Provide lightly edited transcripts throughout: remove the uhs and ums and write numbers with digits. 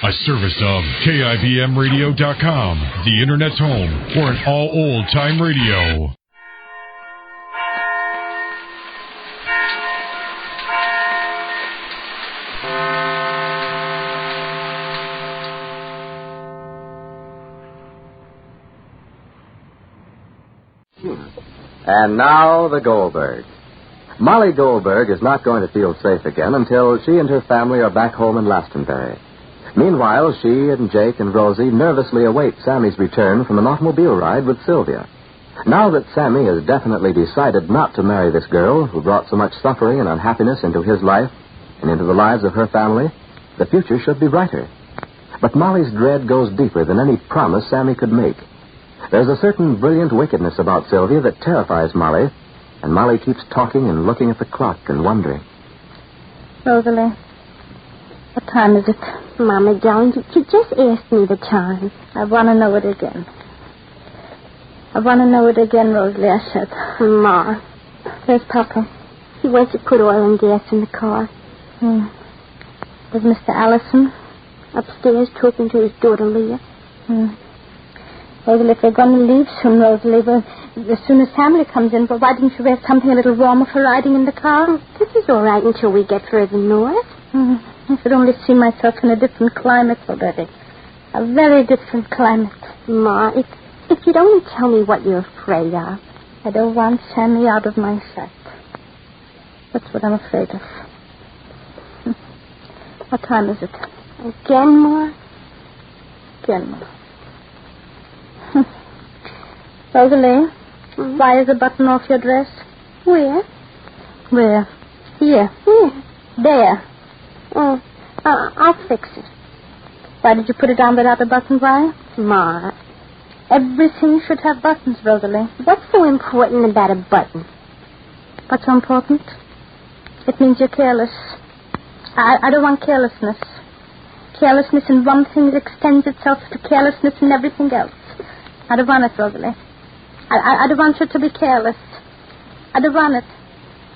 A service of KIBMradio.com, the Internet's home for an all old-time radio. And now, the Goldbergs. Molly Goldberg is not going to feel safe again until she and her family are back home in Glastonbury. Meanwhile, she and Jake and Rosie nervously await Sammy's return from an automobile ride with Sylvia. Now that Sammy has definitely decided not to marry this girl who brought so much suffering and unhappiness into his life and into the lives of her family, the future should be brighter. But Molly's dread goes deeper than any promise Sammy could make. There's a certain brilliant wickedness about Sylvia that terrifies Molly, and Molly keeps talking and looking at the clock and wondering. Rosalie, what time is it? Mama, darling, you just asked me the time. I want to know it again. I want to know it again, Rosalie, I said. Ma. Where's Papa? He went to put oil and gas in the car. Is Mr. Allison? Upstairs talking to his daughter, Leah. Rosalie, if they're going to leave soon, Rosalie, well, as soon as family comes in, why didn't you wear something a little warmer for riding in the car? This is all right until we get further north. I could only see myself in a different climate already. A very different climate. Ma, if you'd only tell me what you're afraid of. I don't want Sammy out of my sight. That's what I'm afraid of. What time is it? Again, Ma? Again, Ma. Rosalie, why is a button off your dress? Where? Where? Here. Where? There. Oh, I'll fix it. Why did you put it down without a button? Why? Ma. Everything should have buttons, Rosalie. What's so important about a button? What's so important? It means you're careless. I don't want carelessness. Carelessness in one thing extends itself to carelessness in everything else. I don't want it, Rosalie. I don't want you to be careless. I don't want it.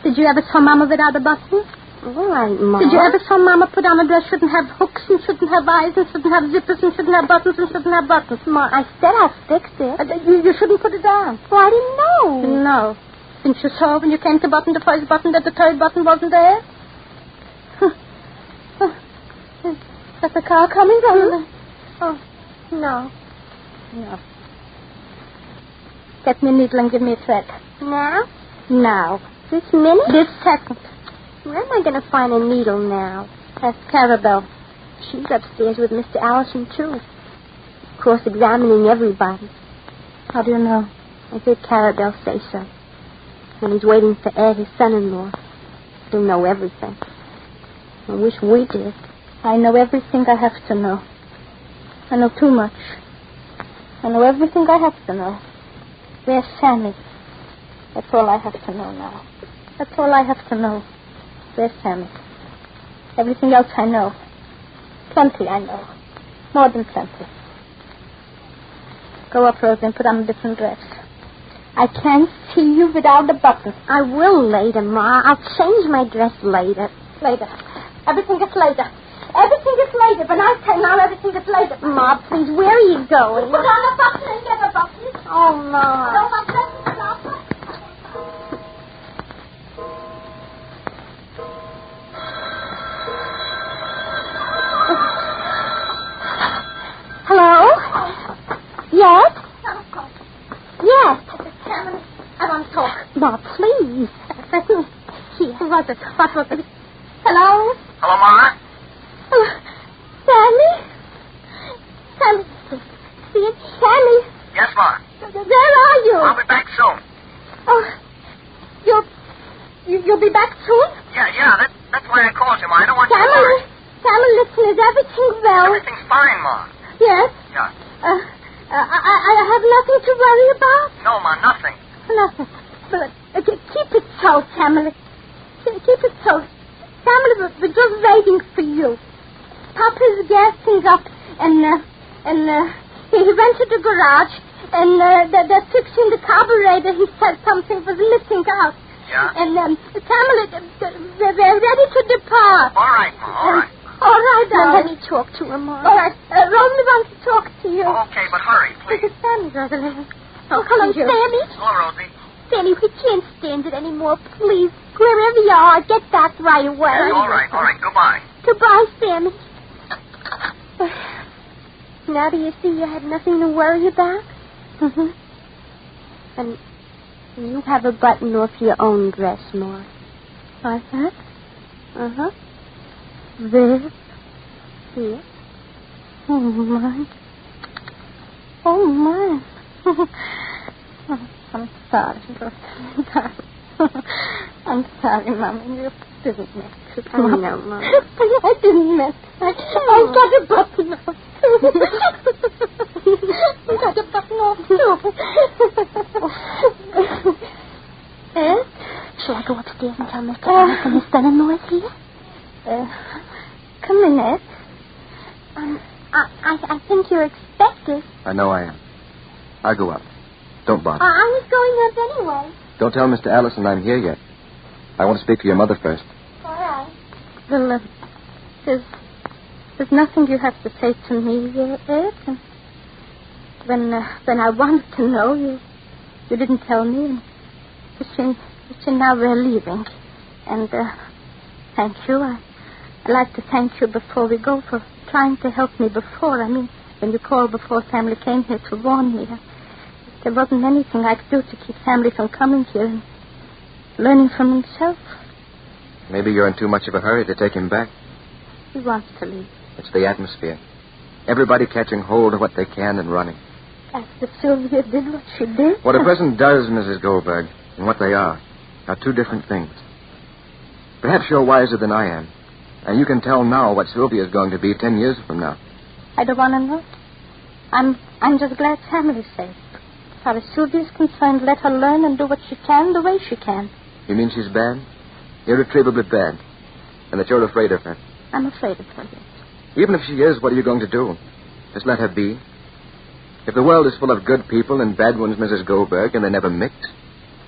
Did you ever saw Mama without a button? All right, Ma. Did you ever saw Mama put on a dress shouldn't have hooks and shouldn't have eyes and shouldn't have zippers and shouldn't have buttons and shouldn't have buttons? Ma, I said I'll fix it. You shouldn't put it down. Well, I didn't know. Didn't know. Didn't you saw when you came to button the first button that the third button wasn't there? Is that the car coming, Rosalie? Oh, no. No. Get me a needle and give me a thread. Now? Now. This minute? This second. Where am I going to find a needle now? That's Carabelle. She's upstairs with Mr. Allison, too. Cross-examining everybody. How do you know? I heard Carabelle say so. And he's waiting for Ed, his son-in-law. He'll know everything. I wish we did. I know everything I have to know. I know too much. I know everything I have to know. Where's Sammy? That's all I have to know now. That's all I have to know. Where's Sammy? Everything else I know. Plenty I know. More than plenty. Go up, Rosie, and put on a different dress. I can't see you without the buttons. I will later, Ma. I'll change my dress later. Later. Everything gets later. Everything gets later. When I say now, everything gets later. Ma, please, where are you going? Put on a button and get a button. Oh, Ma. Don't want dresses, Papa. Hello? Yes? Yes. I want to talk. Ma, please. Here. Who was it? What was it? Hello? Hello, Ma? Sammy? Sammy? Sammy? Yes, Ma. Where are you? I'll be back soon. Oh, you'll be back soon? Yeah, that's why I called you, Ma. I don't want you to Sammy, worry. Sammy, listen, is everything well? Everything's fine, Ma. Yes? Yeah. I have nothing to worry about? No, Ma, nothing. Nothing. But keep it so, Sammy. Keep it so. Sammy, we're just waiting for you. Papa's gassing up, and he went to the garage, and they're fixing the carburetor. He said something was missing out. Yeah? And Sammy, we're ready to depart. All right, Ma, all right. All right, Now darling. let me talk to him, Mark. All right. Romy wants to talk to you. Okay, but hurry, This please. is Sammy, Rosalind. Oh, hello, Pedro. Sammy. Hello, Rosie. Sammy, we can't stand it anymore. Please, wherever you are, get back right away. All right. Goodbye. Goodbye, Sammy. Now do you see you had nothing to worry about? Mm-hmm. And you have a button off your own dress, Mark. Like that? Uh-huh. This? Here. Oh, my. Oh, my. Oh, I'm sorry. I'm sorry, Mama. You didn't mean to. I know, Mama. I didn't mean to. I got a button off, too. I got a button off, too. Eh? Shall I go upstairs and tell Mr. Allison his son-in-law is here? Come in, Ed. I think you're expected. I know I am. I'll go up. Don't bother. I was going up anyway. Don't tell Mr. Allison I'm here yet. I want to speak to your mother first. All right. Well, there's nothing you have to say to me, Ed. When I wanted to know, you didn't tell me. And now we're leaving. And thank you. I'd like to thank you before we go for trying to help me before. I mean, when you called before family came here to warn me. There wasn't anything I could do to keep family from coming here and learning from himself. Maybe you're in too much of a hurry to take him back. He wants to leave. It's the atmosphere. Everybody catching hold of what they can and running. After Sylvia did what she did. What a person does, Mrs. Goldberg, and what they are two different things. Perhaps you're wiser than I am, and you can tell now what Sylvia's going to be 10 years from now. I don't want to know. I'm just glad family's safe. As far as Sylvia's concerned, let her learn and do what she can the way she can. You mean she's bad? Irretrievably bad? And that you're afraid of her? I'm afraid of her, yes. Even if she is, what are you going to do? Just let her be? If the world is full of good people and bad ones, Mrs. Goldberg, and they never mix,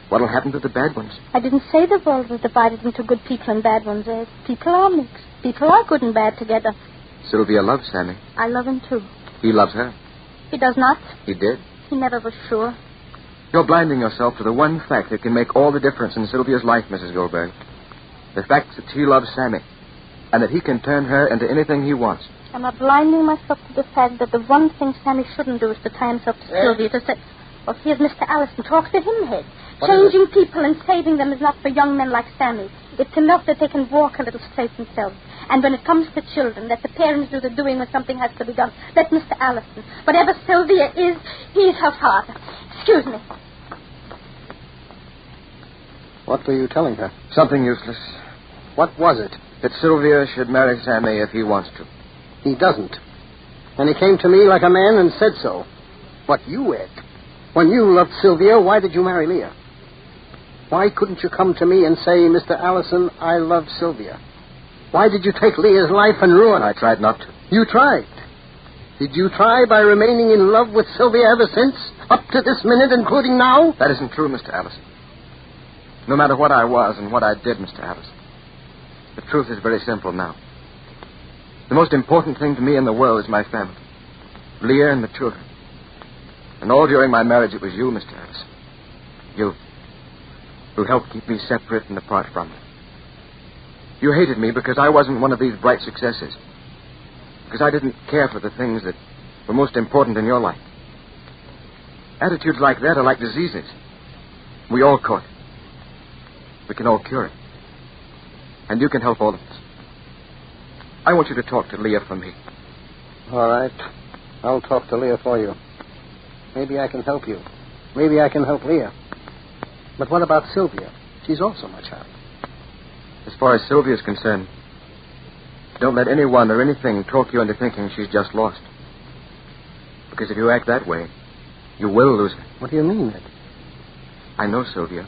what'll happen to the bad ones? I didn't say the world was divided into good people and bad ones, Ed. People are mixed. People are good and bad together. Sylvia loves Sammy. I love him, too. He loves her. He does not. He did. He never was sure. You're blinding yourself to the one fact that can make all the difference in Sylvia's life, Mrs. Goldberg. The fact that she loves Sammy, and that he can turn her into anything he wants. I'm not blinding myself to the fact that the one thing Sammy shouldn't do is to tie himself to Sylvia to say, well, here's Mr. Allison. Talk to him, Ed. Changing people and saving them is not for young men like Sammy. It's enough that they can walk a little straight themselves. And when it comes to children, let the parents do the doing when something has to be done. Let Mr. Allison. Whatever Sylvia is, he's her father. Excuse me. What were you telling her? Something useless. What was it? That Sylvia should marry Sammy if he wants to. He doesn't. And he came to me like a man and said so. But you, Ed, when you loved Sylvia, why did you marry Leah? Why couldn't you come to me and say, Mr. Allison, I love Sylvia? Why did you take Leah's life and ruin it? I tried not to. You tried. Did you try by remaining in love with Sylvia ever since? Up to this minute, including now? That isn't true, Mr. Allison. No matter what I was and what I did, Mr. Allison, the truth is very simple now. The most important thing to me in the world is my family. Leah and the children. And all during my marriage, it was you, Mr. Allison. You, who helped keep me separate and apart from her. You hated me because I wasn't one of these bright successes. Because I didn't care for the things that were most important in your life. Attitudes like that are like diseases. We all caught it. We can all cure it. And you can help all of us. I want you to talk to Leah for me. All right. I'll talk to Leah for you. Maybe I can help you. Maybe I can help Leah. But what about Sylvia? She's also my child. As far as Sylvia's concerned, don't let anyone or anything talk you into thinking she's just lost. Because if you act that way, you will lose her. What do you mean, Ed? I know Sylvia.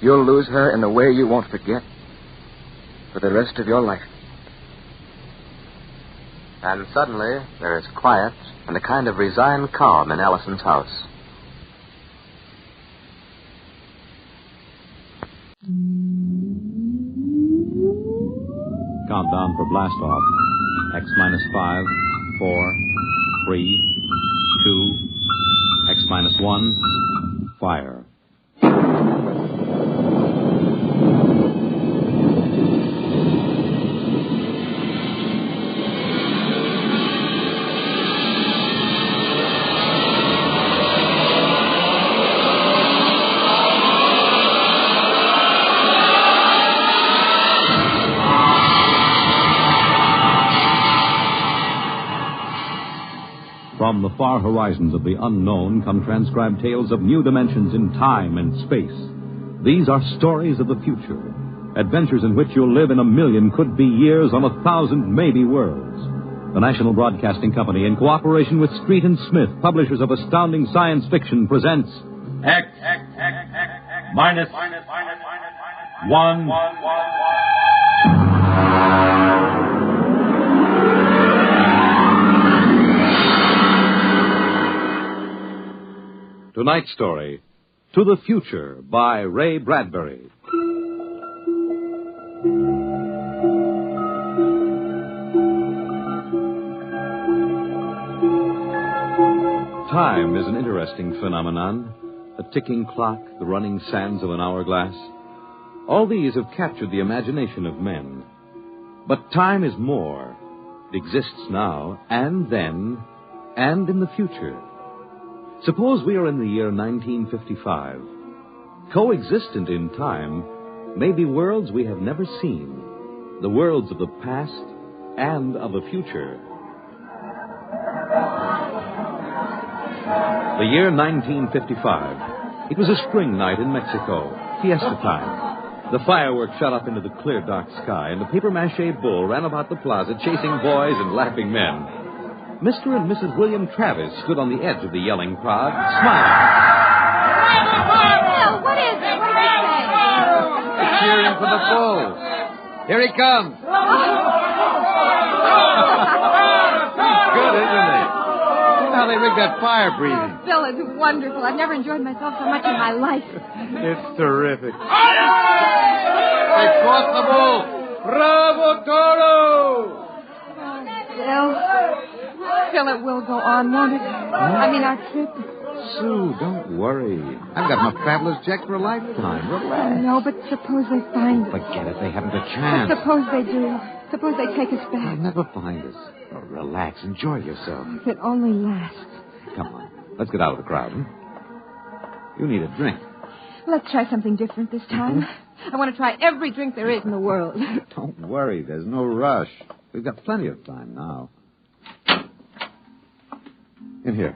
You'll lose her in a way you won't forget for the rest of your life. And suddenly, there is quiet and a kind of resigned calm in Allison's house. Come countdown for blast off. X minus 5, 4, 3, 2, X minus 1, fire. From the far horizons of the unknown come transcribed tales of new dimensions in time and space. These are stories of the future, adventures in which you'll live in a million could-be years on 1,000 maybe worlds. The National Broadcasting Company, in cooperation with Street and Smith, publishers of astounding science fiction, presents X minus 1. Tonight's story, To the Future, by Ray Bradbury. Time is an interesting phenomenon. A ticking clock, the running sands of an hourglass. All these have captured the imagination of men. But time is more. It exists now, and then, and in the future. Suppose we are in the year 1955. Coexistent in time may be worlds we have never seen, the worlds of the past and of the future. The year 1955. It was a spring night in Mexico, fiesta time. The fireworks shot up into the clear, dark sky, and the papier-mâché bull ran about the plaza chasing boys and laughing men. Mr. and Mrs. William Travis stood on the edge of the yelling crowd, smiling. Bill, what is it? What did they say? They're cheering for the bull. Here he comes. He's good, isn't he? How they rig that fire breathing. Bill, it's wonderful. I've never enjoyed myself so much in my life. It's terrific. They caught the bull. Bravo, Toro! Bill, it will go on, won't it? I mean, our trip. Sue, don't worry. I've got enough traveler's check for a lifetime. Relax. No, but suppose they find us. Forget it. They haven't a chance. But suppose they do. Suppose they take us They'll back. never find us. Oh, relax. Enjoy yourself. If it only lasts. Come on. Let's get out of the crowd. You need a drink. Let's try something different this time. I want to try every drink there is in the world. Don't worry. There's no rush. We've got plenty of time now. In here.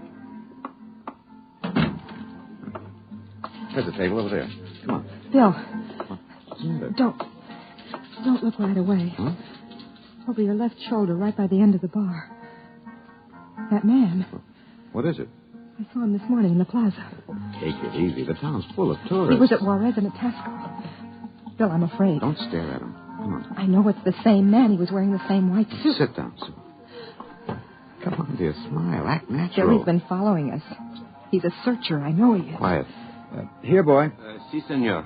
There's a table over there. Come on. Bill, What's the matter? don't look right away. Huh? Over your left shoulder, right by the end of the bar. That man. What is it? I saw him this morning in the plaza. Take it easy. The town's full of tourists. He was at Juarez and at Tasco. Bill, I'm afraid. Don't stare at him. Come on. I know it's the same man. He was wearing the same white suit. Sit down, Sue. Come on, dear. Smile. Act Bill, natural. he's been following us. He's a searcher. I know he is. Quiet. Here, boy. Si, senor.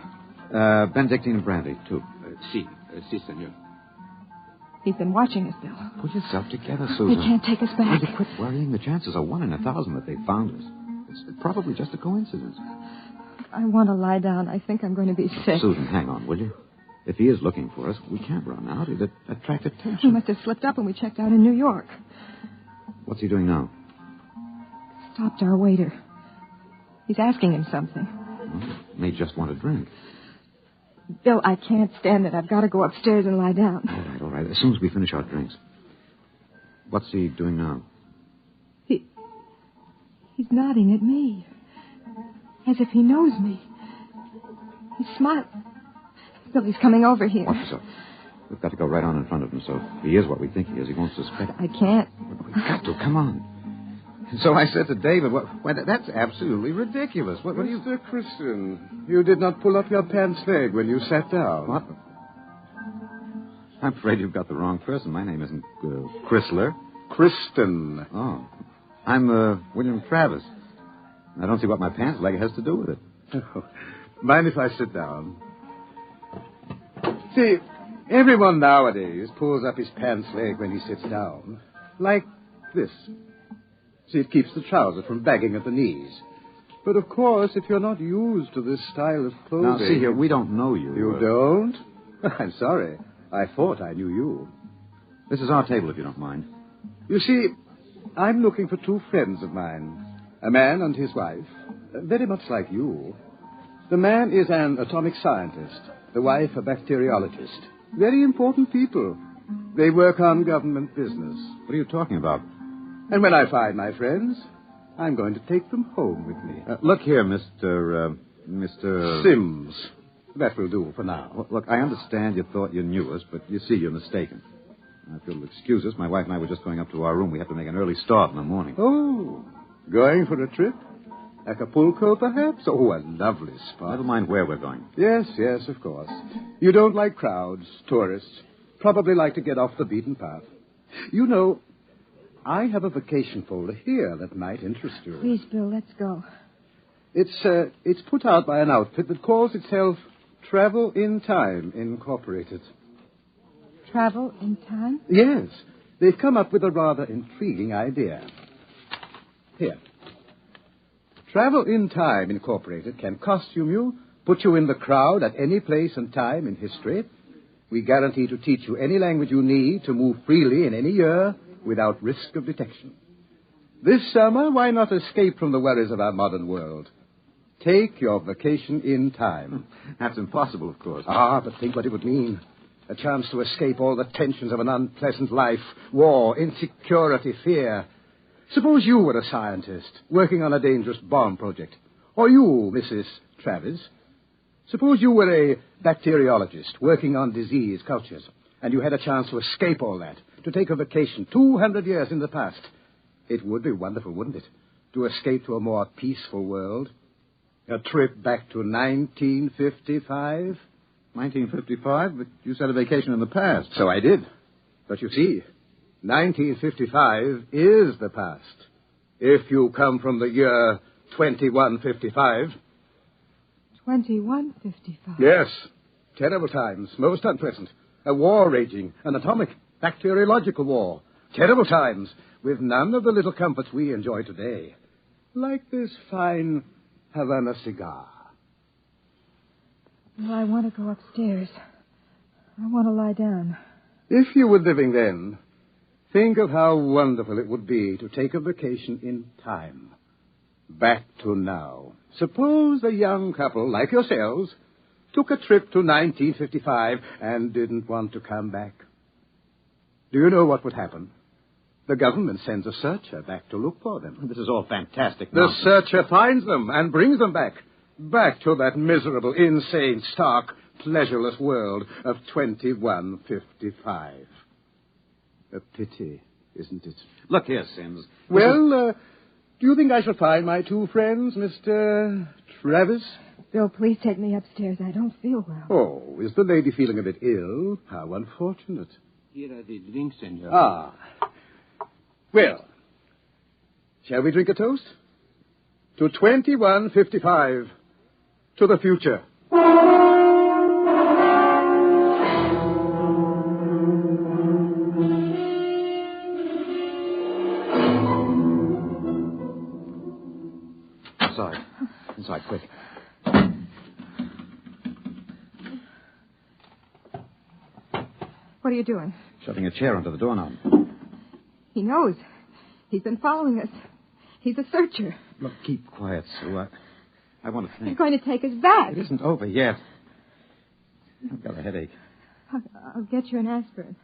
Benedictine brandy, too. Si, senor. He's been watching us, Bill. Put yourself together, He Susan. can't take us back. Will you quit worrying? The chances are 1 in 1,000 that they found us. It's probably just a coincidence. I want to lie down. I think I'm going to be sick. Susan, hang on, will you? If he is looking for us, we can't run out. It'd attract He attention. must have slipped up when we checked out in New York. What's he doing now? Stopped our waiter. He's asking him something. May just want a drink. Bill, I can't stand it. I've got to go upstairs and lie down. All right. As soon as we finish our drinks. What's he doing now? He's nodding at me. As if he knows me. He's smiling. Bill, he's coming over here. Watch yourself. We've got to go right on in front of him, so if he is what we think he is, he won't suspect. I can't. We've got to. Come on. So I said to David, that's absolutely ridiculous. What do you... Mr. Christian, you did not pull up your pants leg when you sat down. What? I'm afraid you've got the wrong person. My name isn't Chrysler. Kristen. Oh. I'm William Travis. I don't see what my pants leg has to do with it. Oh, mind if I sit down? See, Everyone nowadays pulls up his pants leg when he sits down. Like this. See, it keeps the trousers from bagging at the knees. But, of course, if you're not used to this style of clothing... Now, see here, we don't know you. You don't? I'm sorry. I thought I knew you. This is our table, if you don't mind. You see, I'm looking for two friends of mine. A man and his wife. Very much like you. The man is an atomic scientist. The wife, a bacteriologist. Very important people. They work on government business. What are you talking about? And when I find my friends, I'm going to take them home with me. Look here, Mr. Sims. That will do for now. Well, look, I understand you thought you knew us, but you see, you're mistaken. If you'll excuse us, my wife and I were just going up to our room. We have to make an early start in the morning. Oh, going for a trip? Acapulco, perhaps? Oh, a lovely spot. Never mind where we're going. Yes, of course. You don't like crowds, tourists. Probably like to get off the beaten path. You know, I have a vacation folder here that might interest you. Please, Bill, let's go. It's put out by an outfit that calls itself Travel in Time, Incorporated. Travel in time? Yes. They've come up with a rather intriguing idea. Here. Travel in Time, Incorporated can costume you, put you in the crowd at any place and time in history. We guarantee to teach you any language you need to move freely in any year without risk of detection. This summer, why not escape from the worries of our modern world? Take your vacation in time. That's impossible, of course. But think what it would mean. A chance to escape all the tensions of an unpleasant life. War, insecurity, fear. Suppose you were a scientist working on a dangerous bomb project. Or you, Mrs. Travis. Suppose you were a bacteriologist working on disease cultures, and you had a chance to escape all that, to take a vacation 200 years in the past. It would be wonderful, wouldn't it, to escape to a more peaceful world? A trip back to 1955? 1955? But you said a vacation in the past. So I did. But you see, 1955 is the past. If you come from the year 2155. 2155? Yes. Terrible times. Most unpleasant. A war raging. An atomic, bacteriological war. Terrible times. With none of the little comforts we enjoy today. Like this fine Havana cigar. Well, I want to go upstairs. I want to lie down. If you were living then, think of how wonderful it would be to take a vacation in time. Back to now. Suppose a young couple like yourselves took a trip to 1955 and didn't want to come back. Do you know what would happen? The government sends a searcher back to look for them. This is all fantastic. The searcher finds them and brings them back. Back to that miserable, insane, stark, pleasureless world of 2155. A pity, isn't it? Look here, Sims. Well, do you think I shall find my two friends, Mr. Travis? Bill, please take me upstairs. I don't feel well. Oh, is the lady feeling a bit ill? How unfortunate. Here are the drinks, senor. Ah. Well, shall we drink a toast? To 2155. To the future. Inside, quick. What are you doing? Shoving a chair under the doorknob. He knows. He's been following us. He's a searcher. Look, keep quiet, Sue. I want to think. He's going to take us back. It isn't over yet. I've got a headache. I'll get you an aspirin.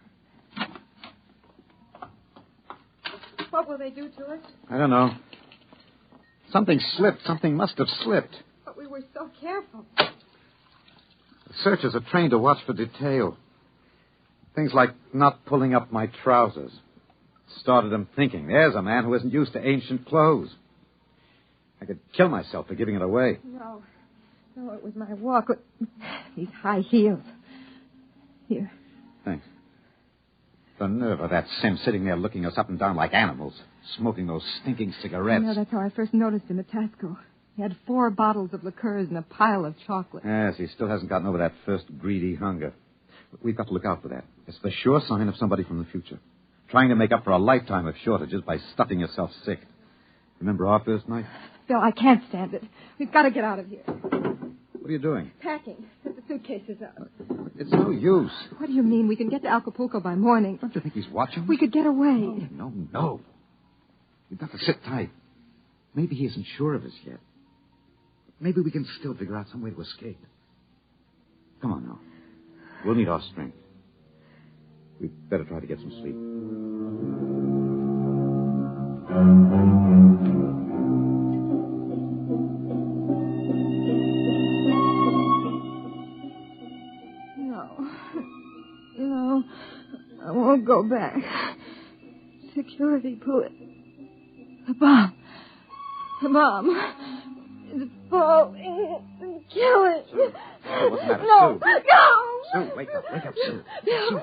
What will they do to us? I don't know. Something slipped. Something must have slipped. But we were so careful. The searchers are trained to watch for detail. Things like not pulling up my trousers. Started them thinking, there's a man who isn't used to ancient clothes. I could kill myself for giving it away. No, it was my walk. These high heels. Here. Thanks. The nerve of that Sim sitting there looking us up and down like animals, smoking those stinking cigarettes. That's how I first noticed him at Tasco. He had 4 bottles of liqueurs and a pile of chocolate. Yes, he still hasn't gotten over that first greedy hunger. We've got to look out for that. It's the sure sign of somebody from the future. Trying to make up for a lifetime of shortages by stuffing yourself sick. Remember our first night? Bill, I can't stand it. We've got to get out of here. What are you doing? Packing. Put the suitcases up. It's no use. What do you mean? We can get to Acapulco by morning. Don't you think he's watching? We could get away. No. You've got to sit tight. Maybe he isn't sure of us yet. Maybe we can still figure out some way to escape. Come on now. We'll need our strength. We'd better try to get some sleep. No, I won't go back. Security pull it. The bomb is falling and killing. What's the matter, No, Sue? no. Sue, wake up, Sue. Bill,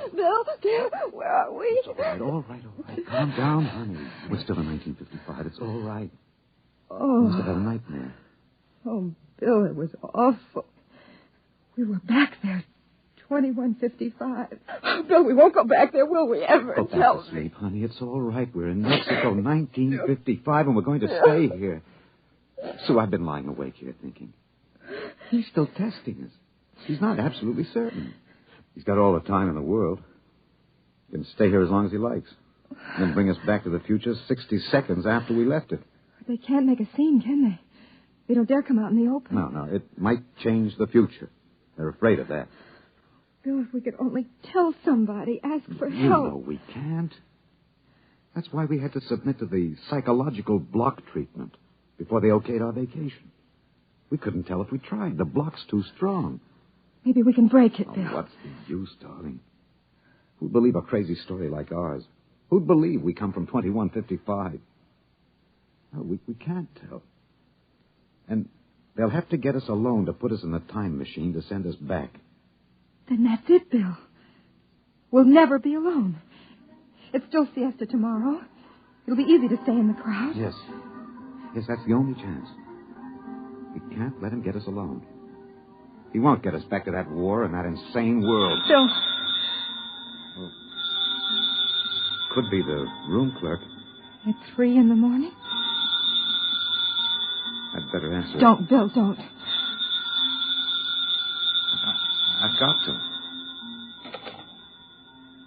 where are we? It's all right. Calm down, honey. We're still in 1955. It's all right. Oh. You must have had a nightmare. Oh, Bill, it was awful. We were back there, 2155. Oh, Bill, we won't go back there, will we ever? Go back to sleep, honey. It's all right. We're in Mexico, 1955, and we're going to stay here. Sue, I've been lying awake here thinking. He's still testing us. He's not absolutely certain. He's got all the time in the world. He can stay here as long as he likes. And then bring us back to the future 60 seconds after we left it. They can't make a scene, can they? They don't dare come out in the open. No. It might change the future. They're afraid of that. Bill, if we could only tell somebody, ask for help. You know we can't. That's why we had to submit to the psychological block treatment before they okayed our vacation. We couldn't tell if we tried. The block's too strong. Maybe we can break it, Bill. What's the use, darling? Who'd believe a crazy story like ours? Who'd believe we come from 2155? No, we can't tell. And they'll have to get us alone to put us in the time machine to send us back. Then that's it, Bill. We'll never be alone. It's still siesta tomorrow. It'll be easy to stay in the crowd. Yes, that's the only chance. We can't let him get us alone. He won't get us back to that war and that insane world. Bill. Well, could be the room clerk. At 3 a.m? I'd better answer. Don't, Bill, don't. I've got to.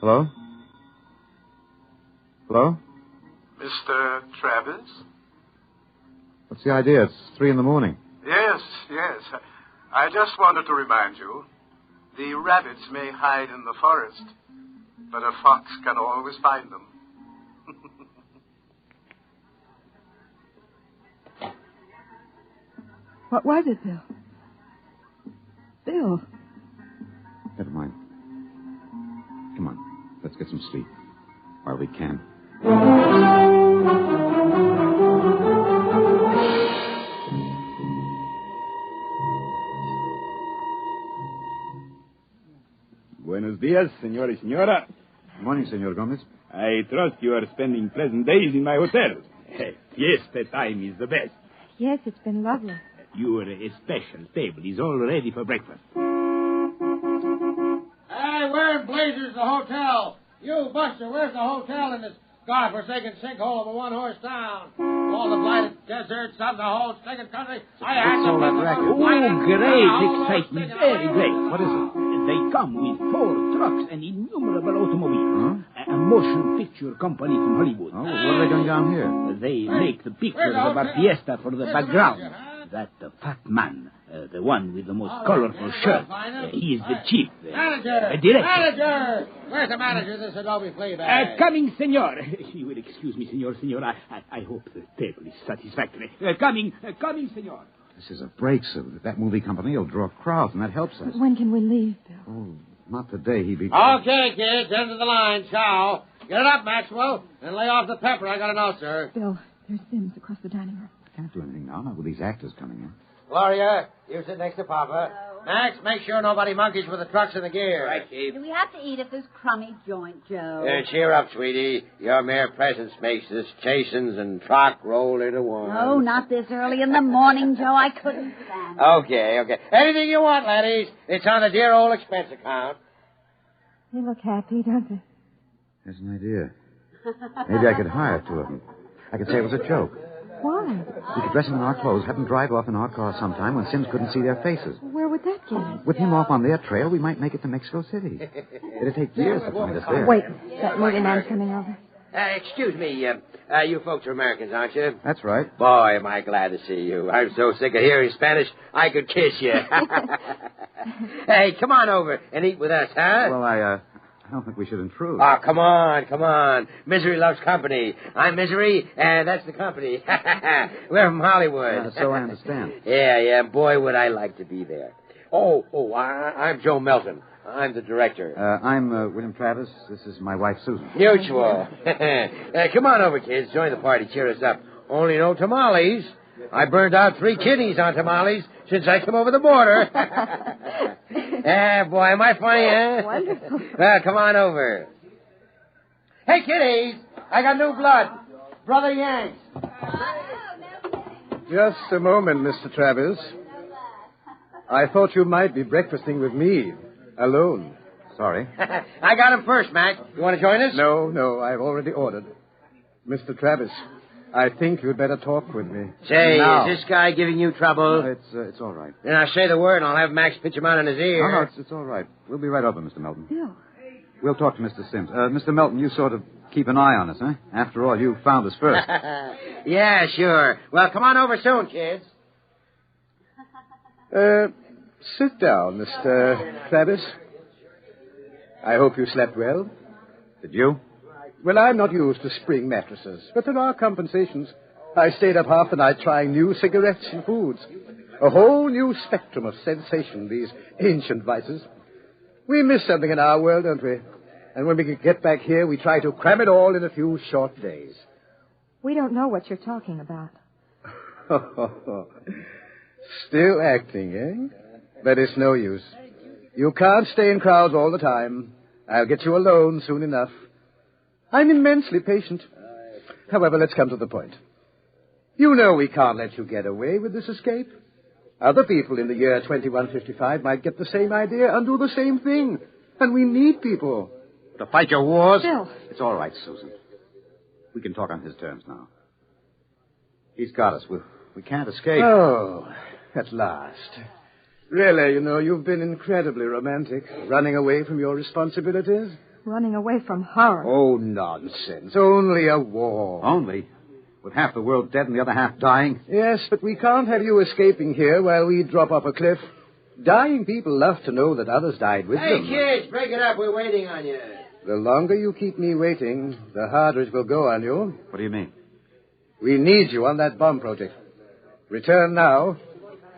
Hello? Hello? Mr. Travis? What's the idea? It's 3 a.m. Yes. I just wanted to remind you, the rabbits may hide in the forest, but a fox can always find them. What was it, Bill? Bill. Never mind. Come on. Let's get some sleep. While we can. Buenos dias, señor y señora. Good morning, Senor Gomez. I trust you are spending pleasant days in my hotel. Fiesta time is the best. Yes, it's been lovely. Your special table is all ready for breakfast. Hey, where in blazes the hotel? You, Buster, where's the hotel in this godforsaken sinkhole of a one-horse town? All the blighted deserts of the whole stinking country. I had all that racket? Oh, great excitement. Very great. What is it? They come with 4 trucks and innumerable automobiles. Huh? A motion picture company from Hollywood. Oh, what are they doing down here? They make the pictures of our fiesta for the background. That fat man, the one with the most colorful shirt, he is the chief. Manager! Director. Manager! Where's the manager of this Adobe Fleabag? Coming, senor. You will excuse me, senor. I hope the table is satisfactory. Coming, senor. This is a break, so that movie company will draw crowds, and that helps us. When can we leave, Bill? Oh, not today. He'd be... Okay, kids, end of the line, chow. Get it up, Maxwell, and lay off the pepper. I gotta know, sir. Bill, there's Sims across the dining room. I can't do anything now, not with these actors coming in. Gloria, you sit next to Papa. Hello. Max, make sure nobody monkeys with the trucks and the gear. Right, Chief. Do we have to eat at this crummy joint, Joe? Cheer up, sweetie. Your mere presence makes this chastens and truck roll into one. Oh, not this early in the morning, Joe. I couldn't stand it. Okay. Anything you want, laddies. It's on the dear old expense account. They look happy, don't they? There's an idea. Maybe I could hire two of them. I could say it was a joke. Why? We could dress them in our clothes, have them drive off in our car sometime when Sims couldn't see their faces. Where would that get us? With him off on their trail, we might make it to Mexico City. It'd take years to find us there. Wait, that movie man's coming over. Excuse me, you folks are Americans, aren't you? That's right. Boy, am I glad to see you. I'm so sick of hearing Spanish, I could kiss you. Hey, come on over and eat with us, huh? Well, I don't think we should intrude. Oh, come on. Misery loves company. I'm Misery, and that's the company. We're from Hollywood. So I understand. Yeah, boy, would I like to be there. I'm Joe Melton. I'm the director. I'm William Travis. This is my wife, Susan. Mutual. Come on over, kids. Join the party. Cheer us up. Only no tamales. I burned out 3 kidneys on tamales since I came over the border. Boy, am I funny, huh? Wonderful. Well, come on over. Hey, kiddies. I got new blood. Brother Yanks. Just a moment, Mr. Travis. I thought you might be breakfasting with me. Alone. Sorry. I got him first, Mac. You want to join us? No, I've already ordered. Mr. Travis, I think you'd better talk with me. Say, now. Is this guy giving you trouble? It's all right. Then I say the word and I'll have Max pitch him out in his ear. No, it's all right. We'll be right over, Mr. Melton. Bill. We'll talk to Mr. Sims. Mr. Melton, you sort of keep an eye on us, huh? After all, you found us first. Yeah, sure. Well, come on over soon, kids. Sit down, Mr. Travis. I hope you slept well. Did you? Well, I'm not used to spring mattresses, but there are compensations. I stayed up half the night trying new cigarettes and foods. A whole new spectrum of sensation, these ancient vices. We miss something in our world, don't we? And when we get back here, we try to cram it all in a few short days. We don't know what you're talking about. Still acting, eh? But it's no use. You can't stay in crowds all the time. I'll get you alone soon enough. I'm immensely patient. However, let's come to the point. You know we can't let you get away with this escape. Other people in the year 2155 might get the same idea and do the same thing. And we need people. To fight your wars? Bill. It's all right, Susan. We can talk on his terms now. He's got us. We can't escape. Oh, at last. Really, you've been incredibly romantic, running away from your responsibilities. Running away from horror. Oh, nonsense. Only a war. Only? With half the world dead and the other half dying? Yes, but we can't have you escaping here while we drop off a cliff. Dying people love to know that others died with them. Hey, kids, break it up. We're waiting on you. The longer you keep me waiting, the harder it will go on you. What do you mean? We need you on that bomb project. Return now,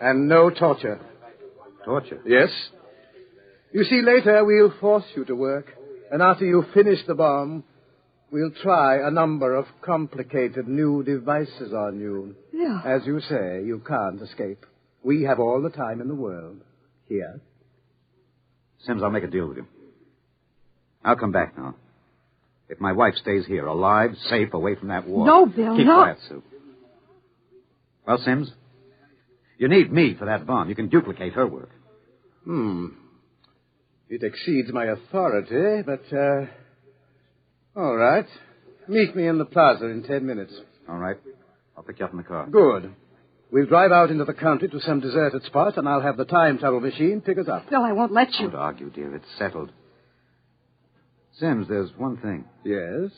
and no torture. Torture? Yes. You see, later we'll force you to work, and after you finish the bomb, we'll try a number of complicated new devices on you. Yeah. As you say, you can't escape. We have all the time in the world. Here. Sims, I'll make a deal with you. I'll come back now. If my wife stays here, alive, safe, away from that war. No, Bill, Keep no. quiet, Sue. Well, Sims, you need me for that bomb. You can duplicate her work. It exceeds my authority, but, all right. Meet me in the plaza in 10 minutes. All right. I'll pick you up in the car. Good. We'll drive out into the country to some deserted spot, and I'll have the time travel machine pick us up. Bill, I won't let you. Don't argue, dear. It's settled. Sims, there's one thing. Yes?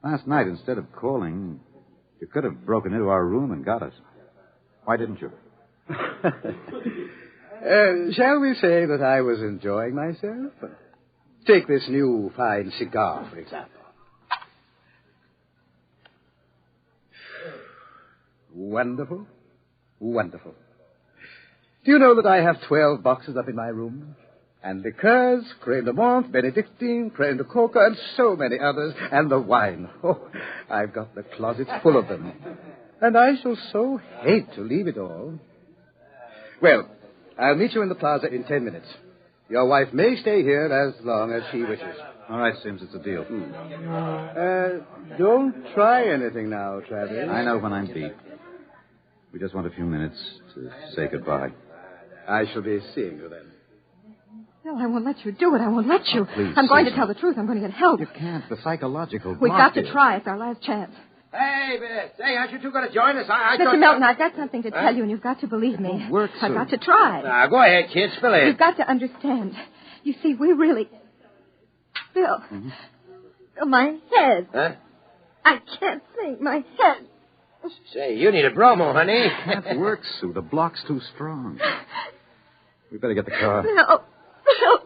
Last night, instead of calling, you could have broken into our room and got us. Why didn't you? Shall we say that I was enjoying myself? Take this new fine cigar, for example. Wonderful. Wonderful. Do you know that I have 12 boxes up in my room? And liqueurs, crème de menthe, Benedictine, crème de coca, and so many others. And the wine. Oh, I've got the closet full of them. And I shall so hate to leave it all. Well, I'll meet you in the plaza in 10 minutes. Your wife may stay here as long as she wishes. All right, Sims, it's a deal. Don't try anything now, Travis. I know when I'm beat. We just want a few minutes to say goodbye. I shall be seeing you then. Bill, I won't let you do it. I won't let you. Oh, please, I'm going to Susan. tell the truth. I'm going to get help. You can't. The psychological We've block got to is- try. It's our last chance. Hey, Bill. Hey, aren't you two going to join us? I Mr. thought... Melton, I've got something to Huh? tell you, and you've got to believe me. won't work, I've Sue. got to try. Now, go ahead, kid. Spill it. You've got to understand. You see, we really... Bill. Mm-hmm. Bill, my head. Huh? I can't think. My head. Say, you need a bromo, honey. That works, Sue. The block's too strong. We better get the car. Bill. Bill,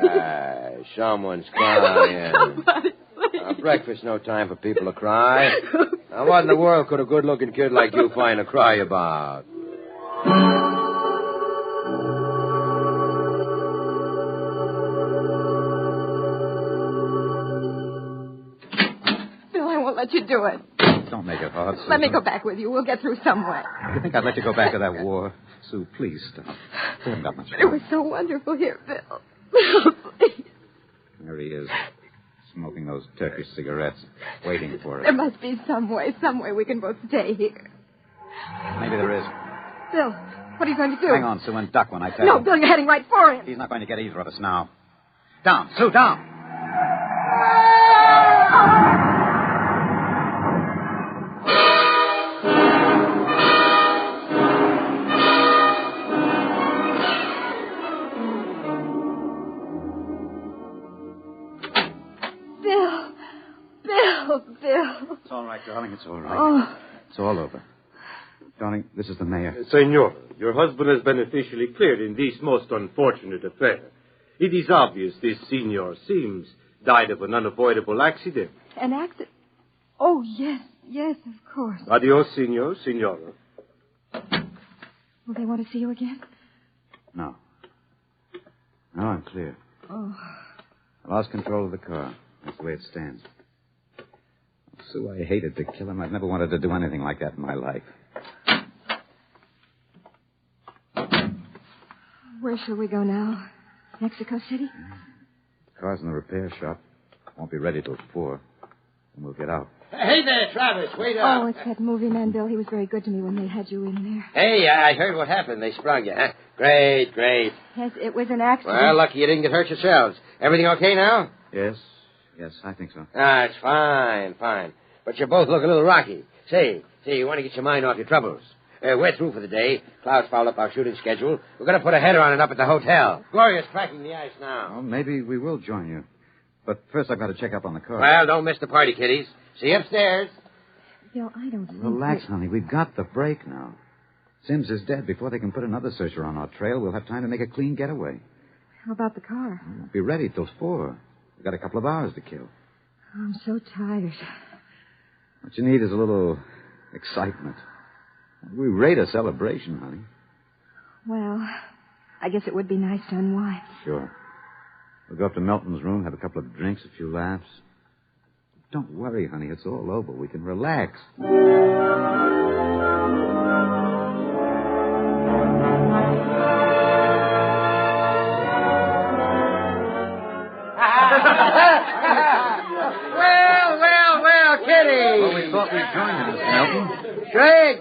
please. Someone's crying. Somebody, please. Breakfast, no time for people to cry. Now, what in the world could a good-looking kid like you find to cry about? Bill, I won't let you do it. Don't make it hard, Susan. Let me go back with you. We'll get through some way. You think I'd let you go back to that war? Sue, please stop. We haven't got much It was so wonderful here, Bill. Bill, please. There he is, smoking those Turkish cigarettes, waiting for us. There must be some way we can both stay here. Maybe there is. Bill, what are you going to do? Hang on, Sue, and duck when I tell No, you. Bill, you're heading right for him. He's not going to get either of us now. Down, Sue, down. Bill. It's all right, darling. It's all right. Oh. It's all over. Darling, this is the mayor. Senor, your husband has been officially cleared in this most unfortunate affair. It is obvious this senor seems died of an unavoidable accident. An accident? Oh, yes, of course. Adios, senor, senora. Will they want to see you again? No. No, I'm clear. Oh. I lost control of the car. That's the way it stands. Sue, I hated to kill him. I've never wanted to do anything like that in my life. Where shall we go now? Mexico City? The car's in the repair shop. Won't be ready till 4. And we'll get out. Hey there, Travis. Wait up. Oh, it's that movie man, Bill. He was very good to me when they had you in there. Hey, I heard what happened. They sprung you, huh? Great. Yes, it was an accident. Well, lucky you didn't get hurt yourselves. Everything okay now? Yes, I think so. It's fine. But you both look a little rocky. Say, you want to get your mind off your troubles. We're through for the day. Cloud's fouled up our shooting schedule. We're going to put a header on it up at the hotel. Gloria's cracking the ice now. Well, maybe we will join you. But first I've got to check up on the car. Well, don't miss the party, kiddies. See you upstairs. Bill, I don't think... Relax, honey. We've got the break now. Sims is dead. Before they can put another searcher on our trail, we'll have time to make a clean getaway. How about the car? We'll be ready till 4. We've got a couple of hours to kill. I'm so tired. What you need is a little excitement. We rate a celebration, honey. Well, I guess it would be nice to unwind. Sure. We'll go up to Milton's room, have a couple of drinks, a few laughs. Don't worry, honey. It's all over. We can relax. Well, kiddies. Well, we thought we'd join you, Mr. Milton.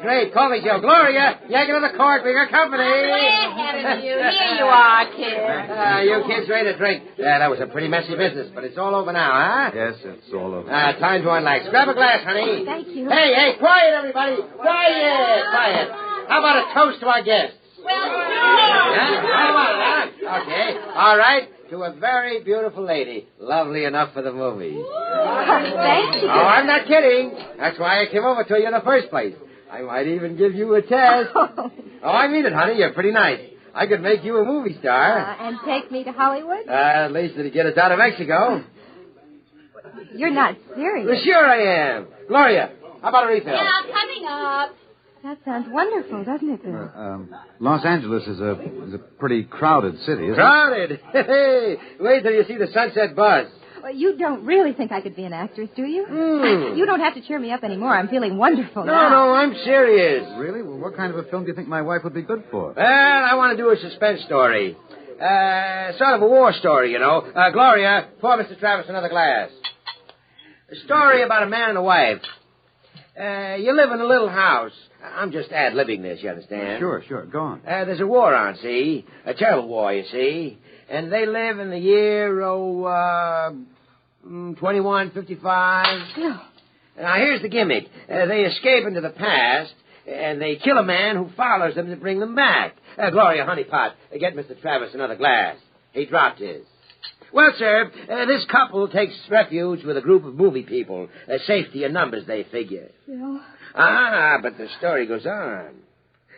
Great. Call me Joe. Gloria, yank another cord for your company. Way ahead of you. Here you are, kid. You kids ready to drink? Yeah, that was a pretty messy business, but it's all over now, huh? Yes, it's all over. Time to unlax. Grab a glass, honey. Thank you. Hey, quiet, everybody. Quiet. How about a toast to our guests? Well, Okay. All right. To a very beautiful lady. Lovely enough for the movies. Thank you. Oh, I'm not kidding. That's why I came over to you in the first place. I might even give you a test. Oh, I mean it, honey. You're pretty nice. I could make you a movie star. And take me to Hollywood? At least it'd get us out of Mexico. You're not serious. Well, sure I am. Gloria, how about a refill? yeah, coming up. That sounds wonderful, doesn't it, Bill? Los Angeles is a pretty crowded city, isn't Crowded? Hey, wait till you see the sunset buzz. Well, you don't really think I could be an actress, do you? Hmm. You don't have to cheer me up anymore. I'm feeling wonderful No, now. I'm serious. it? Really? Well, what kind of a film do you think my wife would be good for? Well, I want to do a suspense story. Sort of a war story, you know. Gloria, pour Mr. Travis another glass. A story about a man and a wife. You live in a little house. I'm just ad-libbing this, you understand? Sure. Go on. There's a war on, see? A terrible war, you see. And they live in the year, 2155. Bill. Now, here's the gimmick. They escape into the past, and they kill a man who follows them to bring them back. Gloria Honeypot, get Mr. Travis another glass. He dropped his. Well, sir, this couple takes refuge with a group of movie people. Safety in numbers, they figure. Bill. But the story goes on.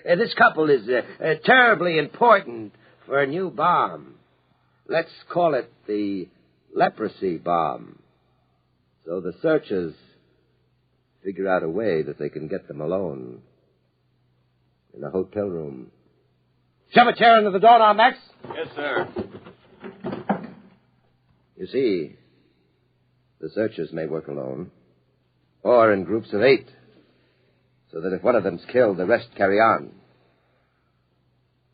This couple is terribly important for a new bomb. Let's call it the leprosy bomb. So the searchers figure out a way that they can get them alone in a hotel room. Shove a chair into the door now, Max. Yes, sir. You see, the searchers may work alone, or in groups of 8, so that if one of them's killed, the rest carry on.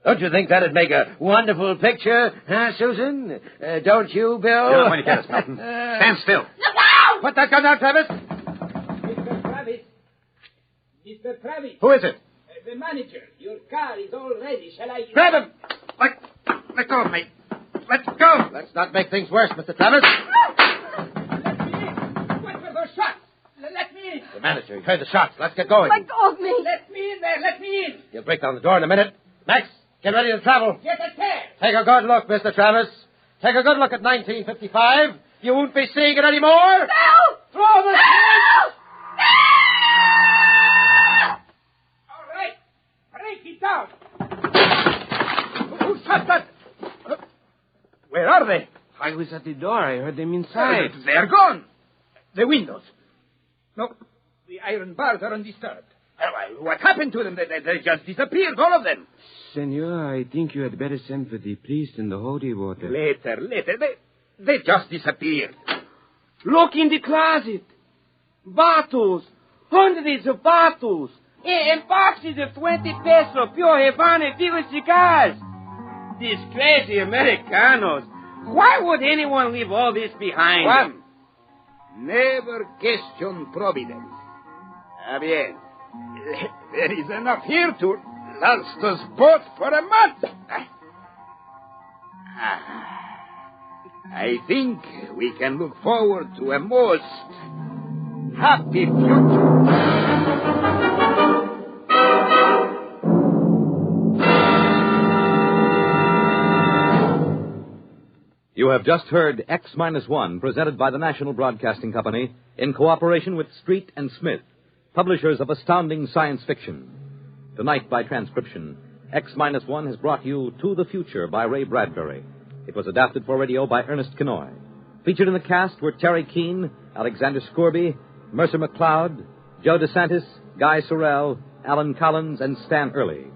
Don't you think that'd make a wonderful picture, huh, Susan? Don't you, Bill? You're not going to get us, Milton. Stand still. Look out! Put that gun down, Travis. Mr. Travis. Mr. Travis. Who is it? The manager. Your car is all ready. Shall I... Grab him! Let go of me. Let's go. Let's not make things worse, Mr. Travis. What were those shots? Let me in. The manager, he heard the shots. Let's get going. Let go of me. Let me in there. Let me in. He'll break down the door in a minute. Max, get ready to travel. Get a chair. Take a good look, Mr. Travis. Take a good look at 1955. You won't be seeing it anymore. No! Throw the... No! All right. Break it down. Who shot that? Where are they? I was at the door. I heard them inside. They're gone. The windows. No, the iron bars are undisturbed. What happened to them? They just disappeared, all of them. Senor, I think you had better send for the priest and the holy water. Later. They just disappeared. Look in the closet. Bottles. Hundreds of bottles. And boxes of 20 peso pure Havana Viva cigars. These crazy Americanos. Why would anyone leave all this behind? Juan, never question providence. Bien. There is enough here to last us both for a month. I think we can look forward to a most happy future. You have just heard X-1, presented by the National Broadcasting Company in cooperation with Street and Smith, publishers of astounding science fiction. Tonight, by transcription, X-1 has brought you To the Future by Ray Bradbury. It was adapted for radio by Ernest Kenoy. Featured in the cast were Terry Keane, Alexander Scorby, Mercer McLeod, Joe DeSantis, Guy Sorrell, Alan Collins, and Stan Early.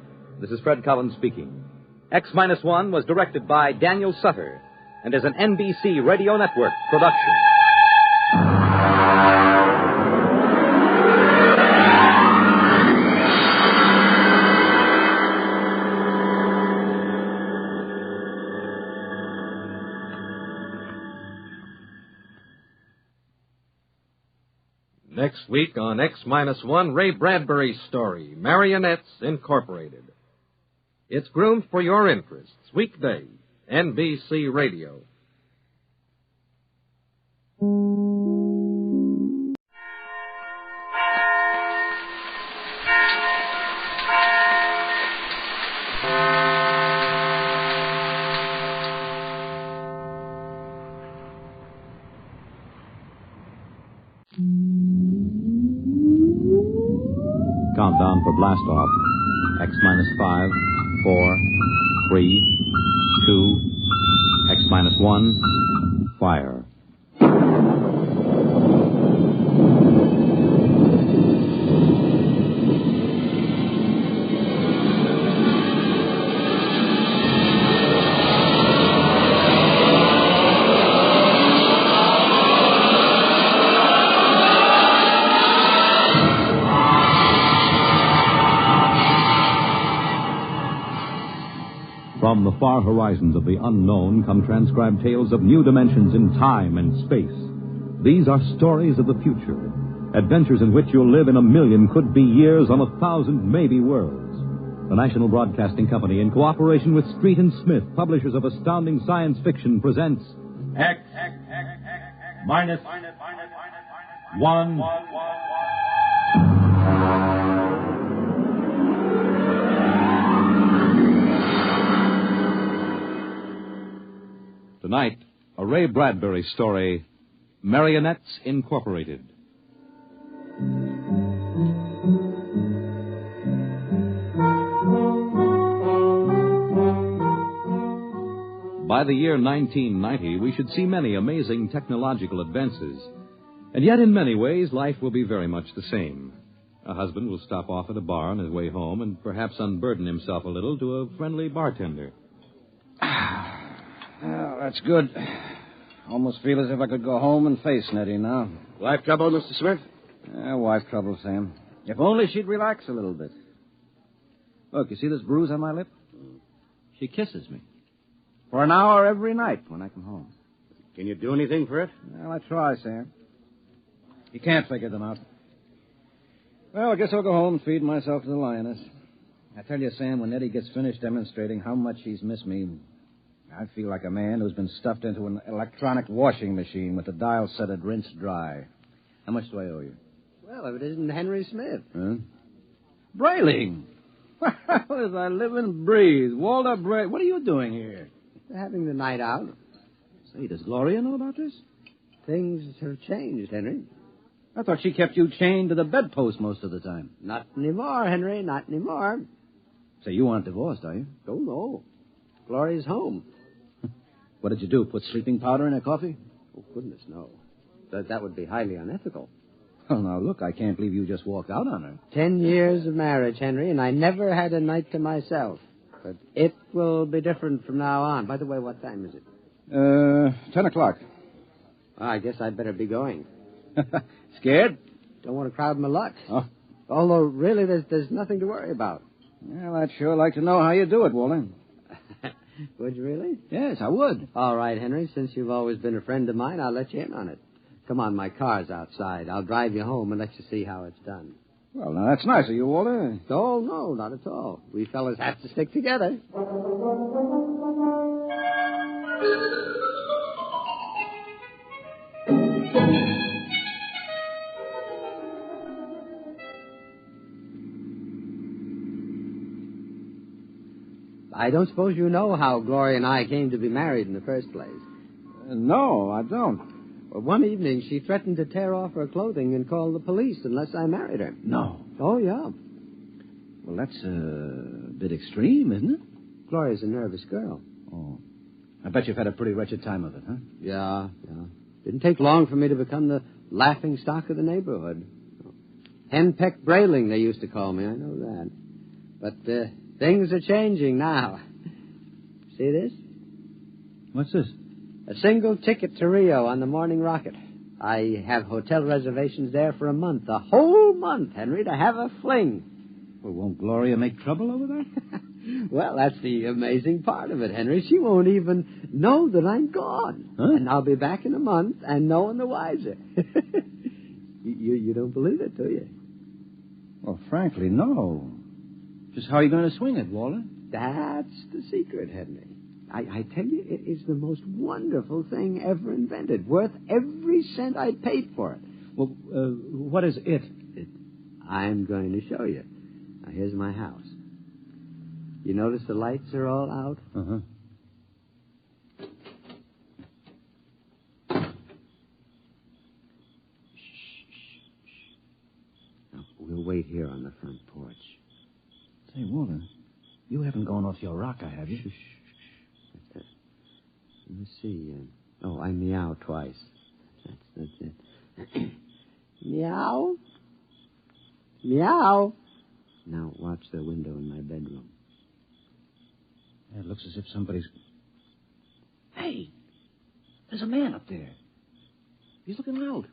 This is Fred Collins speaking. X-1 was directed by Daniel Sutter and is an NBC Radio Network production. Next week on X-1, Ray Bradbury's story, Marionettes Incorporated. It's groomed for your interests. Weekday, NBC Radio. Countdown for blast off. X-5, 4, 3, 2, X-1, fire. From the far horizons of the unknown come transcribed tales of new dimensions in time and space. These are stories of the future, Adventures in which you'll live in a million could-be years on 1,000 maybe worlds. The National Broadcasting Company, in cooperation with Street and Smith, publishers of astounding science fiction, presents X minus 1. Tonight, a Ray Bradbury story, Marionettes Incorporated. By the year 1990, we should see many amazing technological advances. And yet, in many ways, life will be very much the same. A husband will stop off at a bar on his way home and perhaps unburden himself a little to a friendly bartender. Well, that's good. Almost feel as if I could go home and face Nettie now. Wife trouble, Mr. Smith? Wife trouble, Sam. If only she'd relax a little bit. Look, you see this bruise on my lip? She kisses me. For an hour every night when I come home. Can you do anything for it? Well, I try, Sam. You can't figure them out. Well, I guess I'll go home and feed myself to the lioness. I tell you, Sam, when Nettie gets finished demonstrating how much she's missed me, I feel like a man who's been stuffed into an electronic washing machine with the dial set at rinse dry. How much do I owe you? Well, if it isn't Henry Smith. Huh? Brayling! Well, as I live and breathe. Walter Bray. What are you doing here? Having the night out. Say, does Gloria know about this? Things have changed, Henry. I thought she kept you chained to the bedpost most of the time. Not anymore, Henry, not anymore. Say, you aren't divorced, are you? Oh, no. Gloria's home. What did you do, put sleeping powder in her coffee? Oh, goodness, no. That would be highly unethical. Well, now, look, I can't believe you just walked out on her. 10 years of marriage, Henry, and I never had a night to myself. But it will be different from now on. By the way, what time is it? 10 o'clock. Well, I guess I'd better be going. Scared? Don't want to crowd my luck. Oh. Although, really, there's nothing to worry about. Well, I'd sure like to know how you do it, Walter. Would you really? Yes, I would. All right, Henry. Since you've always been a friend of mine, I'll let you in on it. Come on, my car's outside. I'll drive you home and let you see how it's done. Well, now, that's nice of you, Walter. Oh, no, not at all. We fellas have to stick together. I don't suppose you know how Gloria and I came to be married in the first place. No, I don't. Well, one evening, she threatened to tear off her clothing and call the police unless I married her. No. Oh, yeah. Well, that's a bit extreme, isn't it? Gloria's a nervous girl. Oh. I bet you've had a pretty wretched time of it, huh? Yeah. Didn't take long for me to become the laughing stock of the neighborhood. Henpecked Brayling, they used to call me. I know that. But things are changing now. See this? What's this? A single ticket to Rio on the morning rocket. I have hotel reservations there for a month. A whole month, Henry, to have a fling. Well, won't Gloria make trouble over there? Well, that's the amazing part of it, Henry. She won't even know that I'm gone. Huh? And I'll be back in a month and no one the wiser. You don't believe it, do you? Well, frankly, no. Just how are you going to swing it, Walter? That's the secret, Henry. I tell you, it is the most wonderful thing ever invented. Worth every cent I paid for it. Well, what is it? I'm going to show you. Now, here's my house. You notice the lights are all out? Uh-huh. Now, we'll wait here on the front porch. Say, Walter, you haven't gone off your rocker, have you? Shh. Let me see. I meow twice. That's it. Meow. Meow. Now watch the window in my bedroom. It looks as if somebody's... Hey, there's a man up there. He's looking out.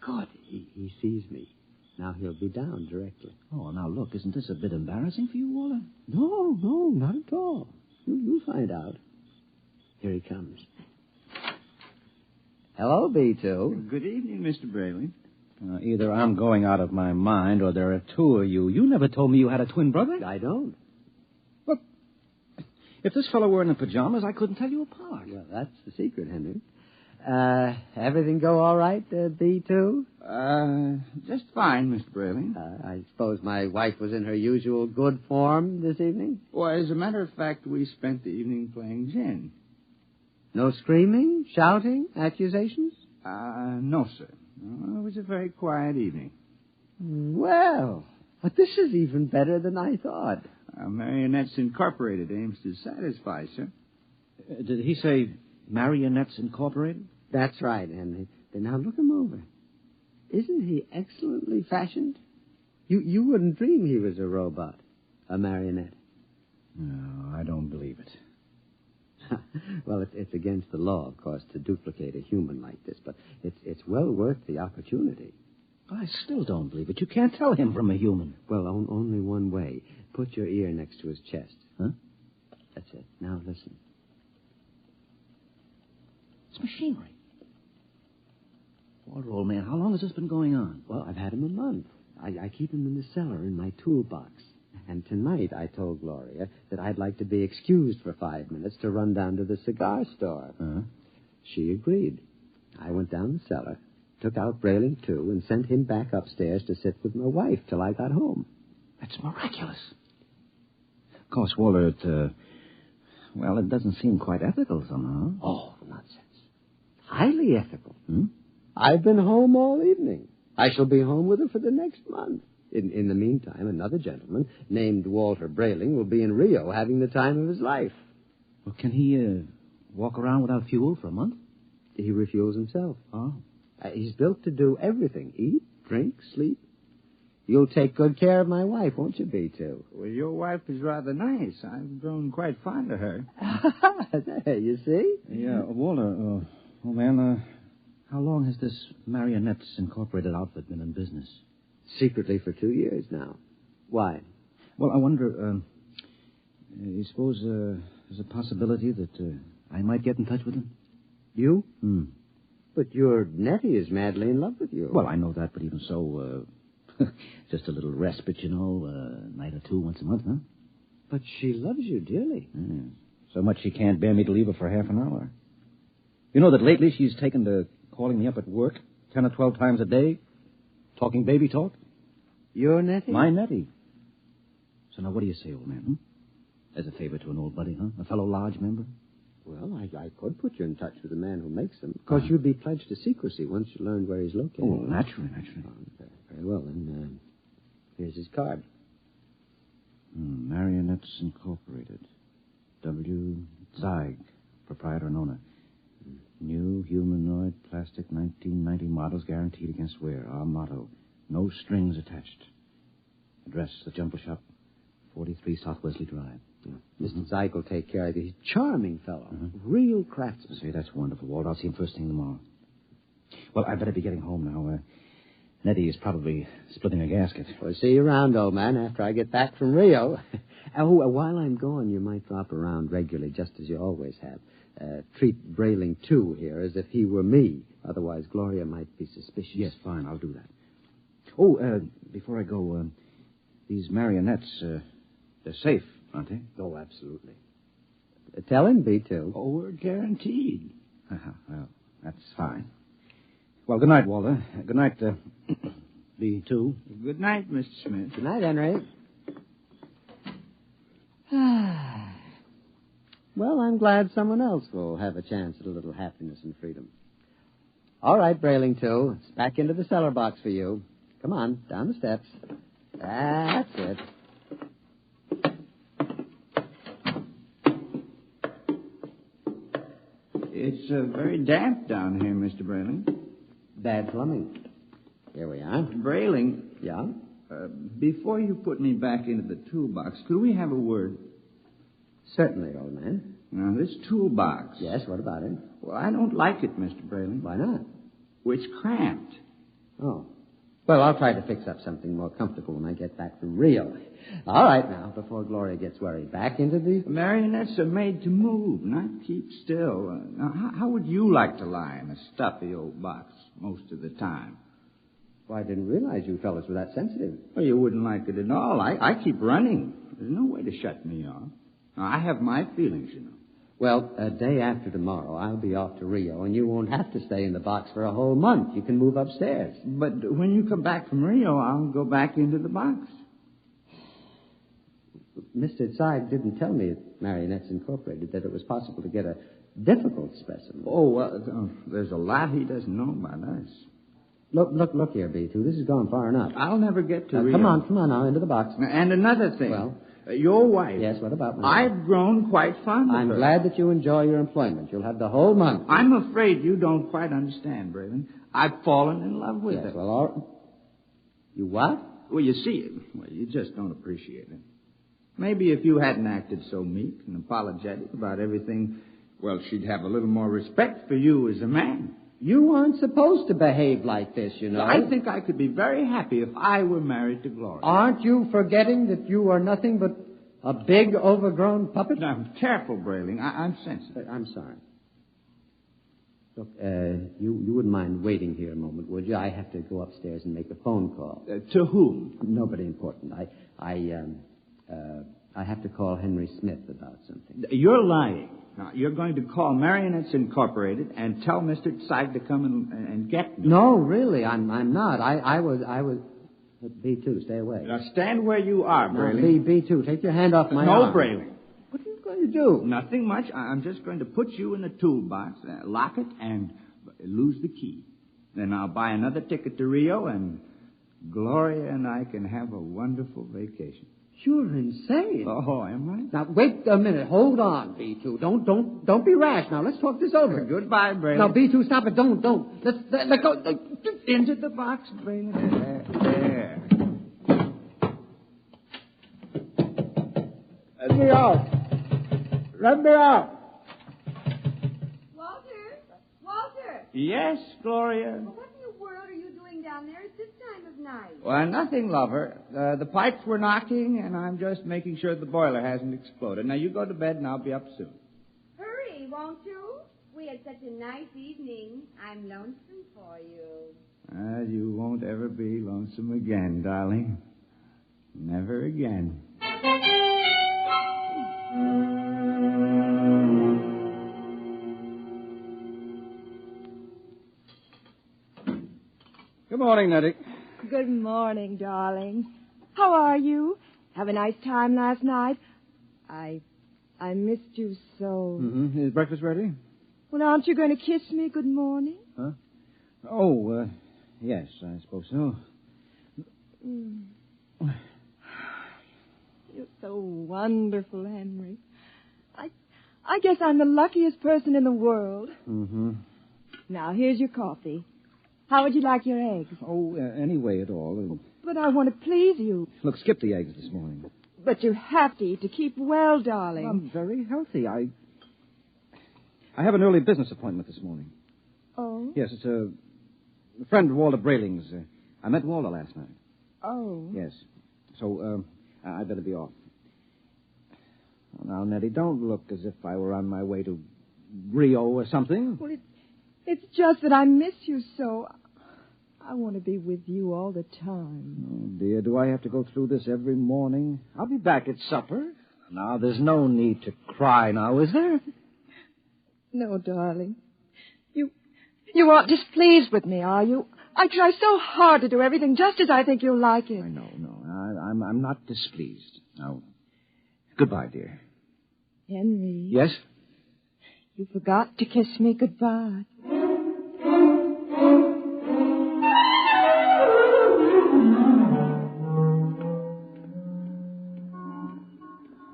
Good. He sees me. Now he'll be down directly. Oh, now look, isn't this a bit embarrassing for you, Walter? No, not at all. You'll find out. Here he comes. Hello, B2. Good evening, Mr. Brayling. Either I'm going out of my mind or there are two of you. You never told me you had a twin brother. I don't. Look, if this fellow were in the pajamas, I couldn't tell you apart. Well, that's the secret, Henry. Everything go all right, B2? Just fine, Mr. Brayling. I suppose my wife was in her usual good form this evening? Well, as a matter of fact, we spent the evening playing gin. No screaming, shouting, accusations? No, sir. No, it was a very quiet evening. Well, but this is even better than I thought. Marionettes Incorporated aims to satisfy, sir. Did he say Marionettes Incorporated? That's right, Henry. Then now look him over. Isn't he excellently fashioned? You wouldn't dream he was a robot, a marionette. No, I don't believe it. Well, it's against the law, of course, to duplicate a human like this, but it's well worth the opportunity. I still don't believe it. You can't tell him from a human. Well, only one way. Put your ear next to his chest. Huh? That's it. Now listen. It's machinery. Walter, old man, how long has this been going on? Well, I've had him a month. I keep him in the cellar in my toolbox. And tonight I told Gloria that I'd like to be excused for 5 minutes to run down to the cigar store. Uh-huh. She agreed. I went down the cellar, took out Brayling, too, and sent him back upstairs to sit with my wife till I got home. That's miraculous. Of course, Walter, it doesn't seem quite ethical somehow. Oh, nonsense. Highly ethical. Hmm? I've been home all evening. I shall be home with her for the next month. In the meantime, another gentleman named Walter Brayling will be in Rio having the time of his life. Well, can he walk around without fuel for a month? He refuels himself. Oh. He's built to do everything. Eat, drink, sleep. You'll take good care of my wife, won't you, B2? Well, your wife is rather nice. I've grown quite fond of her. There, you see? Yeah, Walter, man, how long has this Marionettes Incorporated outfit been in business? Secretly for 2 years now. Why? Well, I wonder, you suppose there's a possibility that I might get in touch with him? You? Hmm. But your Nettie is madly in love with you. Well, I know that, but even so, just a little respite, a night or two once a month, huh? But she loves you dearly. So much she can't bear me to leave her for half an hour. You know that lately she's taken to calling me up at work 10 or 12 times a day, talking baby talk. Your Nettie? My Nettie. So now what do you say, old man, huh? As a favor to an old buddy, huh? A fellow lodge member? Well, I could put you in touch with the man who makes them. Of course, you'd be pledged to secrecy once you learned where he's located. Oh, naturally. Very well, then. Here's his card. Marionettes Incorporated. W. Zeig, proprietor and owner. New humanoid plastic 1990 models guaranteed against wear. Our motto, no strings attached. Address, the Jumble Shop, 43 South Wesley Drive. Mr. Zeig will take care of you. He's a charming fellow. Real craftsman. Say, that's wonderful, Walt. I'll see him first thing tomorrow. Well, I better be getting home now. Nettie is probably splitting a gasket. Well, see you around, old man, after I get back from Rio. While I'm gone, you might drop around regularly, just as you always have. Treat Brayling, too, here, as if he were me. Otherwise, Gloria might be suspicious. Yes, fine, I'll do that. Oh, before I go, these marionettes, they're safe, aren't they? Oh, absolutely. Tell him, B2. Oh, we're guaranteed. Well, that's fine. Well, good night, Walter. Good night, B2. Good night, Mr. Smith. Good night, Henry. Well, I'm glad someone else will have a chance at a little happiness and freedom. All right, Brayling, too. It's back into the cellar box for you. Come on, down the steps. That's it. It's very damp down here, Mr. Brayling. Bad plumbing. Here we are. Brayling. Yeah? Before you put me back into the toolbox, could we have a word? Certainly, old man. Now, this toolbox. Yes, what about it? Well, I don't like it, Mr. Brayling. Why not? Well, it's cramped. Oh. Well, I'll try to fix up something more comfortable when I get back from Rio. All right, now, before Gloria gets worried. Back into the... Marionettes are made to move, not keep still. Now, how would you like to lie in a stuffy old box most of the time? Well, I didn't realize you fellas were that sensitive. Well, you wouldn't like it at all. I keep running. There's no way to shut me off. I have my feelings, you know. Well, a day after tomorrow, I'll be off to Rio, and you won't have to stay in the box for a whole month. You can move upstairs. But when you come back from Rio, I'll go back into the box. Mr. Zeig didn't tell me at Marionettes Incorporated that it was possible to get a difficult specimen. Oh, well, there's a lot he doesn't know about us. Look here, B2. This has gone far enough. I'll never get to Rio. Come on now, into the box. And another thing. Well? Your wife. Yes, what about me? I've grown quite fond of her. I'm glad that you enjoy your employment. You'll have the whole month. I'm afraid you don't quite understand, Braylon. I've fallen in love with her. Yes, well, all right. You what? Well, you see, you just don't appreciate it. Maybe if you hadn't acted so meek and apologetic about everything, well, she'd have a little more respect for you as a man. You aren't supposed to behave like this, you know. I think I could be very happy if I were married to Gloria. Aren't you forgetting that you are nothing but a big, overgrown puppet? Now, careful, Brayling. I'm sensitive. I'm sorry. Look, you wouldn't mind waiting here a moment, would you? I have to go upstairs and make a phone call. To whom? Nobody important. I have to call Henry Smith about something. You're lying. Now, you're going to call Marionettes Incorporated and tell Mr. Zeig to come and get me. No, really, I'm not. I was... B2, stay away. Now, stand where you are, Brayling. B2, take your hand off my arm. No, Brayling. What are you going to do? Nothing much. I'm just going to put you in the toolbox, lock it, and lose the key. Then I'll buy another ticket to Rio, and Gloria and I can have a wonderful vacation. You're insane. Oh, am I? Now, wait a minute. Hold on, B2. Don't be rash. Now, let's talk this over. Goodbye, Brayling. Now, B2, stop it. Don't. Let go. Into the box, Brayling. There. Let me out. Walter! Yes, Gloria? What in the world are you doing down there at this time of night? Well, nothing, lover. The pipes were knocking, and I'm just making sure the boiler hasn't exploded. Now, you go to bed, and I'll be up soon. Hurry, won't you? We had such a nice evening. I'm lonesome for you. You won't ever be lonesome again, darling. Never again. Good morning, Nettie. Good morning, darling. How are you? Have a nice time last night? I missed you so. Mm-hmm. Is breakfast ready? Well, aren't you going to kiss me good morning? Huh? Oh, yes, I suppose so. You're so wonderful, Henry. I guess I'm the luckiest person in the world. Mm-hmm. Now, here's your coffee. How would you like your eggs? Oh, any way at all. But I want to please you. Look, skip the eggs this morning. But you have to eat to keep well, darling. I'm very healthy. I have an early business appointment this morning. Oh? Yes, it's a friend of Walter Brayling's. I met Walter last night. Oh? Yes. So, I better be off. Now, Nettie, don't look as if I were on my way to Rio or something. Well, it's just that I miss you so. I want to be with you all the time. Oh, dear, do I have to go through this every morning? I'll be back at supper. Now, there's no need to cry now, is there? No, darling. You aren't displeased with me, are you? I try so hard to do everything just as I think you'll like it. I know. I'm not displeased. Now, goodbye, dear. Henry. Yes? You forgot to kiss me goodbye.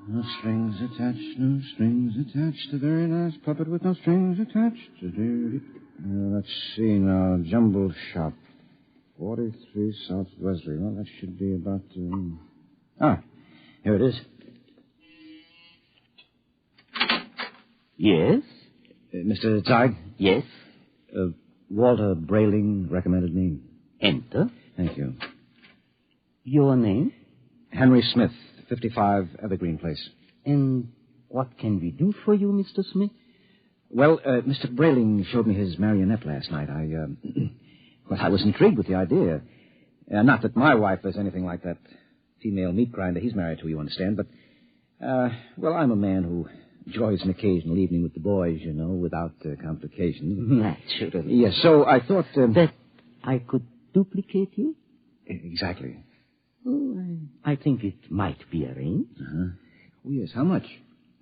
No strings attached, no strings attached. A very nice puppet with no strings attached. Let's see now. Jumble Shop. 43 South Wesley. Well, that should be about... here it is. Yes? Mr. Zeig? Yes? Walter Brayling recommended me. Enter. Thank you. Your name? Henry Smith, 55 Evergreen Place. And what can we do for you, Mr. Smith? Well, Mr. Brayling showed me his marionette last night. I was intrigued with the idea. Not that my wife is anything like that female meat grinder he's married to, you understand, but, well, I'm a man who enjoys an occasional evening with the boys, you know, without complications. Naturally. Yes, so I thought... that I could duplicate you? Exactly. Oh, I think it might be arranged. Uh-huh. Oh, yes, how much?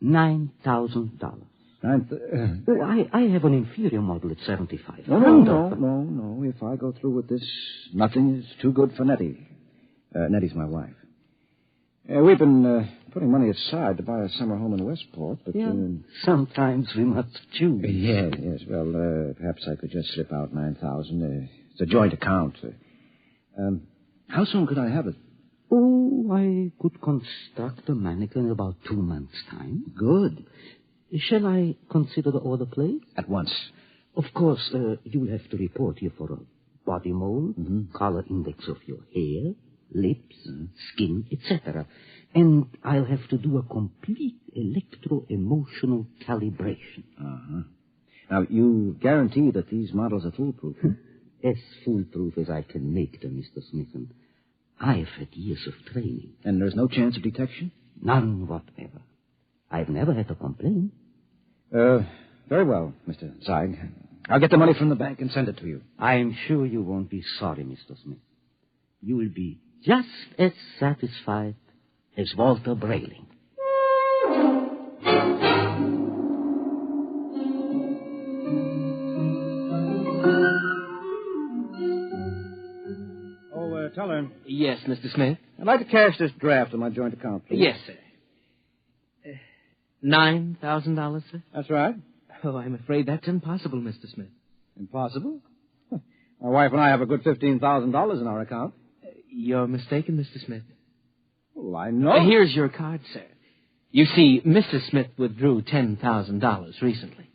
$9,000. I have an inferior model at $7,500. No. If I go through with this, nothing is too good for Nettie. Nettie's my wife. We've been putting money aside to buy a summer home in Westport, but... sometimes we must choose. Yes. Well, perhaps I could just slip out $9,000. It's a joint account. How soon could I have it? Oh, I could construct a mannequin in about 2 months' time. Good. Shall I consider the order placed? At once. Of course, you will have to report here for a body mold, color index of your hair, lips, skin, etc. And I'll have to do a complete electro-emotional calibration. Uh-huh. Now, you guarantee that these models are foolproof? As foolproof as I can make them, Mr. Smith. I've had years of training. And there's no chance of detection? None whatever. I've never had a complaint. Very well, Mr. Zeig. I'll get the money from the bank and send it to you. I'm sure you won't be sorry, Mr. Smith. You will be just as satisfied as Walter Brayling. Oh, Teller. Yes, Mr. Smith? I'd like to cash this draft on my joint account, please. Yes, sir. $9,000, sir? That's right. Oh, I'm afraid that's impossible, Mr. Smith. Impossible? My wife and I have a good $15,000 in our account. You're mistaken, Mr. Smith. Well, I know. Here's your card, sir. You see, Mrs. Smith withdrew $10,000 recently.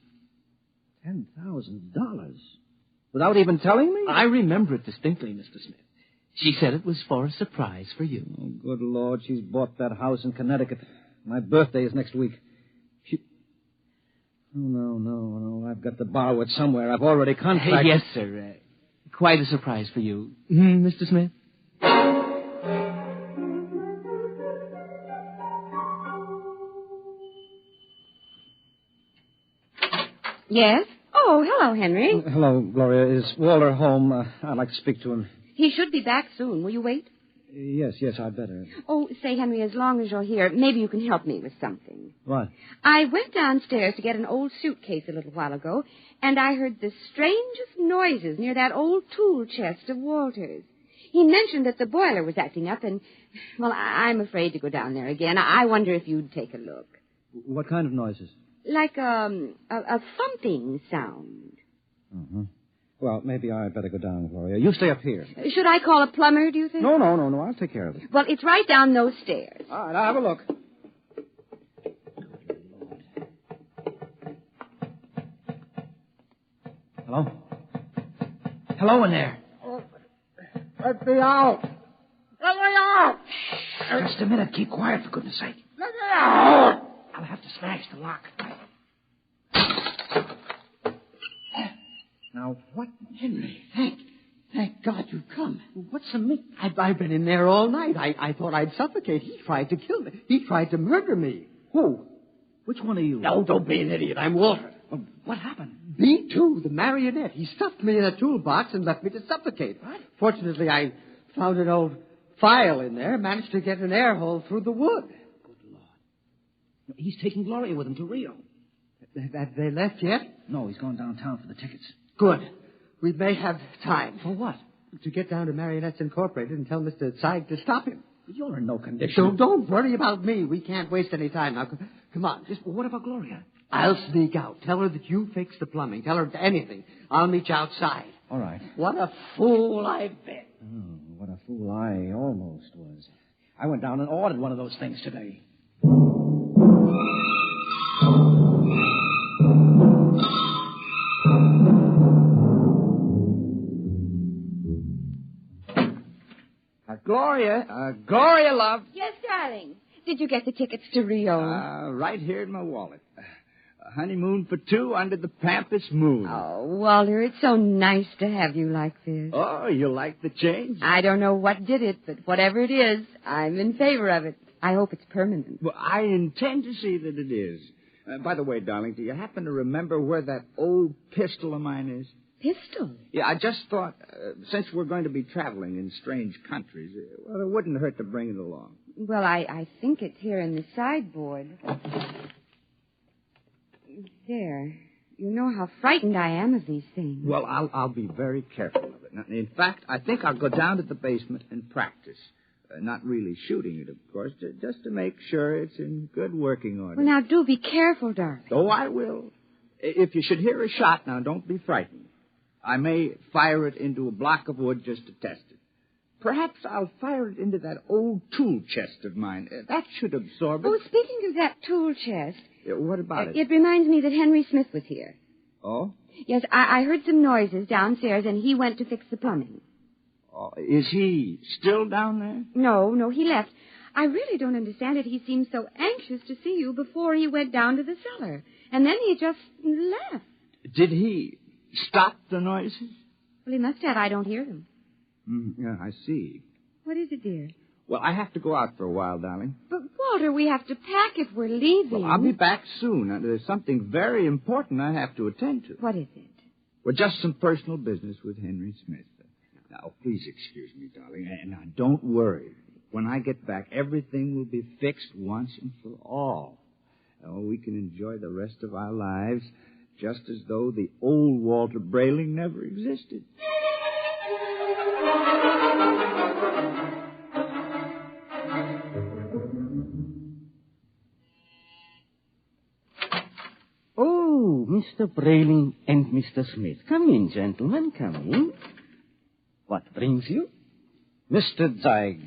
$10,000? Without even telling me? I remember it distinctly, Mr. Smith. She said it was for a surprise for you. Oh, good Lord, she's bought that house in Connecticut. My birthday is next week. Oh, no. I've got to borrow it somewhere. I've already contracted... Yes, sir. Quite a surprise for you. Mr. Smith? Yes? Oh, hello, Henry. Hello, Gloria. Is Walter home? I'd like to speak to him. He should be back soon. Will you wait? Yes, I'd better. Oh, say, Henry, as long as you're here, maybe you can help me with something. What? I went downstairs to get an old suitcase a little while ago, and I heard the strangest noises near that old tool chest of Walter's. He mentioned that the boiler was acting up, and, well, I'm afraid to go down there again. I wonder if you'd take a look. What kind of noises? Like a thumping sound. Mm-hmm. Well, maybe I'd better go down, Gloria. You stay up here. Should I call a plumber, do you think? No. I'll take care of it. Well, it's right down those stairs. All right, I'll have a look. Hello? Hello in there. Oh, let me out. Let me out. Just a minute. Keep quiet, for goodness sake. Let me out. I'll have to smash the lock. Now, what? Henry, thank God you've come. What's the matter? I've been in there all night. I thought I'd suffocate. He tried to kill me. He tried to murder me. Who? Which one are you? No, don't be an idiot. I'm Walter. What happened? Me, too, the marionette. He stuffed me in a toolbox and left me to suffocate. What? Fortunately, I found an old file in there, managed to get an air hole through the wood. Good Lord. He's taking Gloria with him to Rio. Have they left yet? No, he's gone downtown for the tickets. Good. We may have time. For what? To get down to Marionettes Incorporated and tell Mr. Zeig to stop him. You're in no condition. So don't worry about me. We can't waste any time now. Come on. What about Gloria? I'll sneak out. Tell her that you fixed the plumbing. Tell her anything. I'll meet you outside. All right. What a fool I've been. Oh, what a fool I almost was. I went down and ordered one of those things today. Gloria, love. Yes, darling. Did you get the tickets to Rio? Right here in my wallet. A honeymoon for two under the Pampas moon. Oh, Walter, it's so nice to have you like this. Oh, you like the change? I don't know what did it, but whatever it is, I'm in favor of it. I hope it's permanent. Well, I intend to see that it is. By the way, darling, do you happen to remember where that old pistol of mine is? Pistol? Yeah, I just thought, since we're going to be traveling in strange countries, well, it wouldn't hurt to bring it along. Well, I think it's here in the sideboard. There. You know how frightened I am of these things. Well, I'll be very careful of it. Now, in fact, I think I'll go down to the basement and practice. Not really shooting it, of course, just to make sure it's in good working order. Well, now, do be careful, darling. Oh, I will. If you should hear a shot, now, don't be frightened. I may fire it into a block of wood just to test it. Perhaps I'll fire it into that old tool chest of mine. That should absorb it. Oh, speaking of that tool chest... What about it? It reminds me that Henry Smith was here. Oh? Yes, I heard some noises downstairs, and he went to fix the plumbing. Oh, is he still down there? No, he left. I really don't understand it. He seemed so anxious to see you before he went down to the cellar. And then he just left. Did he stop the noises? Well, he must have. I don't hear them. Yeah, I see. What is it, dear? Well, I have to go out for a while, darling. But, Walter, we have to pack if we're leaving. Well, I'll be back soon. There's something very important I have to attend to. What is it? Well, just some personal business with Henry Smith. Now, please excuse me, darling. And now, don't worry. When I get back, everything will be fixed once and for all. Oh, we can enjoy the rest of our lives just as though the old Walter Brayling never existed. Oh, Mr. Brayling and Mr. Smith. Come in, gentlemen, come in. What brings you? Mr. Zeig,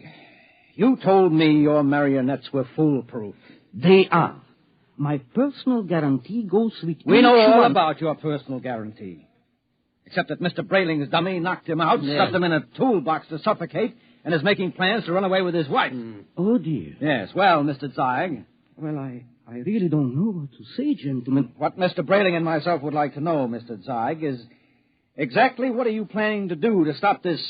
you told me your marionettes were foolproof. They are. My personal guarantee goes with We know all about your personal guarantee. Except that Mr. Brayling's dummy knocked him out, stuffed him in a toolbox to suffocate, and is making plans to run away with his wife. Oh, dear. Yes, well, Mr. Zeig. Well, I really don't know what to say, gentlemen. What Mr. Brayling and myself would like to know, Mr. Zeig, is exactly what are you planning to do to stop this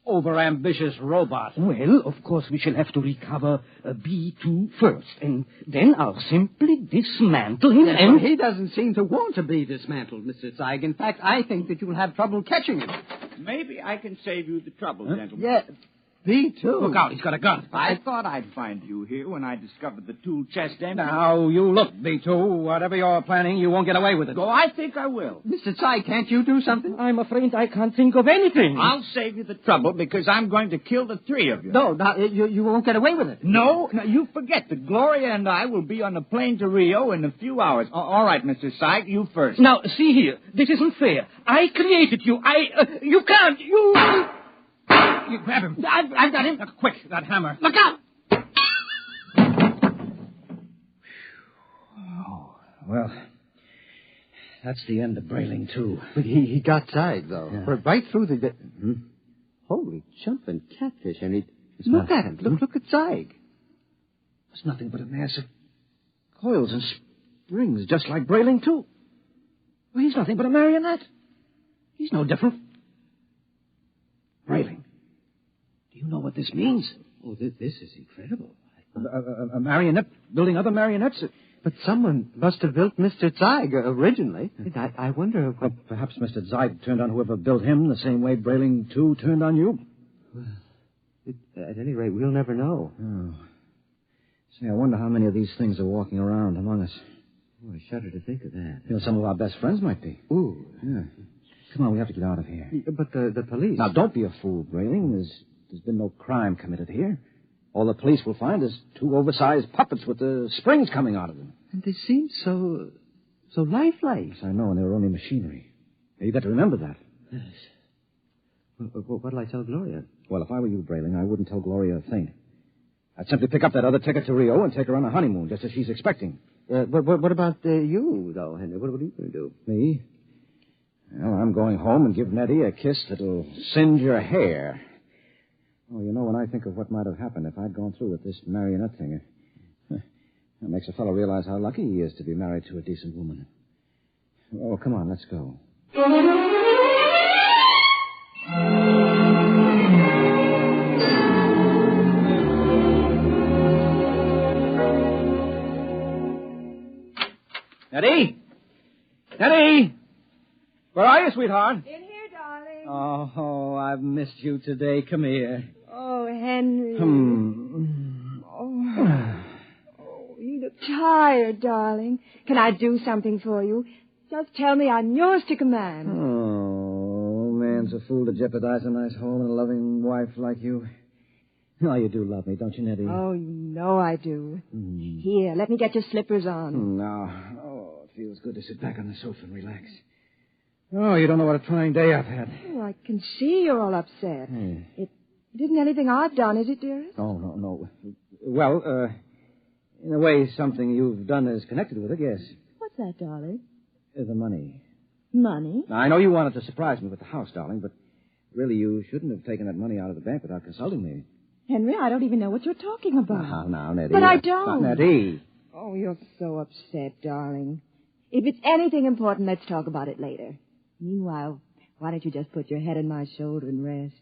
overambitious robot? Well, of course, we shall have to recover B2 first, and then I'll simply dismantle him Yes, and... Well, he doesn't seem to want to be dismantled, Mr. Zeig. In fact, I think that you'll have trouble catching him. Maybe I can save you the trouble, gentlemen. Yeah, B2. Look out, he's got a gun. I thought I'd find you here when I discovered the tool chest empty. Now, you look, B2. Whatever you're planning, you won't get away with it. Oh, I think I will. Mr. Zeig, can't you do something? I'm afraid I can't think of anything. I'll save you the trouble because I'm going to kill the three of you. No, you won't get away with it. No, you forget that Gloria and I will be on the plane to Rio in a few hours. All right, Mr. Zeig, you first. Now, see here. This isn't fair. I created you. You can't. You grab him. I've got him. Quick, that hammer. Look out! Oh, well, that's the end of Brayling, too. But he got Zeig, though. Yeah. Right through the... Holy jumping catfish, and look at him. Look at Zeig. It's nothing but a mass of coils and springs, just like Brayling, too. Well, he's nothing but a marionette. He's no different. Brayling, do you know what this means? Oh, this is incredible. A marionette building other marionettes? But someone must have built Mr. Zeig originally. I wonder what... Well, perhaps Mr. Zeig turned on whoever built him the same way Brayling, too, turned on you. Well, at any rate, we'll never know. Oh. Say, I wonder how many of these things are walking around among us. Oh, I shudder to think of that. You know, some of our best friends might be. Ooh. Yeah. Come on, we have to get out of here. But the police... Now, don't be a fool, Brayling. There's been no crime committed here. All the police will find is two oversized puppets with the springs coming out of them. And they seem so lifelike. Yes, I know, and they were only machinery. Now, you got to remember that. Yes. What'll I tell Gloria? Well, if I were you, Brayling, I wouldn't tell Gloria a thing. I'd simply pick up that other ticket to Rio and take her on a honeymoon, just as she's expecting. But what about you, though, Henry? What are you going to do? Me? Well, I'm going home and give Nettie a kiss that'll singe your hair. Oh, you know, when I think of what might have happened if I'd gone through with this marionette thing, It makes a fellow realize how lucky he is to be married to a decent woman. Oh, come on, let's go. Nettie? Nettie? Where are you, sweetheart? In here, darling. Oh, I've missed you today. Come here. Oh, Henry. Oh, you look tired, darling. Can I do something for you? Just tell me I'm yours to command. Oh, man's a fool to jeopardize a nice home and a loving wife like you. Oh, you do love me, don't you, Nettie? Oh, you know I do. Here, let me get your slippers on. No. Oh, it feels good to sit back on the sofa and relax. Oh, you don't know what a trying day I've had. Oh, I can see you're all upset. It isn't anything I've done, is it, dearest? Oh, no. Well, in a way, something you've done is connected with it, yes. What's that, darling? The money. Money? Now, I know you wanted to surprise me with the house, darling, but really you shouldn't have taken that money out of the bank without consulting me. Henry, I don't even know what you're talking about. Now, Nettie. But I don't. Nettie. Oh, you're so upset, darling. If it's anything important, let's talk about it later. Meanwhile, why don't you just put your head on my shoulder and rest?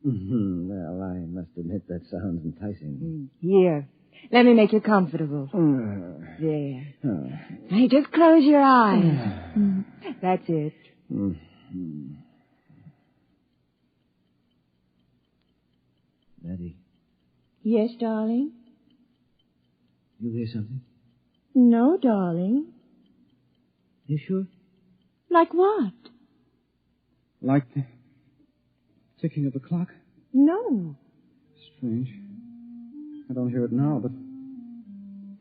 Well, I must admit that sounds enticing. Here, let me make you comfortable. There. Hey, just close your eyes. That's it. Nettie. Yes, darling? You hear something? No, darling. You sure? Like what? Like the ticking of a clock? No. Strange. I don't hear it now, but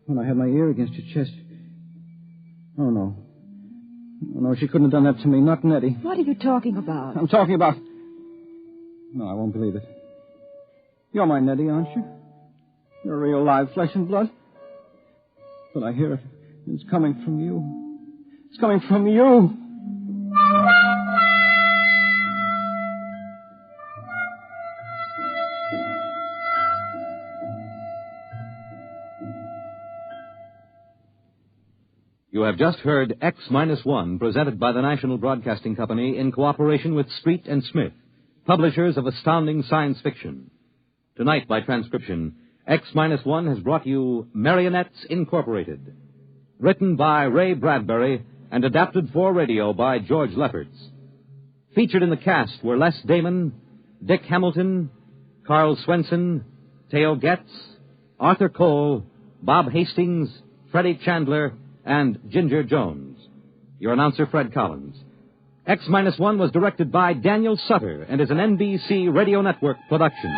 when I had my ear against your chest... Oh, no. Oh, no, she couldn't have done that to me. Not Nettie. What are you talking about? I'm talking about... No, I won't believe it. You're my Nettie, aren't you? You're real live flesh and blood. But I hear it. It's coming from you. It's coming from you. You have just heard X-1, presented by the National Broadcasting Company in cooperation with Street and Smith, publishers of astounding science fiction. Tonight, by transcription, X-1 has brought you Marionettes Incorporated, written by Ray Bradbury and adapted for radio by George Lefferts. Featured in the cast were Les Damon, Dick Hamilton, Carl Swenson, Theo Getz, Arthur Cole, Bob Hastings, Freddie Chandler, and Ginger Jones. Your announcer, Fred Collins. X-1 was directed by Daniel Sutter and is an NBC Radio Network production.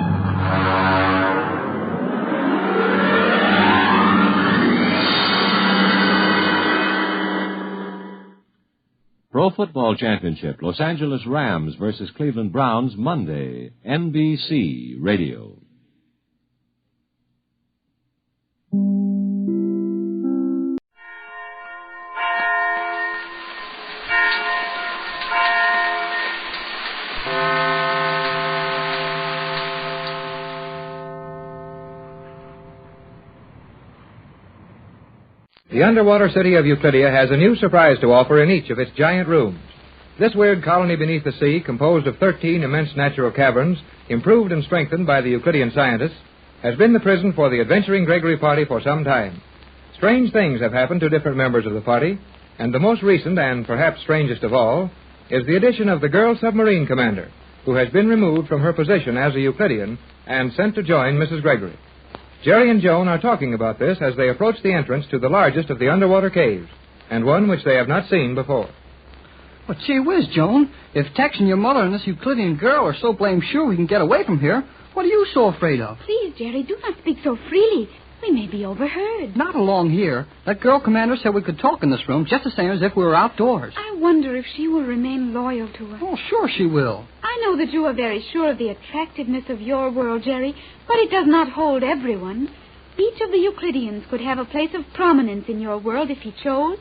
Pro Football Championship, Los Angeles Rams versus Cleveland Browns, Monday, NBC Radio. The underwater city of Euclidia has a new surprise to offer in each of its giant rooms. This weird colony beneath the sea, composed of 13 immense natural caverns, improved and strengthened by the Euclidean scientists, has been the prison for the adventuring Gregory party for some time. Strange things have happened to different members of the party, and the most recent and perhaps strangest of all is the addition of the girl submarine commander, who has been removed from her position as a Euclidean and sent to join Mrs. Gregory. Jerry and Joan are talking about this as they approach the entrance to the largest of the underwater caves, and one which they have not seen before. Well, gee whiz, Joan. If Tex and your mother and this Euclidean girl are so blame sure we can get away from here, what are you so afraid of? Please, Jerry, do not speak so freely. We may be overheard. Not along here. That girl commander said we could talk in this room just the same as if we were outdoors. I wonder if she will remain loyal to us. Oh, sure she will. I know that you are very sure of the attractiveness of your world, Jerry, but it does not hold everyone. Each of the Euclideans could have a place of prominence in your world if he chose,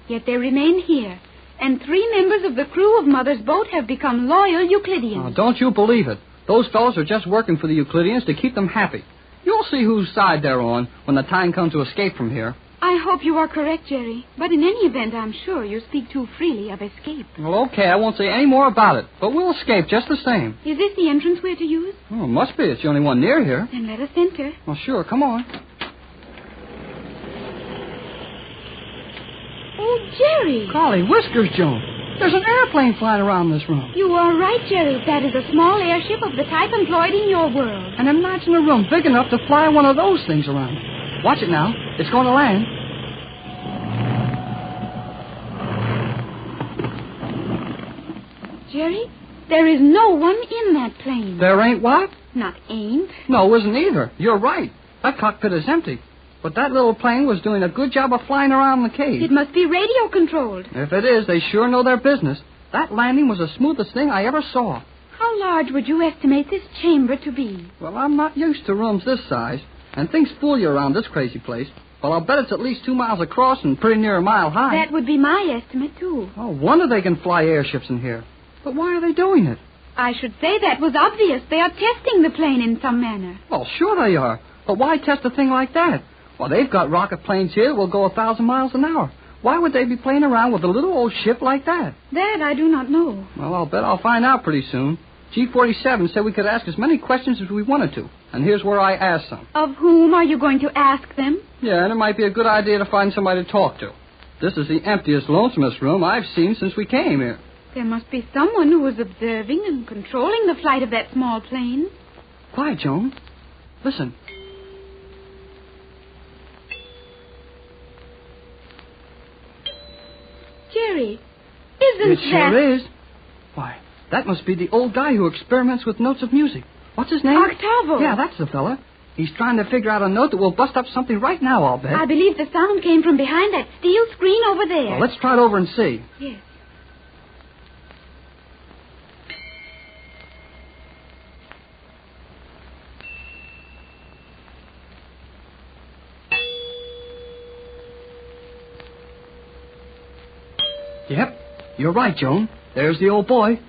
yet they remain here. And 3 members of the crew of Mother's boat have become loyal Euclideans. Oh, don't you believe it. Those fellows are just working for the Euclideans to keep them happy. You'll see whose side they're on when the time comes to escape from here. I hope you are correct, Jerry. But in any event, I'm sure you speak too freely of escape. Well, okay, I won't say any more about it. But we'll escape just the same. Is this the entrance we're to use? Oh, it must be. It's the only one near here. Then let us enter. Well, sure. Come on. Oh, Jerry. Golly, whiskers, Joan. There's an airplane flying around this room. You are right, Jerry. That is a small airship of the type employed in your world. And imagine a room big enough to fly one of those things around. Watch it now. It's going to land. Jerry, there is no one in that plane. There ain't what? Not ain't. No, isn't either. You're right. That cockpit is empty. But that little plane was doing a good job of flying around the cave. It must be radio controlled. If it is, they sure know their business. That landing was the smoothest thing I ever saw. How large would you estimate this chamber to be? Well, I'm not used to rooms this size, and things fool you around this crazy place. But I'll bet it's at least 2 miles across and pretty near a mile high. That would be my estimate, too. Oh, wonder they can fly airships in here. But why are they doing it? I should say that was obvious. They are testing the plane in some manner. Well, sure they are. But why test a thing like that? Well, they've got rocket planes here that will go 1,000 miles an hour. Why would they be playing around with a little old ship like that? That I do not know. Well, I'll bet I'll find out pretty soon. G47 said we could ask as many questions as we wanted to. And here's where I asked some. Of whom are you going to ask them? Yeah, and it might be a good idea to find somebody to talk to. This is the emptiest, lonesomest room I've seen since we came here. There must be someone who was observing and controlling the flight of that small plane. Quiet, Joan. Listen. Jerry, isn't it sure is. Why, that must be the old guy who experiments with notes of music. What's his name? Octavo. Yeah, that's the fella. He's trying to figure out a note that will bust up something right now, I'll bet. I believe the sound came from behind that steel screen over there. Well, let's try it over and see. Yes. Yep, you're right, Joan. There's the old boy.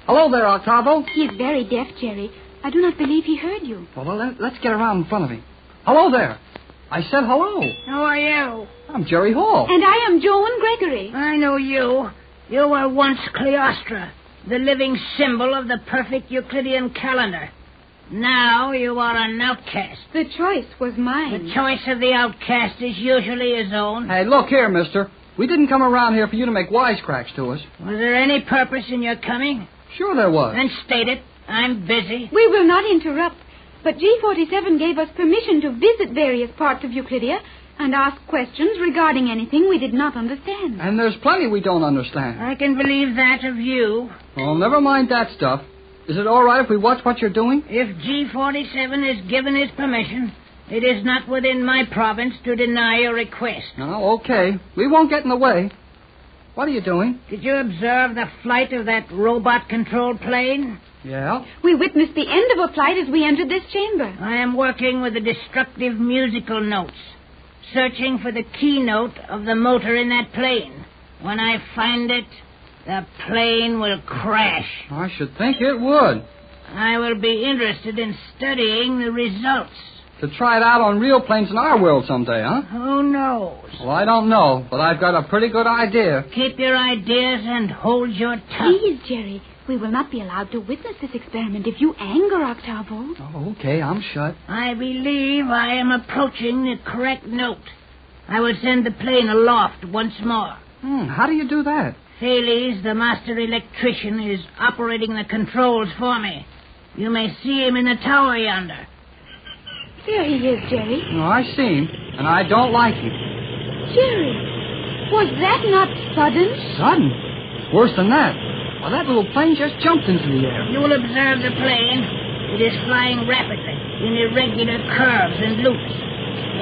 Hello there, Octavo. He is very deaf, Jerry. I do not believe he heard you. Well, let's get around in front of him. Hello there. I said hello. Who are you? I'm Jerry Hall. And I am Joan Gregory. I know you. You were once Cleostra, the living symbol of the perfect Euclidean calendar. Now you are an outcast. The choice was mine. The choice of the outcast is usually his own. Hey, look here, mister. We didn't come around here for you to make wisecracks to us. Was there any purpose in your coming? Sure there was. Then state it. I'm busy. We will not interrupt, but G47 gave us permission to visit various parts of Euclidia and ask questions regarding anything we did not understand. And there's plenty we don't understand. I can believe that of you. Well, never mind that stuff. Is it all right if we watch what you're doing? If G47 is given his permission, it is not within my province to deny your request. No, okay. We won't get in the way. What are you doing? Did you observe the flight of that robot-controlled plane? Yeah? We witnessed the end of a flight as we entered this chamber. I am working with the destructive musical notes, searching for the keynote of the motor in that plane. When I find it, the plane will crash. I should think it would. I will be interested in studying the results. To try it out on real planes in our world someday, huh? Who knows? Well, I don't know, but I've got a pretty good idea. Keep your ideas and hold your tongue. Please, Jerry, we will not be allowed to witness this experiment if you anger Octavo. Oh, okay, I'm shut. I believe I am approaching the correct note. I will send the plane aloft once more. How do you do that? Thales, the master electrician, is operating the controls for me. You may see him in the tower yonder. There he is, Jerry. Oh, I see him, and I don't like him. Jerry, was that not sudden? Sudden? Worse than that. Well, that little plane just jumped into the air. You will observe the plane. It is flying rapidly, in irregular curves and loops.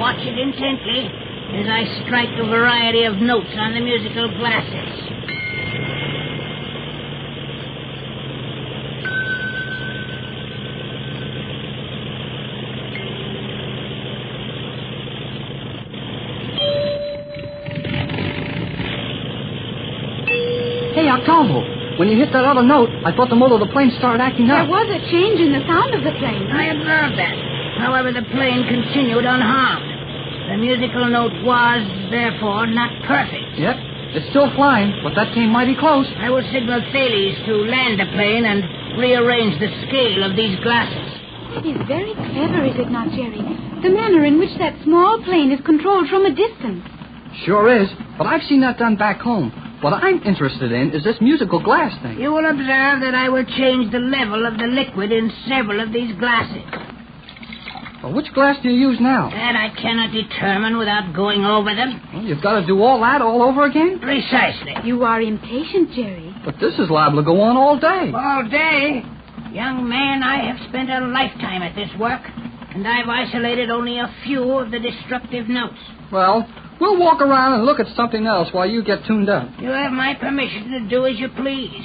Watch it intently as I strike a variety of notes on the musical glasses. Hey, Octavo, when you hit that other note, I thought the motor of the plane started acting up. There was a change in the sound of the plane. I observed that. However, the plane continued unharmed. The musical note was, therefore, not perfect. Yep, it's still flying, but that came mighty close. I will signal Thales to land the plane and rearrange the scale of these glasses. It is very clever, is it not, Jerry? The manner in which that small plane is controlled from a distance. Sure is, but I've seen that done back home. What I'm interested in is this musical glass thing. You will observe that I will change the level of the liquid in several of these glasses. Well, which glass do you use now? That I cannot determine without going over them. Well, you've got to do all that all over again? Precisely. You are impatient, Jerry. But this is liable to go on all day. All day? Young man, I have spent a lifetime at this work, and I've isolated only a few of the destructive notes. Well, we'll walk around and look at something else while you get tuned up. You have my permission to do as you please.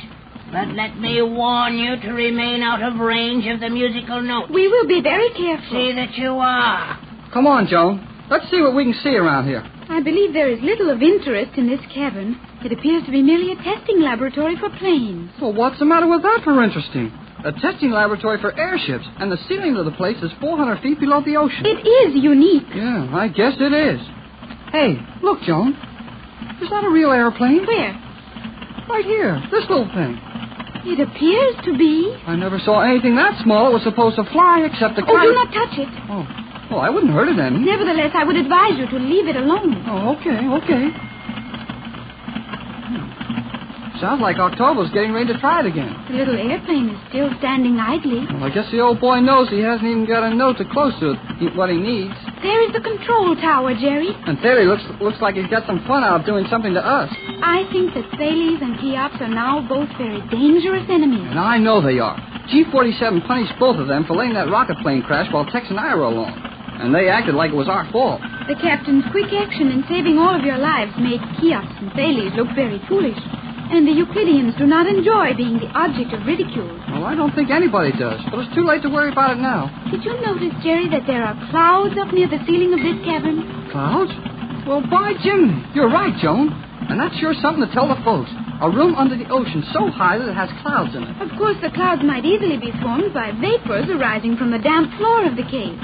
But let me warn you to remain out of range of the musical notes. We will be very careful. See that you are. Come on, Joan. Let's see what we can see around here. I believe there is little of interest in this cavern. It appears to be merely a testing laboratory for planes. Well, what's the matter with that for interesting? A testing laboratory for airships, and the ceiling of the place is 400 feet below the ocean. It is unique. Yeah, I guess it is. Hey, look, Joan. Is that a real airplane? Where? Right here, this little thing. It appears to be. I never saw anything that small that was supposed to fly except the kite. Oh, do not touch it. Oh, well, I wouldn't hurt it any. Nevertheless, I would advise you to leave it alone. Oh, okay. Sounds like October's getting ready to try it again. The little airplane is still standing idly. Well, I guess the old boy knows he hasn't even got a note to close to what he needs. There is the control tower, Jerry. And Thales looks like he's got some fun out of doing something to us. I think that Thales and Cheops are now both very dangerous enemies. And I know they are. G-47 punished both of them for letting that rocket plane crash while Tex and I were along. And they acted like it was our fault. The captain's quick action in saving all of your lives made Cheops and Thales look very foolish. And the Euclideans do not enjoy being the object of ridicule. Well, I don't think anybody does, but it's too late to worry about it now. Did you notice, Jerry, that there are clouds up near the ceiling of this cavern? Clouds? Well, by Jimmy, you're right, Joan. And that's sure something to tell the folks. A room under the ocean so high that it has clouds in it. Of course, the clouds might easily be formed by vapors arising from the damp floor of the cave.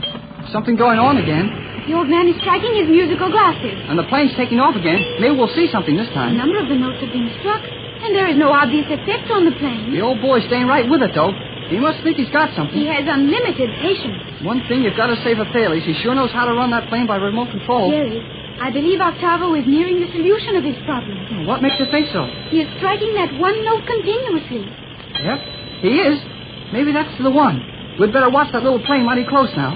Something going on again. The old man is striking his musical glasses. And the plane's taking off again. Maybe we'll see something this time. A number of the notes have been struck, and there is no obvious effect on the plane. The old boy's staying right with it, though. He must think he's got something. He has unlimited patience. One thing you've got to say for Thales, he sure knows how to run that plane by remote control. Jerry, I believe Octavo is nearing the solution of his problem. What makes you think so? He is striking that one note continuously. Yep, he is. Maybe that's the one. We'd better watch that little plane mighty close now.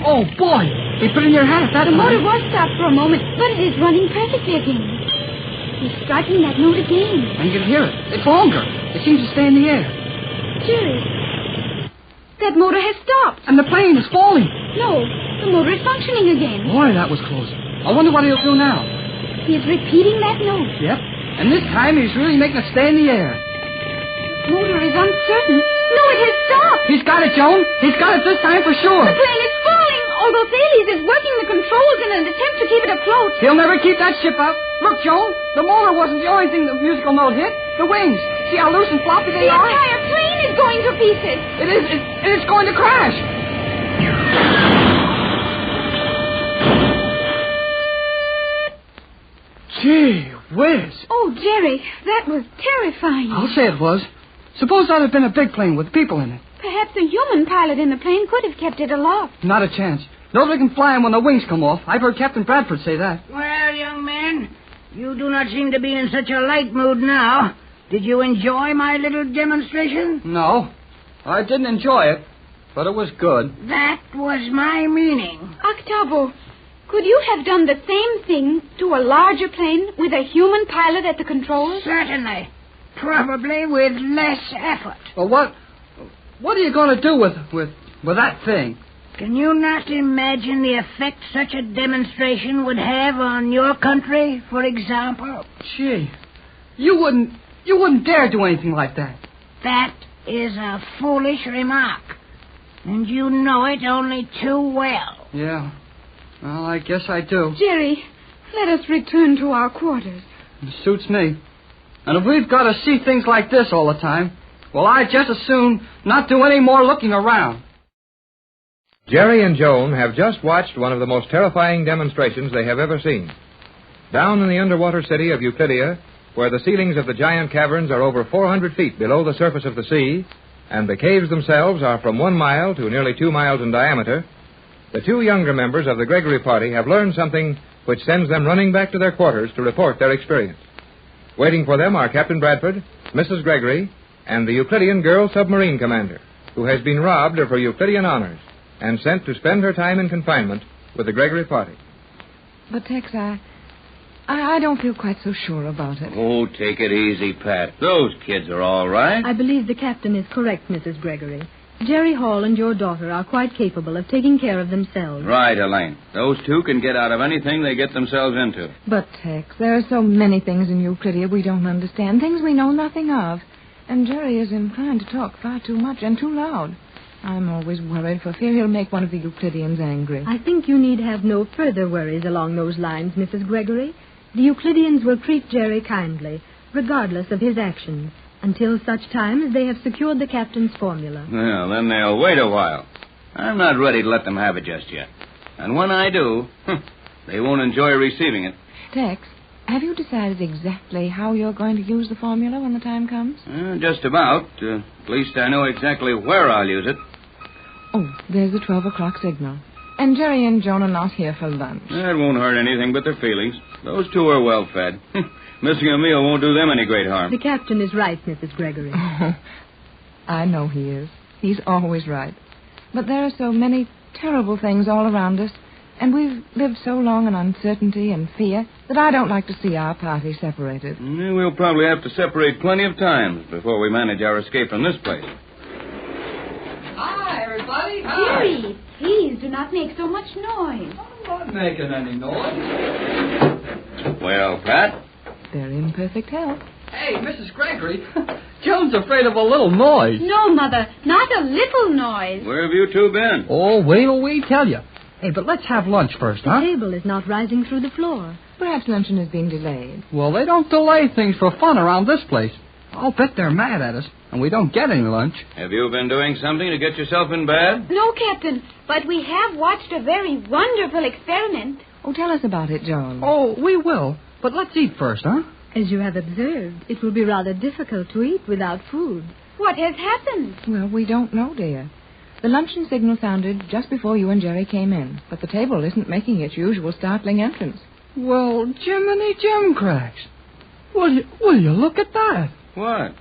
Oh, boy! He put in your hat at that The motor time. was stopped for a moment, but it is running perfectly again. He's striking that note again. And you can hear it. It's longer. It seems to stay in the air. Jerry, that motor has stopped. And the plane is falling. No, the motor is functioning again. Boy, that was close. I wonder what he'll do now. He is repeating that note. Yep. And this time he's really making it stay in the air. The motor is uncertain. No, it has stopped. He's got it, Joan. He's got it this time for sure. The plane is falling, although Thales is working the controls in an attempt to keep it afloat. He'll never keep that ship up. Look, Joan, the motor wasn't the only thing the musical note hit. The wings. See how loose and floppy they The are? entire plane is going to pieces. It is. It's going to crash. Gee whiz. Oh, Jerry, that was terrifying. I'll say it was. Suppose that had been a big plane with people in it. Perhaps a human pilot in the plane could have kept it aloft. Not a chance. Nobody can fly him when the wings come off. I've heard Captain Bradford say that. Well, young man, you do not seem to be in such a light mood now. Did you enjoy my little demonstration? No, I didn't enjoy it, but it was good. That was my meaning. Octavo, could you have done the same thing to a larger plane with a human pilot at the controls? Certainly. Probably with less effort. Well, what are you going to do with that thing? Can you not imagine the effect such a demonstration would have on your country, for example? Gee, you wouldn't dare do anything like that. That is a foolish remark. And you know it only too well. Yeah. Well, I guess I do. Jerry, let us return to our quarters. It suits me. And if we've got to see things like this all the time, Well, I'd just as soon not do any more looking around. Jerry and Joan have just watched one of the most terrifying demonstrations they have ever seen. Down in the underwater city of Euclidia, where the ceilings of the giant caverns are over 400 feet below the surface of the sea, and the caves themselves are from 1 mile to nearly 2 miles in diameter, the two younger members of the Gregory party have learned something which sends them running back to their quarters to report their experience. Waiting for them are Captain Bradford, Mrs. Gregory, and the Euclidean girl submarine commander, who has been robbed of her Euclidean honors and sent to spend her time in confinement with the Gregory party. But, Tex, I don't feel quite so sure about it. Oh, take it easy, Pat. Those kids are all right. I believe the captain is correct, Mrs. Gregory. Jerry Hall and your daughter are quite capable of taking care of themselves. Right, Elaine. Those two can get out of anything they get themselves into. But, Tex, there are so many things in Euclidia we don't understand, things we know nothing of. And Jerry is inclined to talk far too much and too loud. I'm always worried for fear he'll make one of the Euclideans angry. I think you need have no further worries along those lines, Mrs. Gregory. The Euclideans will treat Jerry kindly, regardless of his actions, until such time as they have secured the captain's formula. Well, then they'll wait a while. I'm not ready to let them have it just yet. And when I do, they won't enjoy receiving it. Tex, have you decided exactly how you're going to use the formula when the time comes? Just about. At least I know exactly where I'll use it. Oh, there's the 12 o'clock signal. And Jerry and Joan are not here for lunch. That won't hurt anything but their feelings. Those two are well fed. Missing a meal won't do them any great harm. The captain is right, Mrs. Gregory. Oh, I know he is. He's always right. But there are so many terrible things all around us, and we've lived so long in uncertainty and fear that I don't like to see our party separated. We'll probably have to separate plenty of times before we manage our escape from this place. Hi, everybody. Jerry, please do not make so much noise. I'm not making any noise. Well, Pat? They're in perfect health. Hey, Mrs. Gregory, Joan's afraid of a little noise. No, Mother, not a little noise. Where have you two been? Oh, wait till we tell you. Hey, but let's have lunch first, huh? The table is not rising through the floor. Perhaps luncheon is being delayed. Well, they don't delay things for fun around this place. I'll bet they're mad at us, and we don't get any lunch. Have you been doing something to get yourself in bed? No, Captain, but we have watched a very wonderful experiment. Oh, tell us about it, Joan. Oh, we will. But let's eat first, huh? As you have observed, it will be rather difficult to eat without food. What has happened? Well, we don't know, dear. The luncheon signal sounded just before you and Jerry came in, but the table isn't making its usual startling entrance. Well, Jiminy Jimcracks. Will you look at that? What?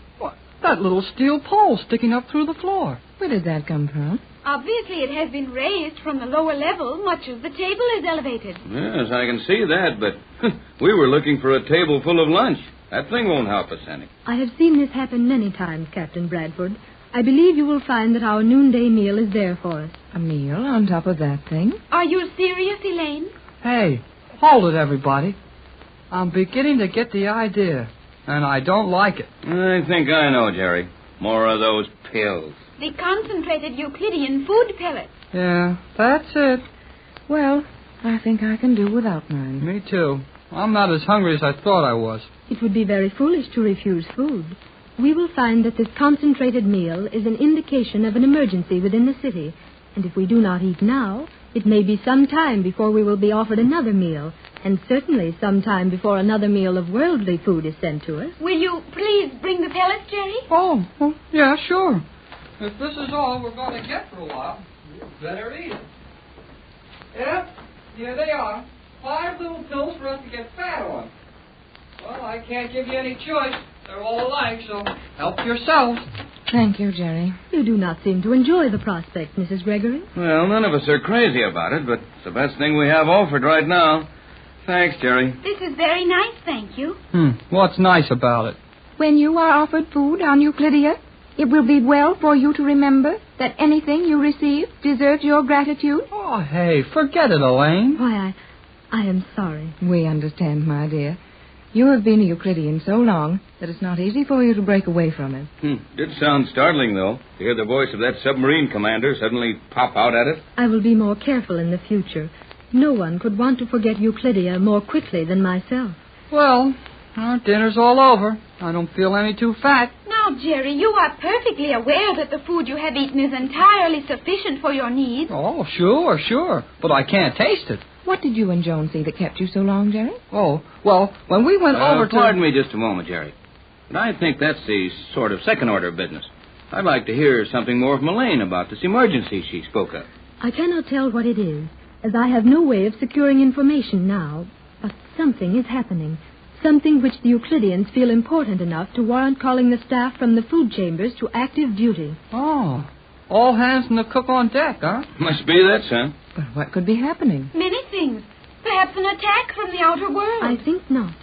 That little steel pole sticking up through the floor. Where did that come from? Obviously, it has been raised from the lower level, much as the table is elevated. Yes, I can see that, but we were looking for a table full of lunch. That thing won't help us any. I have seen this happen many times, Captain Bradford. I believe you will find that our noonday meal is there for us. A meal on top of that thing? Are you serious, Elaine? Hey, hold it, everybody. I'm beginning to get the idea, and I don't like it. I think I know, Jerry. More of those pills. The concentrated Euclidean food pellets. Yeah, that's it. Well, I think I can do without mine. Me too. I'm not as hungry as I thought I was. It would be very foolish to refuse food. We will find that this concentrated meal is an indication of an emergency within the city. And if we do not eat now, it may be some time before we will be offered another meal, and certainly some time before another meal of worldly food is sent to us. Will you please bring the pellets, Jerry? Oh, yeah, sure. If this is all we're going to get for a while, you better eat it. Yep, here they are. 5 little pills for us to get fat on. Well, I can't give you any choice. They're all alike, so help yourselves. Thank you, Jerry. You do not seem to enjoy the prospect, Mrs. Gregory. Well, none of us are crazy about it, but it's the best thing we have offered right now. Thanks, Jerry. This is very nice, thank you. What's nice about it? When you are offered food on Euclidia, it will be well for you to remember that anything you receive deserves your gratitude. Oh, hey, forget it, Elaine. Why, I am sorry. We understand, my dear. You have been a Euclidean so long that it's not easy for you to break away from it. Did sound startling, though, to hear the voice of that submarine commander suddenly pop out at it. I will be more careful in the future. No one could want to forget Euclidia more quickly than myself. Well, our dinner's all over. I don't feel any too fat. Now, Now, Jerry, you are perfectly aware that the food you have eaten is entirely sufficient for your needs. Oh, sure. But I can't taste it. What did you and Joan see that kept you so long, Jerry? Oh, well, when we went over to... Pardon me just a moment, Jerry. But I think that's the sort of second-order business. I'd like to hear something more from Elaine about this emergency she spoke of. I cannot tell what it is, as I have no way of securing information now. But something is happening. Something which the Euclideans feel important enough to warrant calling the staff from the food chambers to active duty. Oh, all hands and the cook on deck, huh? Must be that, son. But what could be happening? Many things. Perhaps an attack from the outer world. I think not.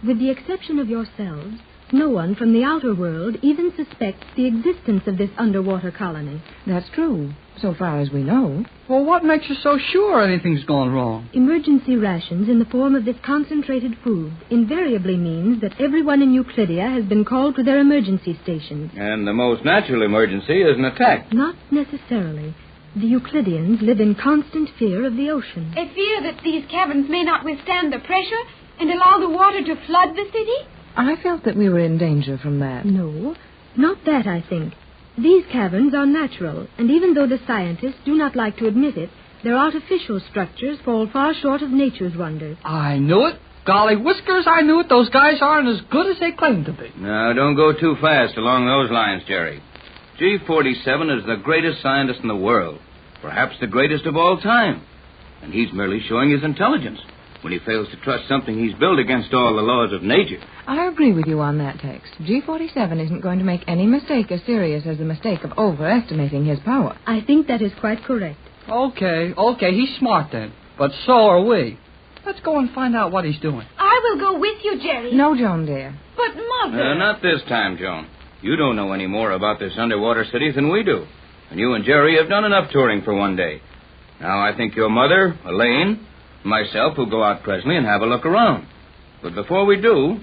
With the exception of yourselves, no one from the outer world even suspects the existence of this underwater colony. That's true, so far as we know. Well, what makes you so sure anything's gone wrong? Emergency rations in the form of this concentrated food invariably means that everyone in Euclidia has been called to their emergency stations. And the most natural emergency is an attack. Not necessarily. The Euclideans live in constant fear of the ocean. A fear that these caverns may not withstand the pressure and allow the water to flood the city? I felt that we were in danger from that. No, not that, I think. These caverns are natural, and even though the scientists do not like to admit it, their artificial structures fall far short of nature's wonders. I knew it. Golly whiskers, I knew it. Those guys aren't as good as they claim to be. Now, don't go too fast along those lines, Jerry. G47 is the greatest scientist in the world, perhaps the greatest of all time. And he's merely showing his intelligence when he fails to trust something he's built against all the laws of nature. I agree with you on that, Tex. G47 isn't going to make any mistake as serious as the mistake of overestimating his power. I think that is quite correct. Okay, he's smart then. But so are we. Let's go and find out what he's doing. I will go with you, Jerry. No, Joan, dear. But, Mother... Not this time, Joan. You don't know any more about this underwater city than we do. And you and Jerry have done enough touring for one day. Now I think your mother, Elaine, and myself will go out presently and have a look around. But before we do,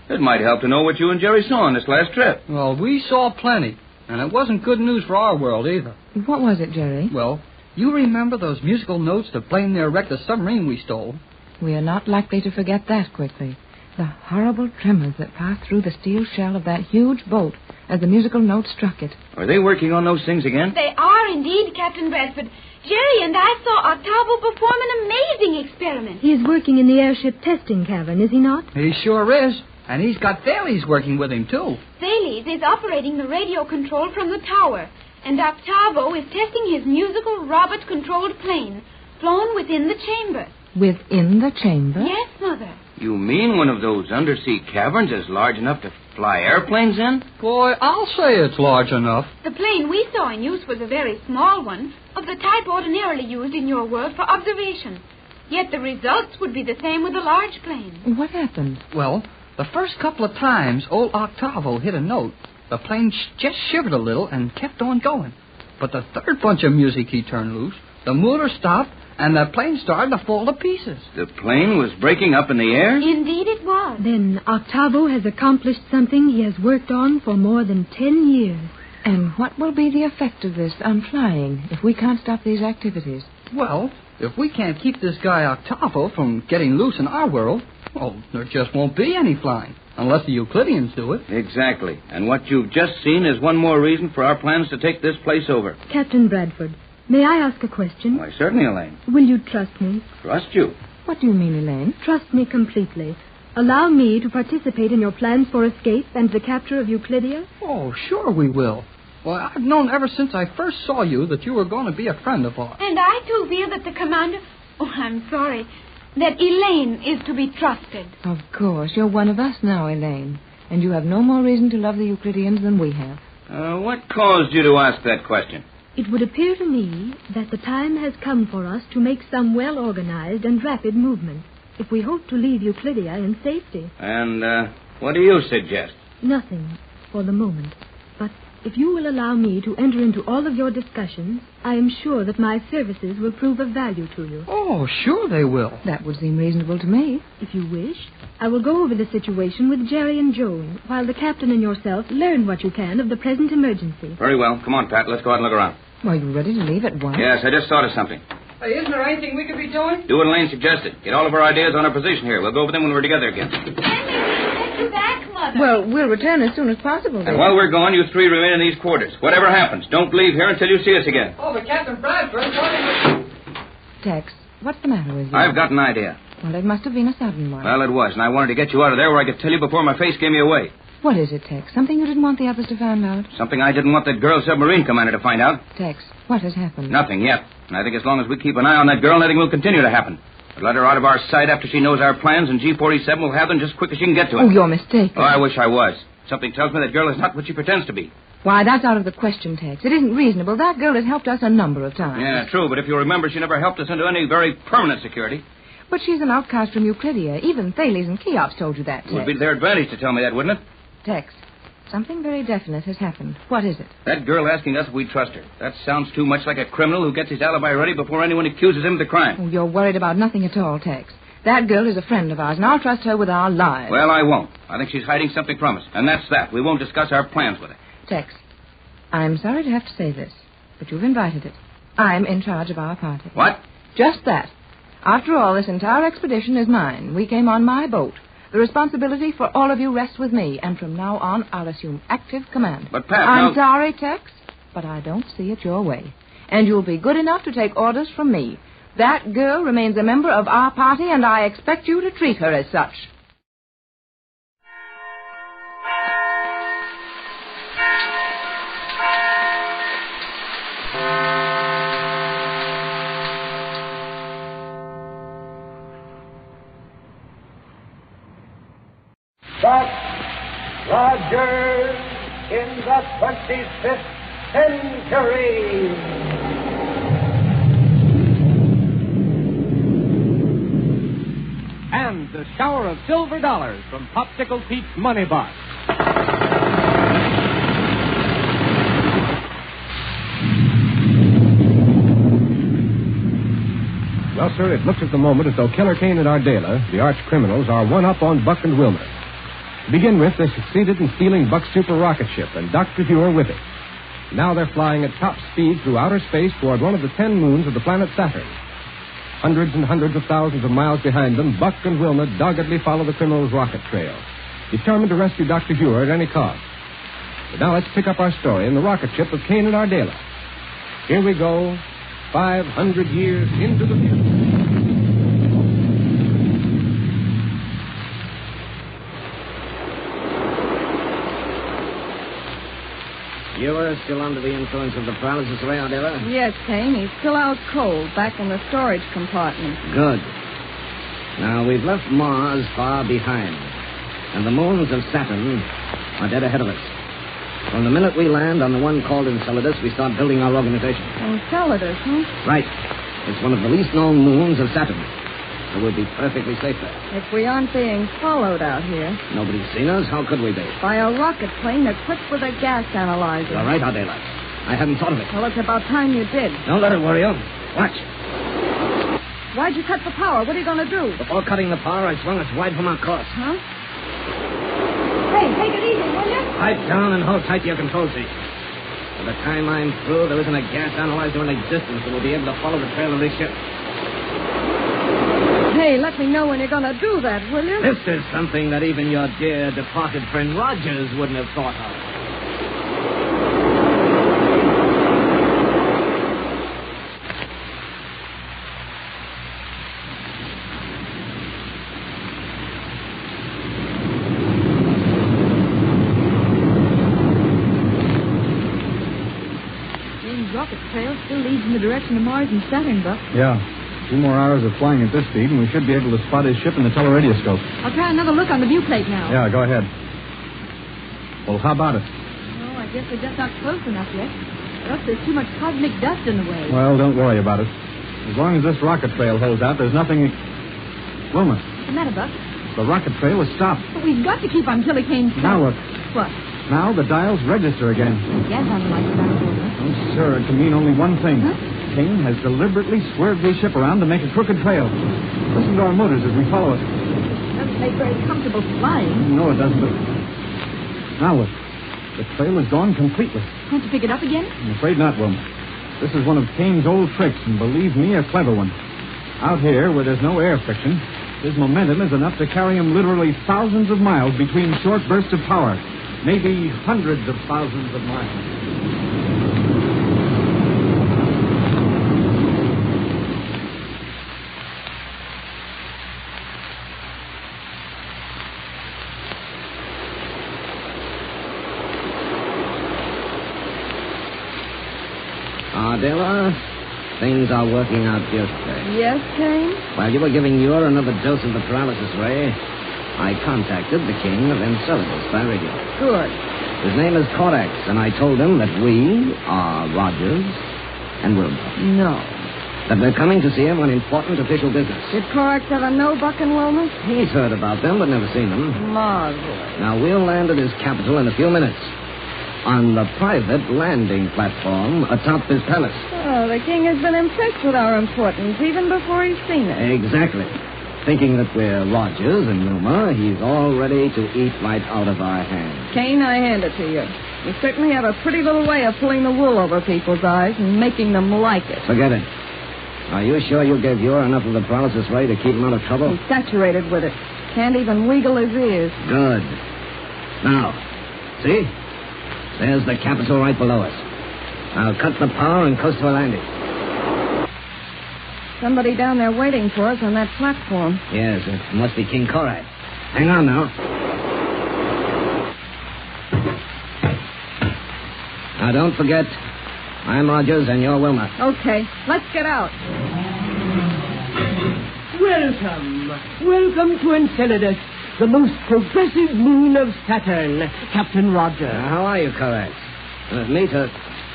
it might help to know what you and Jerry saw on this last trip. Well, we saw plenty. And it wasn't good news for our world either. What was it, Jerry? Well, you remember those musical notes the plane there wrecked the submarine we stole? We are not likely to forget that quickly. The horrible tremors that passed through the steel shell of that huge boat as the musical note struck it. Are they working on those things again? They are indeed, Captain Bradford. Jerry and I saw Octavo perform an amazing experiment. He is working in the airship testing cavern, is he not? He sure is. And he's got Thales working with him, too. Thales is operating the radio control from the tower, and Octavo is testing his musical robot-controlled plane, flown within the chamber. Within the chamber? Yes, Mother. You mean one of those undersea caverns is large enough to fly airplanes in? Boy, I'll say it's large enough. The plane we saw in use was a very small one, of the type ordinarily used in your world for observation. Yet the results would be the same with a large plane. What happened? Well, the first couple of times old Octavo hit a note, the plane just shivered a little and kept on going. But the third bunch of music he turned loose, the motor stopped, and the plane started to fall to pieces. The plane was breaking up in the air? Indeed it was. Then Octavo has accomplished something he has worked on for more than 10 years. And what will be the effect of this on flying if we can't stop these activities? Well, if we can't keep this guy Octavo from getting loose in our world, well, there just won't be any flying, unless the Euclideans do it. Exactly. And what you've just seen is one more reason for our plans to take this place over. Captain Bradford, may I ask a question? Why, certainly, Elaine. Will you trust me? Trust you? What do you mean, Elaine? Trust me completely. Allow me to participate in your plans for escape and the capture of Euclidia? Oh, sure we will. Well, I've known ever since I first saw you that you were going to be a friend of ours. And I, too, feel that the commander... Oh, I'm sorry. That Elaine is to be trusted. Of course. You're one of us now, Elaine. And you have no more reason to love the Euclideans than we have. What caused you to ask that question? It would appear to me that the time has come for us to make some well-organized and rapid movement if we hope to leave Euclidia in safety. And, what do you suggest? Nothing for the moment. But if you will allow me to enter into all of your discussions, I am sure that my services will prove of value to you. Oh, sure they will. That would seem reasonable to me. If you wish, I will go over the situation with Jerry and Joan, while the captain and yourself learn what you can of the present emergency. Very well. Come on, Pat. Let's go out and look around. Are you ready to leave at once? Yes, I just thought of something. Hey, isn't there anything we could be doing? Do what Elaine suggested. Get all of our ideas on our position here. We'll go over them when we're together again. Henry, be back, Mother. Well, we'll return as soon as possible. And while we're gone, you three remain in these quarters. Whatever happens, don't leave here until you see us again. Oh, but Captain Bradford, Tex, what's the matter with you? I've got an idea. Well, it must have been a sudden one. Well, it was, and I wanted to get you out of there where I could tell you before my face gave me away. What is it, Tex? Something you didn't want the others to find out? Something I didn't want that girl submarine commander to find out. Tex, what has happened? Nothing yet. And I think as long as we keep an eye on that girl, nothing will continue to happen. But let her out of our sight after she knows our plans, and G-47 will have them just quick as she can get to it. Oh, you're mistaken. Oh, I wish I was. Something tells me that girl is not what she pretends to be. Why, that's out of the question, Tex. It isn't reasonable. That girl has helped us a number of times. Yeah, true, but if you remember, she never helped us into any very permanent security. But she's an outcast from Euclidia. Even Thales and Cheops told you that, Tex. It would be to their advantage to tell me that, wouldn't it? Tex, something very definite has happened. What is it? That girl asking us if we trust her. That sounds too much like a criminal who gets his alibi ready before anyone accuses him of the crime. Oh, you're worried about nothing at all, Tex. That girl is a friend of ours, and I'll trust her with our lives. Well, I won't. I think she's hiding something from us, and that's that. We won't discuss our plans with her. Tex, I'm sorry to have to say this, but you've invited it. I'm in charge of our party. What? Just that. After all, this entire expedition is mine. We came on my boat. The responsibility for all of you rests with me, and from now on, I'll assume active command. But, Pat, I'm sorry, Tex, but I don't see it your way. And you'll be good enough to take orders from me. That girl remains a member of our party, and I expect you to treat her as such. Buck Rogers in the 25th century. And the shower of silver dollars from Popsicle Pete's Money Box. Well, sir, it looks at the moment as though Killer Kane and Ardela, the arch criminals, are one up on Buck and Wilmer. To begin with, they succeeded in stealing Buck's super rocket ship and Dr. Huer with it. Now they're flying at top speed through outer space toward one of the 10 moons of the planet Saturn. Hundreds and hundreds of thousands of miles behind them, Buck and Wilma doggedly follow the criminals' rocket trail, determined to rescue Dr. Huer at any cost. But now let's pick up our story in the rocket ship of Kane and Ardela. Here we go, 500 years into the future. You are still under the influence of the paralysis ray, Ardela? Yes, Kane. He's still out cold, back in the storage compartment. Good. Now, we've left Mars far behind, and the moons of Saturn are dead ahead of us. From the minute we land on the one called Enceladus, we start building our organization. Enceladus, huh? Right. It's one of the least known moons of Saturn. So we'll be perfectly safe there. If we aren't being followed out here. Nobody's seen us. How could we be? By a rocket plane equipped with a gas analyzer. You're right, Ardela. I hadn't thought of it. Well, it's about time you did. Don't let it worry you. Watch. Why'd you cut the power? What are you going to do? Before cutting the power, I swung us wide from our course. Huh? Hey, take it easy, will you? Pipe down and hold tight to your control seat. By the time I'm through, there isn't a gas analyzer in existence that will be able to follow the trail of this ship. Hey, let me know when you're going to do that, will you? This is something that even your dear departed friend Rogers wouldn't have thought of. James' rocket trail still leads in the direction of Mars and Saturn, Buck. Yeah. 2 more hours of flying at this speed, and we should be able to spot his ship in the teleradioscope. I'll try another look on the view plate now. Yeah, go ahead. Well, how about it? Oh, I guess we're just not close enough yet. Or else there's too much cosmic dust in the way. Well, don't worry about it. As long as this rocket trail holds out, there's nothing... Wilma, What's the matter, Buck? the rocket trail is stopped. But we've got to keep on Killer Kane's track. Now what? What? Now the dials register again. Gas analyzer back over. Oh, sir, it can mean only one thing. Huh? Kane has deliberately swerved his ship around to make a crooked trail. Listen to our motors as we follow it. Doesn't make very comfortable flying. No, it doesn't, but... Now what? The trail is gone completely. Can't you pick it up again? I'm afraid not, Wilma. This is one of Kane's old tricks, and believe me, a clever one. Out here, where there's no air friction, His momentum is enough to carry him literally thousands of miles between short bursts of power. Maybe hundreds of thousands of miles. Adela, things are working out beautifully. Yes, Kane? While you were giving Ure another dose of the paralysis ray, I contacted the king of Enceladus by radio. Good. His name is Corax, and I told him that we are Rogers and Wilma. No. That we're coming to see him on important official business. Did Corax ever know Buck and Wilma? He's heard about them, but never seen them. Marvelous. Now, we'll land at his capital in a few minutes. On the private landing platform atop his palace. Oh, the king has been impressed with our importance even before he's seen it. Exactly. Thinking that we're Rogers and Wilma, he's all ready to eat right out of our hands. Kane, I hand it to you. You certainly have a pretty little way of pulling the wool over people's eyes and making them like it. Forget it. Are you sure you gave Ure enough of the paralysis ray to keep him out of trouble? He's saturated with it. Can't even wiggle his ears. Good. Now, see? There's the capital right below us. I'll cut the power and coast to a landing. Somebody down there waiting for us on that platform. Yes, it must be King Korak. Hang on now. Now, don't forget, I'm Rogers and you're Wilma. Okay, let's get out. Welcome to Enceladus, the most progressive moon of Saturn, Captain Rogers. How are you, Korak? Meet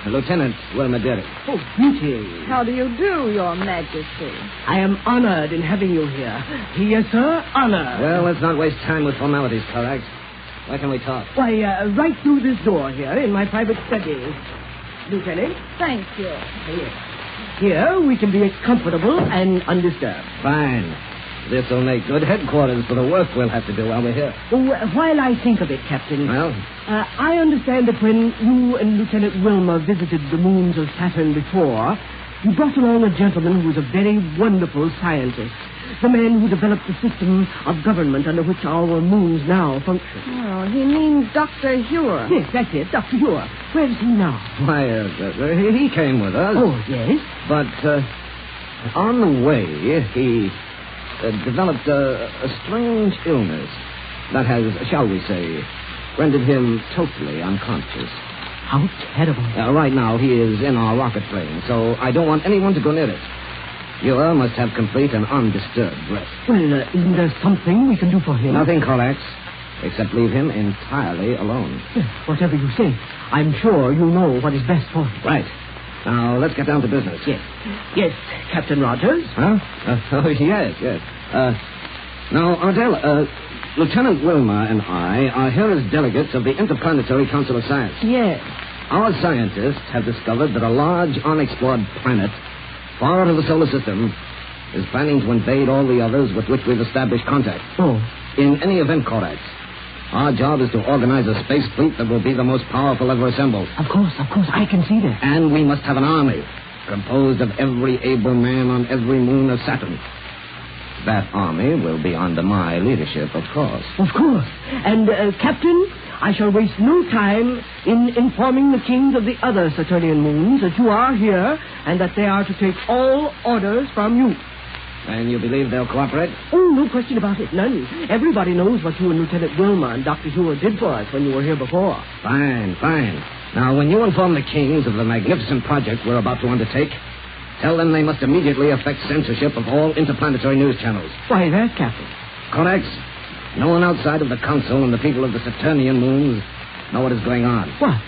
Lieutenant Wilma Derrick. Oh, beauty. How do you do, Your Majesty? I am honored in having you here. Yes, sir, honored. Well, let's not waste time with formalities, Korak. Where can we talk? Why, right through this door here in my private study. Lieutenant? Thank you. Here we can be comfortable and undisturbed. Fine. This will make good headquarters for the work we'll have to do while we're here. While I think of it, Captain. Well? I understand that when you and Lieutenant Wilma visited the moons of Saturn before, you brought along a gentleman who was a very wonderful scientist. The man who developed the system of government under which our moons now function. Oh, he means Dr. Hure. Yes, that's it, Dr. Hure. Where is he now? Why, he came with us. Oh, yes? But, on the way, he developed a strange illness that has, shall we say, rendered him totally unconscious. How terrible. Right now, he is in our rocket plane, so I don't want anyone to go near it. You must have complete and undisturbed rest. Well, isn't there something we can do for him? Nothing, Corax, except leave him entirely alone. Whatever you say. I'm sure you know what is best for him. Right. Now, let's get down to business. Yes. Yes, Captain Rogers. Huh? Yes. Now, Ardell, Lieutenant Wilma and I are here as delegates of the Interplanetary Council of Science. Yes. Our scientists have discovered that a large, unexplored planet far out of the solar system is planning to invade all the others with which we've established contact. Oh. In any event, Corax, our job is to organize a space fleet that will be the most powerful ever assembled. Of course, I can see that. And we must have an army composed of every able man on every moon of Saturn. That army will be under my leadership, of course. Of course. And, Captain, I shall waste no time in informing the kings of the other Saturnian moons that you are here and that they are to take all orders from you. And you believe they'll cooperate? Oh, no question about it. None. Everybody knows what you and Lieutenant Wilma and Dr. Hure did for us when you were here before. Fine. Now, when you inform the kings of the magnificent project we're about to undertake, tell them they must immediately effect censorship of all interplanetary news channels. Why, that, Captain? Corax, no one outside of the Council and the people of the Saturnian moons know what is going on. What?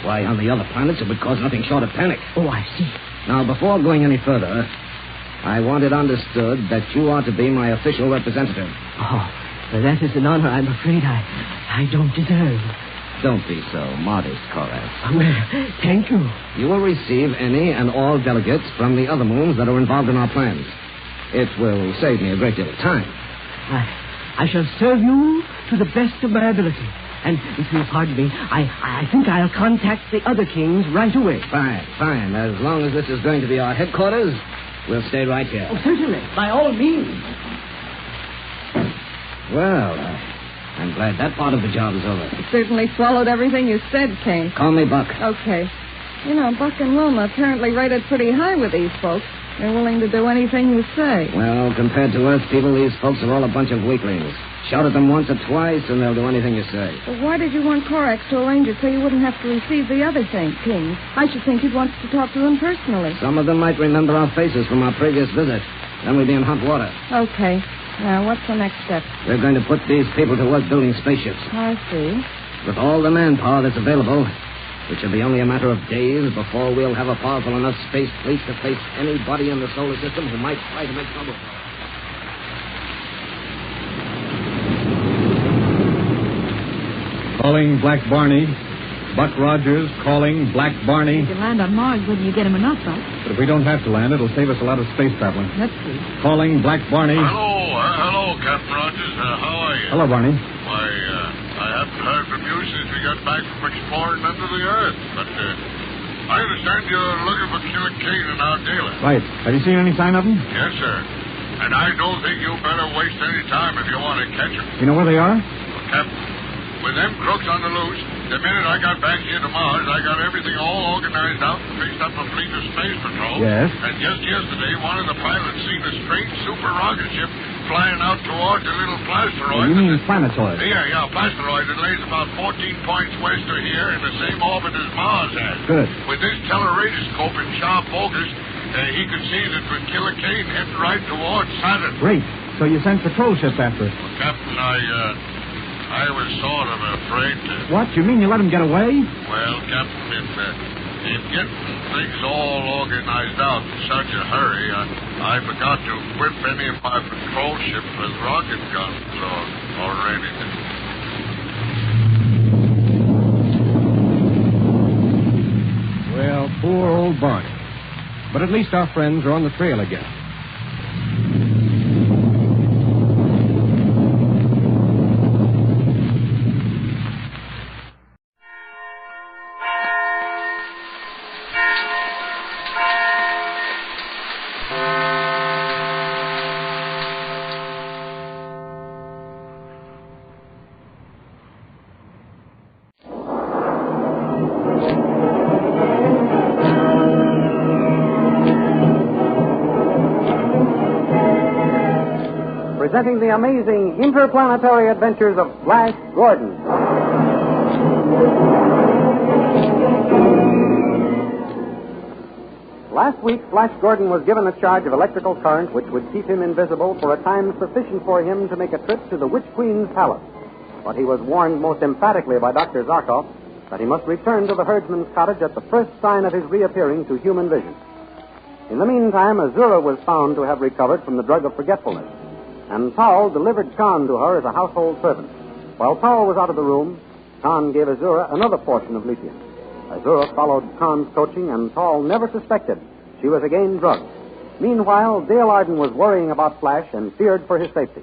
Why, on the other planets, it would cause nothing short of panic. Oh, I see. Now, before going any further, I want it understood that you are to be my official representative. Oh, that is an honor I'm afraid I don't deserve. Don't be so modest, Corax. Well, thank you. You will receive any and all delegates from the other moons that are involved in our plans. It will save me a great deal of time. I shall serve you to the best of my ability. And if you'll pardon me, I think I'll contact the other kings right away. Fine. As long as this is going to be our headquarters, we'll stay right here. Oh, certainly. By all means. Well, I'm glad that part of the job is over. You certainly swallowed everything you said, Kane. Call me Buck. Okay. You know, Buck and Wilma apparently rated pretty high with these folks. They're willing to do anything you say. Well, compared to Earth people, these folks are all a bunch of weaklings. Shout at them once or twice, and they'll do anything you say. But why did you want Corax to arrange it so you wouldn't have to receive the other Kings? I should think you'd want to talk to them personally. Some of them might remember our faces from our previous visit. Then we'd be in hot water. Okay. Now, what's the next step? We're going to put these people to work building spaceships. I see. With all the manpower that's available, which will be only a matter of days before we'll have a powerful enough space fleet to face anybody in the solar system who might try to make trouble for us. Calling Black Barney. Buck Rogers calling Black Barney. You can land on Mars whether you get him or not, Buck. But if we don't have to land, it'll save us a lot of space traveling. That's true. Calling Black Barney. Hello, Captain Rogers. How are you? Hello, Barney. Why, I haven't heard from you since we got back from exploring under the Earth. But I understand you're looking for Killer Kane and our dealer. Right. Have you seen any sign of him? Yes, sir. And I don't think you better waste any time if you want to catch him. You know where they are? Well, Captain, with them crooks on the loose, the minute I got back here to Mars, I got everything all organized out and fixed up a fleet of space patrol. Yes. And just yesterday, one of the pilots seen a strange super rocket ship flying out towards a little plasteroid. You mean planetoid? Yeah, plasteroid that lays about 14 points west of here in the same orbit as Mars has. Good. With this teleradioscope in sharp focus, he could see that with Killer Kane heading right towards Saturn. Great. So you sent patrol ships after it. Well, Captain, I was sort of afraid to... What? You mean you let him get away? Well, Captain, in getting things all organized out in such a hurry, I forgot to equip any of my patrol ships with rocket guns or anything. Well, poor old Barney. But at least our friends are on the trail again. Presenting the amazing interplanetary adventures of Flash Gordon. Last week, Flash Gordon was given a charge of electrical current which would keep him invisible for a time sufficient for him to make a trip to the Witch Queen's palace. But he was warned most emphatically by Dr. Zarkov that he must return to the herdsman's cottage at the first sign of his reappearing to human vision. In the meantime, Azura was found to have recovered from the drug of forgetfulness, and Towel delivered Khan to her as a household servant. While Towel was out of the room, Khan gave Azura another portion of lithium. Azura followed Khan's coaching, and Towel never suspected she was again drugged. Meanwhile, Dale Arden was worrying about Flash and feared for his safety.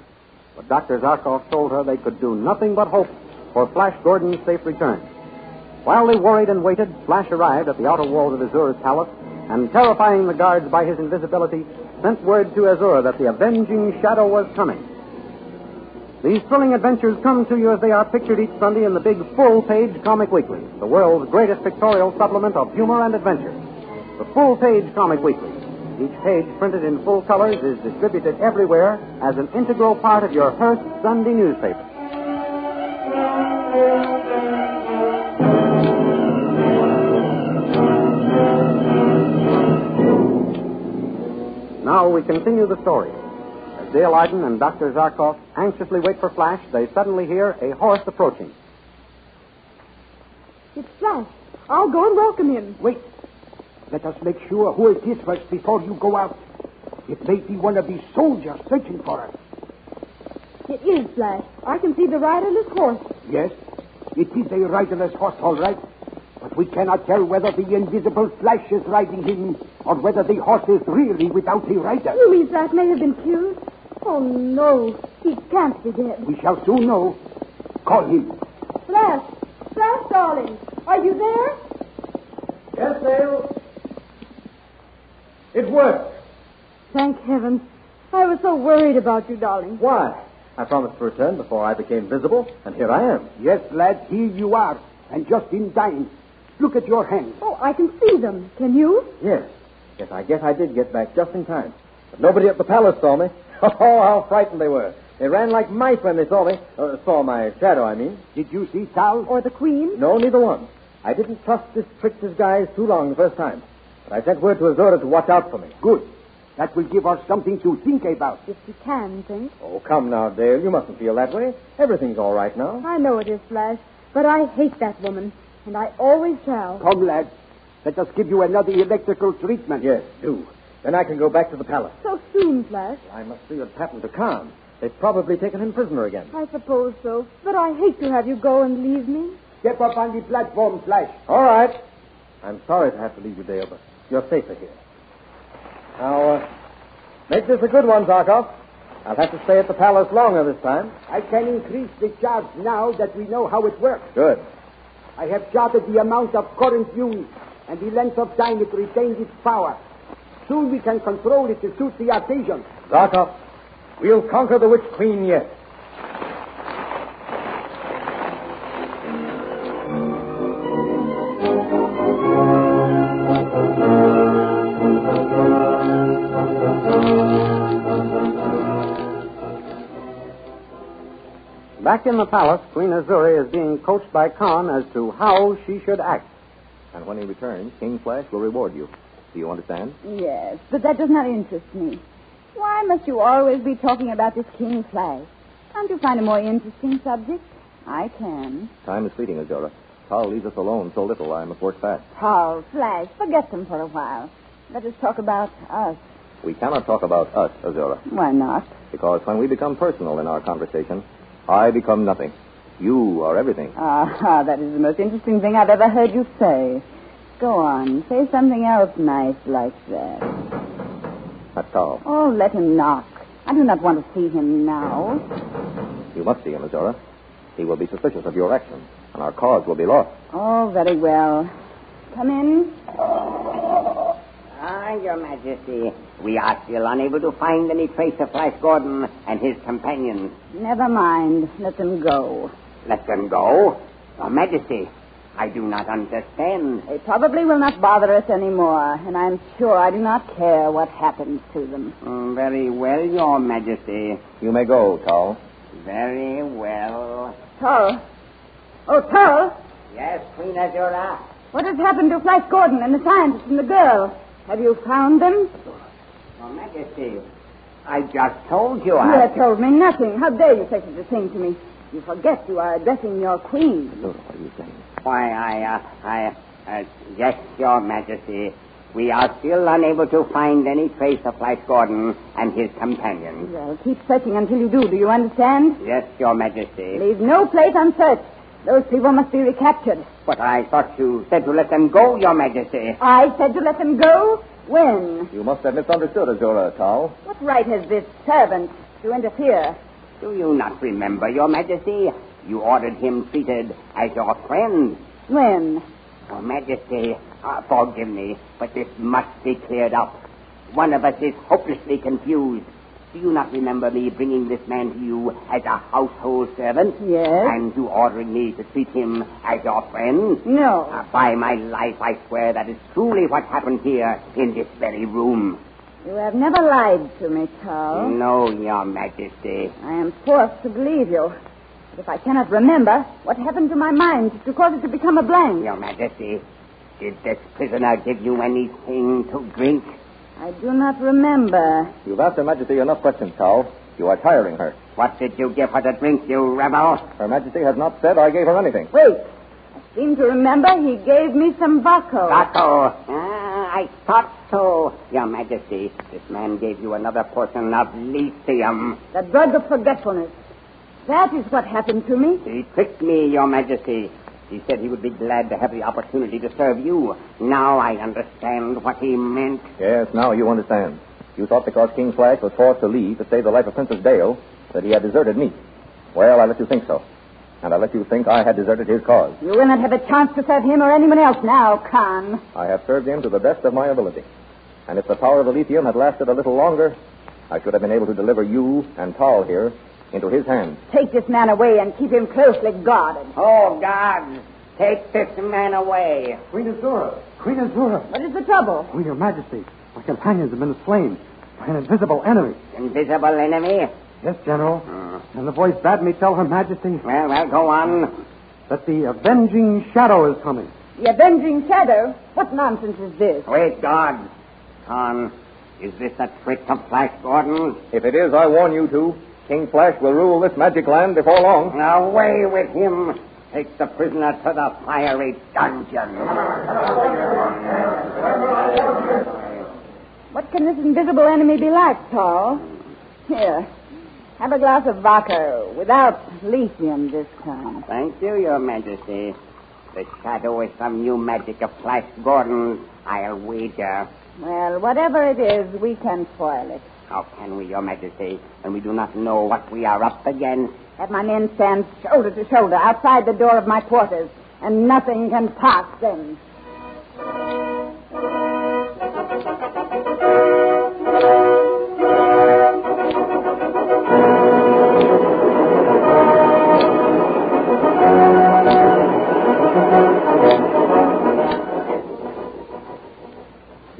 But Dr. Zarkov told her they could do nothing but hope for Flash Gordon's safe return. While they worried and waited, Flash arrived at the outer walls of Azura's palace, and terrifying the guards by his invisibility, sent word to Azura that the avenging shadow was coming. These thrilling adventures come to you as they are pictured each Sunday in the big full-page Comic Weekly, the world's greatest pictorial supplement of humor and adventure. The full-page Comic Weekly, each page printed in full colors, is distributed everywhere as an integral part of your Hearst Sunday newspaper. Now we continue the story. As Dale Arden and Dr. Zarkov anxiously wait for Flash, they suddenly hear a horse approaching. It's Flash. I'll go and welcome him. Wait. Let us make sure who it is first before you go out. It may be one of these soldiers searching for us. It is Flash. I can see the riderless horse. Yes, it is a riderless horse, all right. But we cannot tell whether the invisible Flash is riding him or whether the horse is really without a rider. You mean Flash may have been killed? Oh, no. He can't be dead. We shall soon know. Call him. Flash! Flash, darling! Are you there? Yes, Dale. It worked. Thank heaven. I was so worried about you, darling. Why? I promised to return before I became visible, and here I am. Yes, lad, here you are, and just in time. Look at your hands. Oh, I can see them. Can you? Yes. Yes, I guess I did get back just in time. But nobody at the palace saw me. Oh, how frightened they were. They ran like mice when they saw me. Saw my shadow, I mean. Did you see Tal? Or the Queen? No, neither one. I didn't trust this trick's disguise too long the first time. But I sent word to Azura to watch out for me. Good. That will give us something to think about. If you can think. Oh, come now, Dale. You mustn't feel that way. Everything's all right now. I know it is, Flash, but I hate that woman, and I always shall. Come, lad. Let us give you another electrical treatment. Yes, do. Then I can go back to the palace. So soon, Flash? I must see what's happened to Khan. They've probably taken him prisoner again. I suppose so, but I hate to have you go and leave me. Step up on the platform, Flash. All right. I'm sorry to have to leave you, Dale, but you're safer here. Now, make this a good one, Zarkov. I'll have to stay at the palace longer this time. I can increase the charge now that we know how it works. Good. I have charted the amount of current used and the length of time it retains its power. Soon we can control it to suit the occasion. Zarkov, we'll conquer the Witch Queen yet. Back in the palace, Queen Azuri is being coached by Khan as to how she should act. And when he returns, King Flash will reward you. Do you understand? Yes, but that does not interest me. Why must you always be talking about this King Flash? Can't you find a more interesting subject? I can. Time is fleeting, Azura. Tal leaves us alone so little I must work fast. Paul, Flash, forget them for a while. Let us talk about us. We cannot talk about us, Azura. Why not? Because when we become personal in our conversation, I become nothing. You are everything. That is the most interesting thing I've ever heard you say. Go on. Say something else nice like that. That's Tal. Oh, let him knock. I do not want to see him now. You must see him, Azura. He will be suspicious of your actions, and our cause will be lost. Oh, very well. Come in. Your Majesty, we are still unable to find any trace of Flash Gordon and his companions. Never mind. Let them go. Let them go? Your Majesty, I do not understand. They probably will not bother us anymore, and I'm sure I do not care what happens to them. Very well, Your Majesty. You may go, Tal. Very well. Tal. Oh, Tal. Yes, Queen Azura. What has happened to Flash Gordon and the scientist and the girl? Have you found them? Your Majesty, I just told you You have told me nothing. How dare you say such a thing to me? You forget you are addressing your queen. What are you saying? Why, yes, Your Majesty. We are still unable to find any trace of Flash Gordon and his companions. Well, keep searching until you do. Do you understand? Yes, Your Majesty. Leave no place unsearched. Those people must be recaptured. But I thought you said to let them go, Your Majesty. I said to let them go? When? You must have misunderstood, Azura, Tal. What right has this servant to interfere? Do you not remember, Your Majesty? You ordered him treated as your friend. When? Your Majesty, forgive me, but this must be cleared up. One of us is hopelessly confused. Do you not remember me bringing this man to you as a household servant? Yes. And you ordering me to treat him as your friend? No. By my life, I swear that is truly what happened here in this very room. You have never lied to me, Tal. No, Your Majesty. I am forced to believe you. But if I cannot remember, what happened to my mind to cause it to become a blank? Your Majesty, did this prisoner give you anything to drink? I do not remember. You've asked Her Majesty enough questions, Tal. You are tiring her. What did you give her to drink, you rebel? Her Majesty has not said I gave her anything. Wait. I seem to remember he gave me some Baco. Baco? I thought so. Your Majesty, this man gave you another portion of lithium. The drug of forgetfulness. That is what happened to me. He tricked me, Your Majesty. He said he would be glad to have the opportunity to serve you. Now I understand what he meant. Yes, now you understand. You thought because King Flash was forced to leave to save the life of Princess Dale that he had deserted me. Well, I let you think so. And I let you think I had deserted his cause. You will not have a chance to serve him or anyone else now, Khan. I have served him to the best of my ability. And if the power of the lithium had lasted a little longer, I should have been able to deliver you and Tal here into his hands. Take this man away and keep him closely guarded. Oh, God, take this man away. Queen Azura! Queen Azura! What is the trouble? Oh, Your Majesty, my companions have been slain by an invisible enemy. Invisible enemy? Yes, General. And the voice bade me tell Her Majesty... Well, go on. ...that the avenging shadow is coming. The avenging shadow? What nonsense is this? Wait, God. Con, is this a trick of Flash Gordon's? If it is, I warn you two, King Flash will rule this magic land before long. Away with him. Take the prisoner to the fiery dungeon. What can this invisible enemy be like, Paul? Here, have a glass of vodka without lithium this time. Thank you, Your Majesty. The shadow is some new magic of Flash Gordon's, I'll wager. Well, whatever it is, we can foil it. How can we, Your Majesty, when we do not know what we are up against? Have my men stand shoulder to shoulder outside the door of my quarters, and nothing can pass them.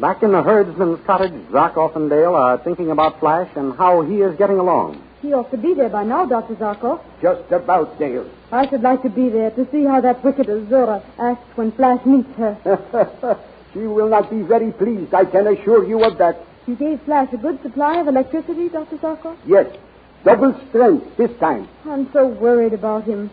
Back in the herdsman's cottage, Zarkov and Dale are thinking about Flash and how he is getting along. He ought to be there by now, Dr. Zarkov. Just about, Dale. I should like to be there to see how that wicked Azura acts when Flash meets her. She will not be very pleased, I can assure you of that. You gave Flash a good supply of electricity, Dr. Zarkov? Yes, double strength this time. I'm so worried about him.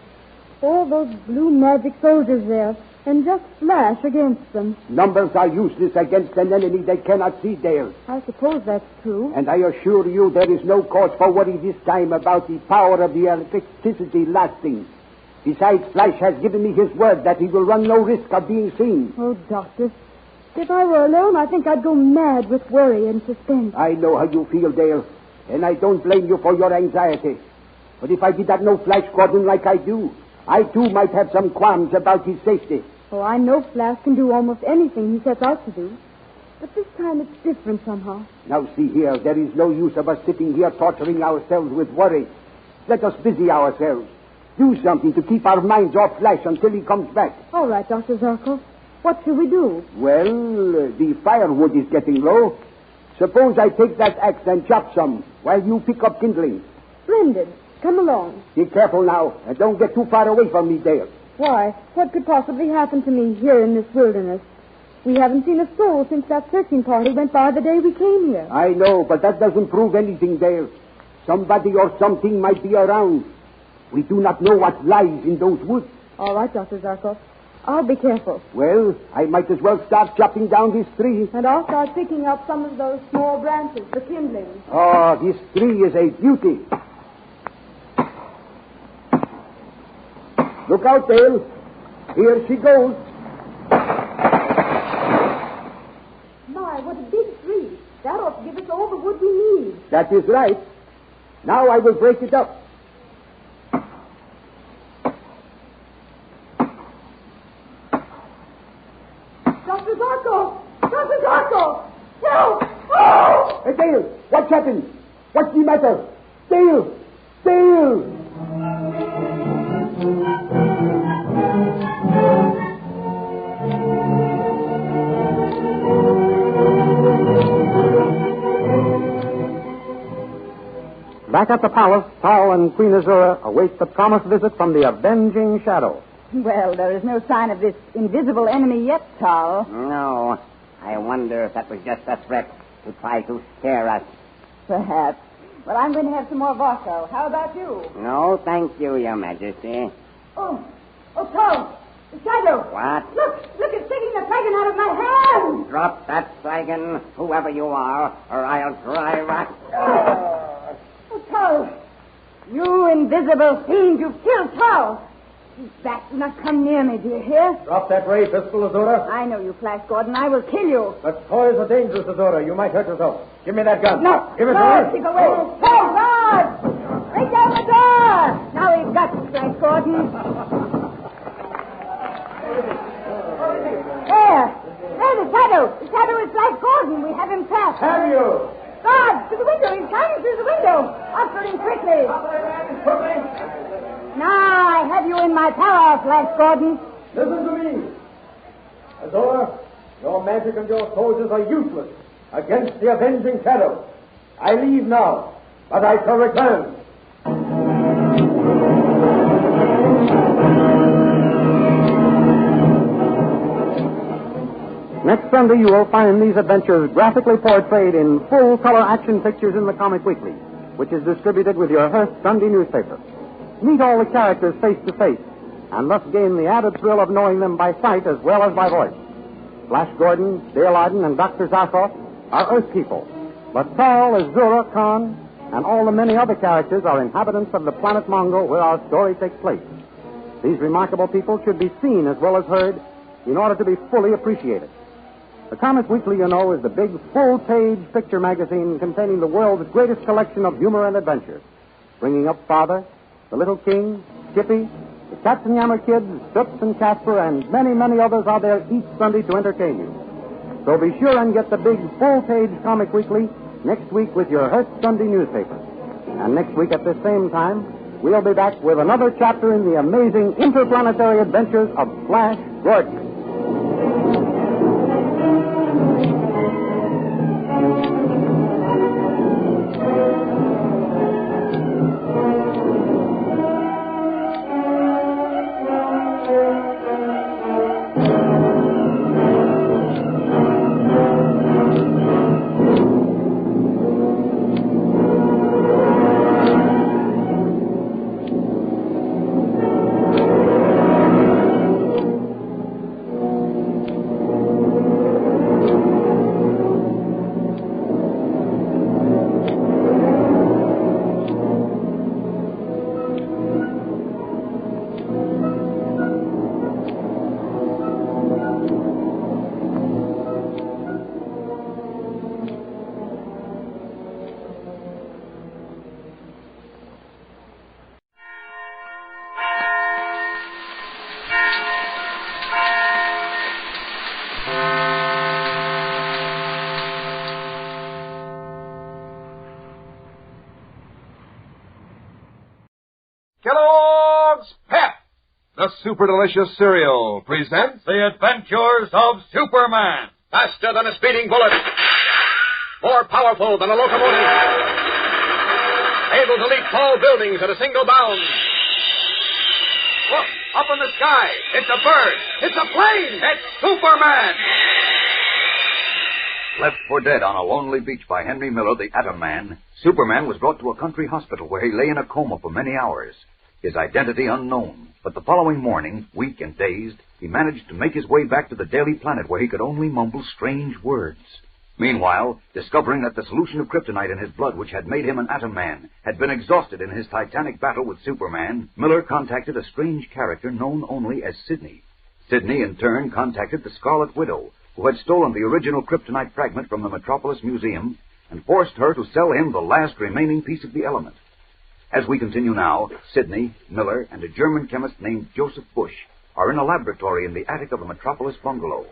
All those blue magic soldiers there, and just Flash against them. Numbers are useless against an enemy they cannot see, Dale. I suppose that's true. And I assure you there is no cause for worry this time about the power of the electricity lasting. Besides, Flash has given me his word that he will run no risk of being seen. Oh, Doctor, if I were alone, I think I'd go mad with worry and suspense. I know how you feel, Dale, and I don't blame you for your anxiety. But if I did not know Flash Gordon like I do, I, too, might have some qualms about his safety. Oh, I know Flash can do almost anything he sets out to do. But this time it's different somehow. Now, see here, there is no use of us sitting here torturing ourselves with worry. Let us busy ourselves. Do something to keep our minds off Flash until he comes back. All right, Dr. Zarkov. What shall we do? Well, the firewood is getting low. Suppose I take that axe and chop some while you pick up kindling. Splendid. Come along. Be careful now, and don't get too far away from me, Dale. Why? What could possibly happen to me here in this wilderness? We haven't seen a soul since that searching party went by the day we came here. I know, but that doesn't prove anything, Dale. Somebody or something might be around. We do not know what lies in those woods. All right, Dr. Zarkov. I'll be careful. Well, I might as well start chopping down this tree. And I'll start picking up some of those small branches, the kindling. Oh, this tree is a beauty. Look out, Dale. Here she goes. My, what a big tree. That ought to give us all the wood we need. That is right. Now I will break it up. Dr. Zarkov! Dr. Zarkov! Help! Oh! Hey, Dale, what's happened? What's the matter? Dale! Dale! Back at the palace, Paul and Queen Azura await the promised visit from the avenging shadow. Well, there is no sign of this invisible enemy yet, Charles. No. I wonder if that was just a threat to try to scare us. Perhaps. Well, I'm going to have some more vodka. How about you? No, thank you, Your Majesty. Oh, Charles, the shadow. What? Look, it's taking the flagon out of my hand. Drop that flagon, whoever you are, or I'll drive at... Oh, Charles, you invisible fiend, you've killed Charles. He's back. Do not come near me, do you hear? Drop that ray pistol, Azura. I know you, Flash Gordon. I will kill you. But toys are dangerous, Azura. You might hurt yourself. Give me that gun. No. Give it no, to me. Keep away. Hold on. Break down the door. Now we've got you, Flash Gordon. There, the shadow. The shadow is Flash Gordon. We have him trapped. Have you? Guard, to the window. He's climbing through the window. After him quickly. Now I have you in my power, Flash Gordon. Listen to me. Azor, your magic and your soldiers are useless against the avenging shadow. I leave now, but I shall return. Next Sunday, you will find these adventures graphically portrayed in full-color action pictures in the Comic Weekly, which is distributed with your Hearst Sunday newspaper. Meet all the characters face to face, and thus gain the added thrill of knowing them by sight as well as by voice. Flash Gordon, Dale Arden, and Dr. Zarkov are Earth people, but Saul is Zura Khan, and all the many other characters are inhabitants of the planet Mongo where our story takes place. These remarkable people should be seen as well as heard in order to be fully appreciated. The Comic Weekly, you know, is the big full-page picture magazine containing the world's greatest collection of humor and adventure, bringing up Father, the Little King, Skippy, the Katzenjammer Kids, Toots and Casper, and many, many others are there each Sunday to entertain you. So be sure and get the big full-page Comic Weekly next week with your Hearst Sunday newspaper. And next week at this same time, we'll be back with another chapter in the amazing interplanetary adventures of Flash Gordon. Kellogg's Pep, the super delicious cereal, presents The Adventures of Superman. Faster than a speeding bullet. More powerful than a locomotive. Able to leap tall buildings at a single bound. Look, up in the sky. It's a bird. It's a plane. It's Superman. Left for dead on a lonely beach by Henry Miller, the Atom Man, Superman was brought to a country hospital where he lay in a coma for many hours. His identity unknown, but the following morning, weak and dazed, he managed to make his way back to the Daily Planet where he could only mumble strange words. Meanwhile, discovering that the solution of kryptonite in his blood, which had made him an Atom Man, had been exhausted in his titanic battle with Superman, Miller contacted a strange character known only as Sidney. Sidney, in turn, contacted the Scarlet Widow, who had stolen the original kryptonite fragment from the Metropolis Museum and forced her to sell him the last remaining piece of the element. As we continue now, Sidney, Miller, and a German chemist named Joseph Bush are in a laboratory in the attic of a Metropolis bungalow.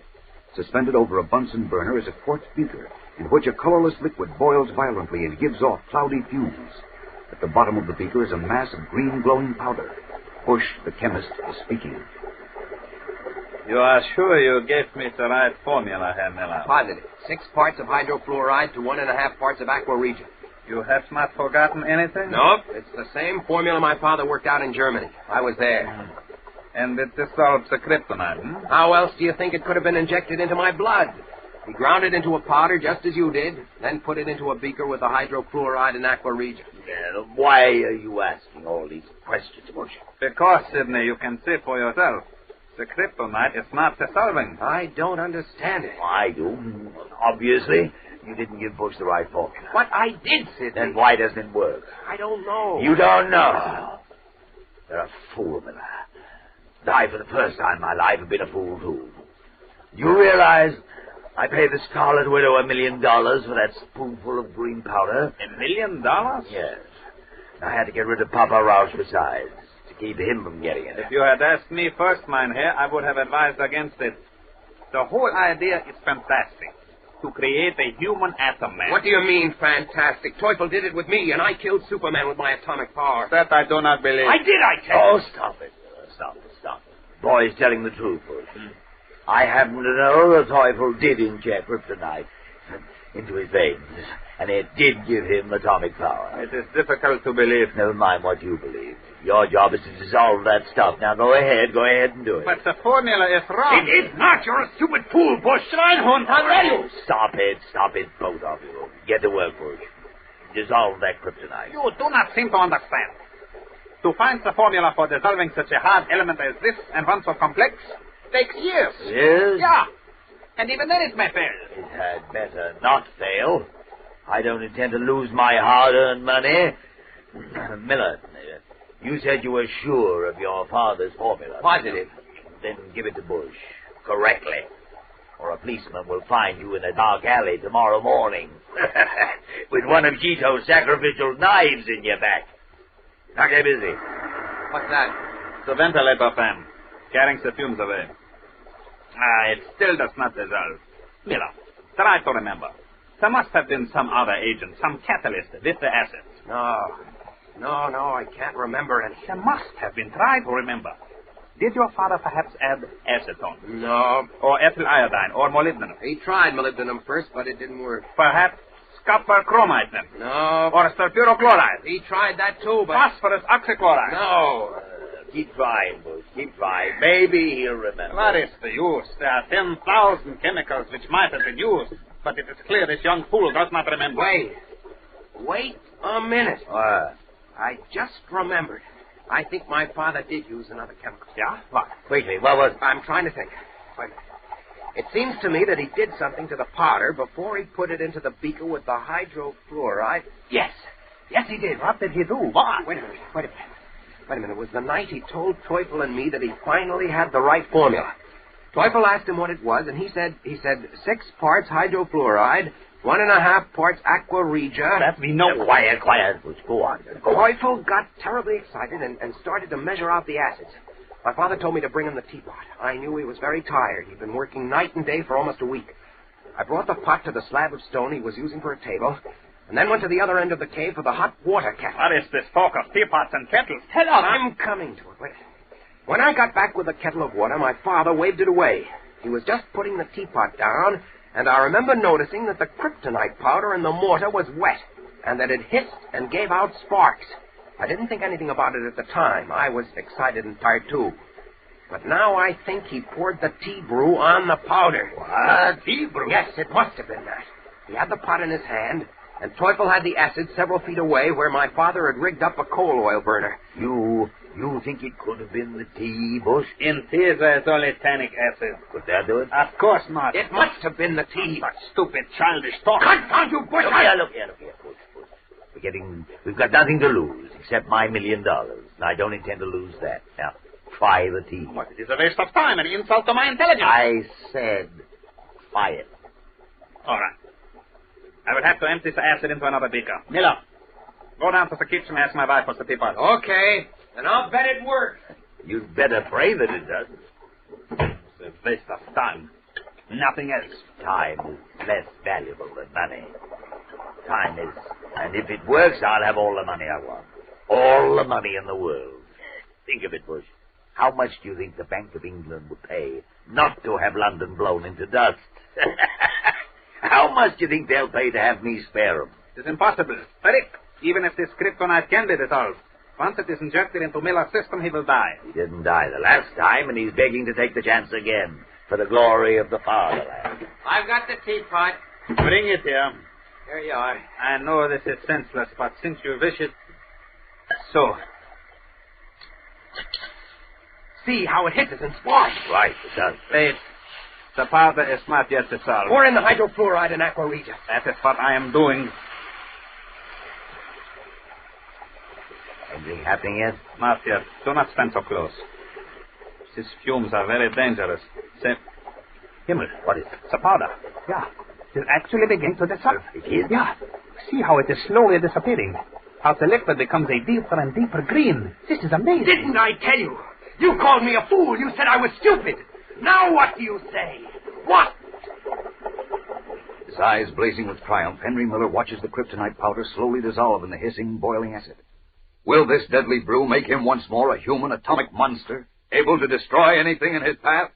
Suspended over a Bunsen burner is a quartz beaker in which a colorless liquid boils violently and gives off cloudy fumes. At the bottom of the beaker is a mass of green glowing powder. Bush, the chemist, is speaking. You are sure you gave me the right formula, Herr Miller? Positive. 6 parts of hydrofluoride to 1.5 parts of aqua regia. You have not forgotten anything? Nope. It's the same formula my father worked out in Germany. I was there. And it dissolves the kryptonite, How else do you think it could have been injected into my blood? He ground it into a powder just as you did, then put it into a beaker with the hydrofluoride and aqua regia. Why are you asking all these questions, Bush? Because, Sidney, you can see for yourself. The kryptonite is not dissolving. I don't understand it. I do. Obviously, you didn't give Bush the right formula. But I did, Sidney. Then why doesn't it work? I don't know. You don't know. You're a fool, Miller. I, for the first time in my life, have been a fool, too. You realize I paid the Scarlet Widow $1 million for that spoonful of green powder? $1 million? Yes. I had to get rid of Papa Roush besides, to keep him from getting it. If you had asked me first, Mynheer, I would have advised against it. The whole idea is fantastic. to create a human atom man. What do you mean, fantastic? Teufel did it with me, and I killed Superman with my atomic power. That I do not believe. I did, I tell you. Oh, stop it. Stop it. Boy's telling the truth, Bush. I happen to know the Teufel did inject kryptonite into his veins, and it did give him atomic power. It is difficult to believe. Never mind what you believe. Your job is to dissolve that stuff. Now go ahead and do it. But the formula is wrong. It is not. You're a stupid fool, Bush. Schweinhund, Stop it, both of you. Get to work, Bush. Dissolve that kryptonite. You do not seem to understand. To find the formula for dissolving such a hard element as this, and one so complex, takes years. Years? Yeah. And even then it may fail. It had better not fail. I don't intend to lose my hard-earned money. Miller, you said you were sure of your father's formula. Positive. Then give it to Bush. Correctly. Or a policeman will find you in a dark alley tomorrow morning. With one of Gito's sacrificial knives in your back. Now get busy. What's that? The ventilator fan. Carrying the fumes away. It still does not dissolve. Miller, try to remember. There must have been some other agent, some catalyst with the acid. No, I can't remember any. There must have been. Try to remember. Did your father perhaps add acetone? No. Or ethyl iodine, or molybdenum? He tried molybdenum first, but it didn't work. Perhaps copper chromite then? No. Or sulfurochloride? He tried that too, but... Phosphorus oxychloride? No. Keep trying, Bush. Keep trying. Maybe he'll remember. What is the use? There are 10,000 chemicals which might have been used, but it is clear this young fool does not remember. Wait a minute. What? I just remembered. I think my father did use another chemical. Yeah? What? Quickly, what was... I'm trying to think. Wait a minute. It seems to me that he did something to the powder before he put it into the beaker with the hydrofluoride. Yes, he did. What did he do? What? Wait a minute. It was the night he told Teufel and me that he finally had the right formula. Teufel asked him what it was, and he said 6 parts hydrofluoride, 1.5 parts aqua regia. That we know. Quiet. Go on. Teufel got terribly excited and started to measure out the acids. My father told me to bring him the teapot. I knew he was very tired. He'd been working night and day for almost a week. I brought the pot to the slab of stone he was using for a table, and then went to the other end of the cave for the hot water kettle. What is this talk of teapots and kettles? Tell us. I'm coming to it. Wait. When I got back with the kettle of water, my father waved it away. He was just putting the teapot down, and I remember noticing that the kryptonite powder in the mortar was wet, and that it hissed and gave out sparks. I didn't think anything about it at the time. I was excited and tired, too. But now I think he poured the tea brew on the powder. What? Tea brew? Yes, it must have been that. He had the pot in his hand, and Teufel had the acid several feet away where my father had rigged up a coal oil burner. You think it could have been the tea, Bush? In tea, there's only tannic acid. Could that do it? Of course not. It must have been the tea. But stupid, childish talk. Confound you, Bush! Look here, Bush. We've got nothing to lose except my $1 million. I don't intend to lose that. Now, try the tea. What, it is a waste of time and insult to my intelligence. I said, try it. All right. I will have to empty the acid into another beaker. Miller, go down to the kitchen and ask my wife for the teapot. Okay, and I'll bet it works. You'd better pray that it doesn't. It's a waste of time. Nothing else. Time is less valuable than money. Time is. And if it works, I'll have all the money I want. All the money in the world. Think of it, Bush. How much do you think the Bank of England would pay not to have London blown into dust? How much do you think they'll pay to have me spare them? It is impossible. Eric, even if this kryptonite can be dissolved, once it is injected into Miller's system, he will die. He didn't die the last time, and he's begging to take the chance again for the glory of the fatherland. I've got the teapot. Bring it here. Here you are. I know this is senseless, but since you wish it so. See how it hisses and sparks. Right, it does. Wait. The powder is not yet dissolved. Pour in the hydrofluoride and aqua regia. That is what I am doing. Anything happening yet? Not yet. Do not stand so close. These fumes are very dangerous. Say, Himmel, what is it? The powder. Yeah. It is actually beginning to dissolve. It is? Yeah. See how it is slowly disappearing. How the liquid becomes a deeper and deeper green. This is amazing. Didn't I tell you? You called me a fool. You said I was stupid. Now what do you say? What? This eyes blazing with triumph, Henry Miller watches the kryptonite powder slowly dissolve in the hissing, boiling acid. Will this deadly brew make him once more a human atomic monster, able to destroy anything in his path?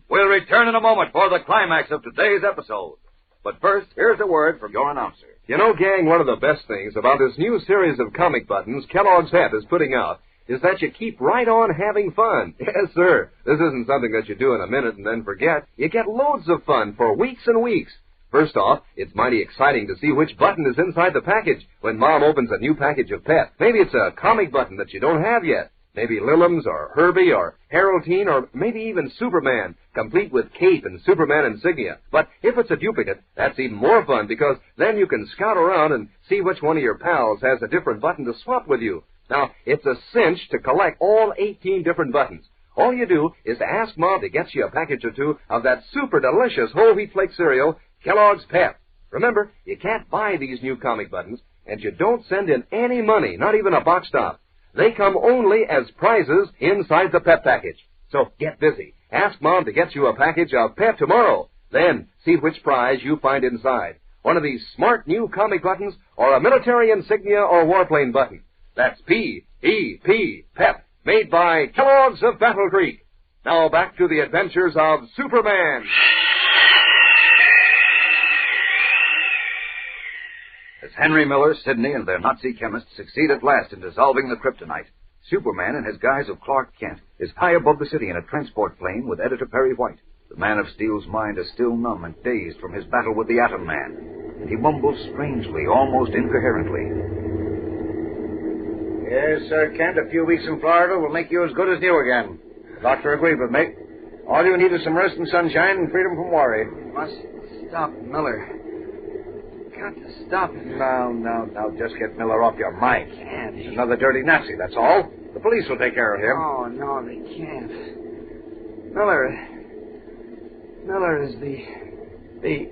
We'll return in a moment for the climax of today's episode. But first, here's a word from your announcer. You know, gang, one of the best things about this new series of comic buttons Kellogg's Pep is putting out is that you keep right on having fun. Yes, sir. This isn't something that you do in a minute and then forget. You get loads of fun for weeks and weeks. First off, it's mighty exciting to see which button is inside the package when Mom opens a new package of Pep. Maybe it's a comic button that you don't have yet. Maybe Lillum's or Herbie or Haroldine or maybe even Superman, complete with cape and Superman insignia. But if it's a duplicate, that's even more fun because then you can scout around and see which one of your pals has a different button to swap with you. Now, it's a cinch to collect all 18 different buttons. All you do is ask Mom to get you a package or two of that super delicious whole wheat flake cereal, Kellogg's Pep. Remember, you can't buy these new comic buttons, and you don't send in any money, not even a box top. They come only as prizes inside the Pep package. So get busy. Ask Mom to get you a package of Pep tomorrow. Then see which prize you find inside. One of these smart new comic buttons or a military insignia or warplane button. That's P-E-P, Pep, made by Kellogg's of Battle Creek. Now back to the adventures of Superman. As Henry Miller, Sidney, and their Nazi chemists succeed at last in dissolving the kryptonite, Superman, in his guise of Clark Kent, is high above the city in a transport plane with Editor Perry White. The Man of Steel's mind is still numb and dazed from his battle with the Atom Man, and he mumbles strangely, almost incoherently. Yes, sir, Kent. A few weeks in Florida will make you as good as new again. The doctor agreed with me. All you need is some rest and sunshine and freedom from worry. Must stop Miller. Got to stop him. Now, just get Miller off your mind. Can't. He's another dirty Nazi, that's all. The police will take care of him. Oh, no, they can't. Miller is the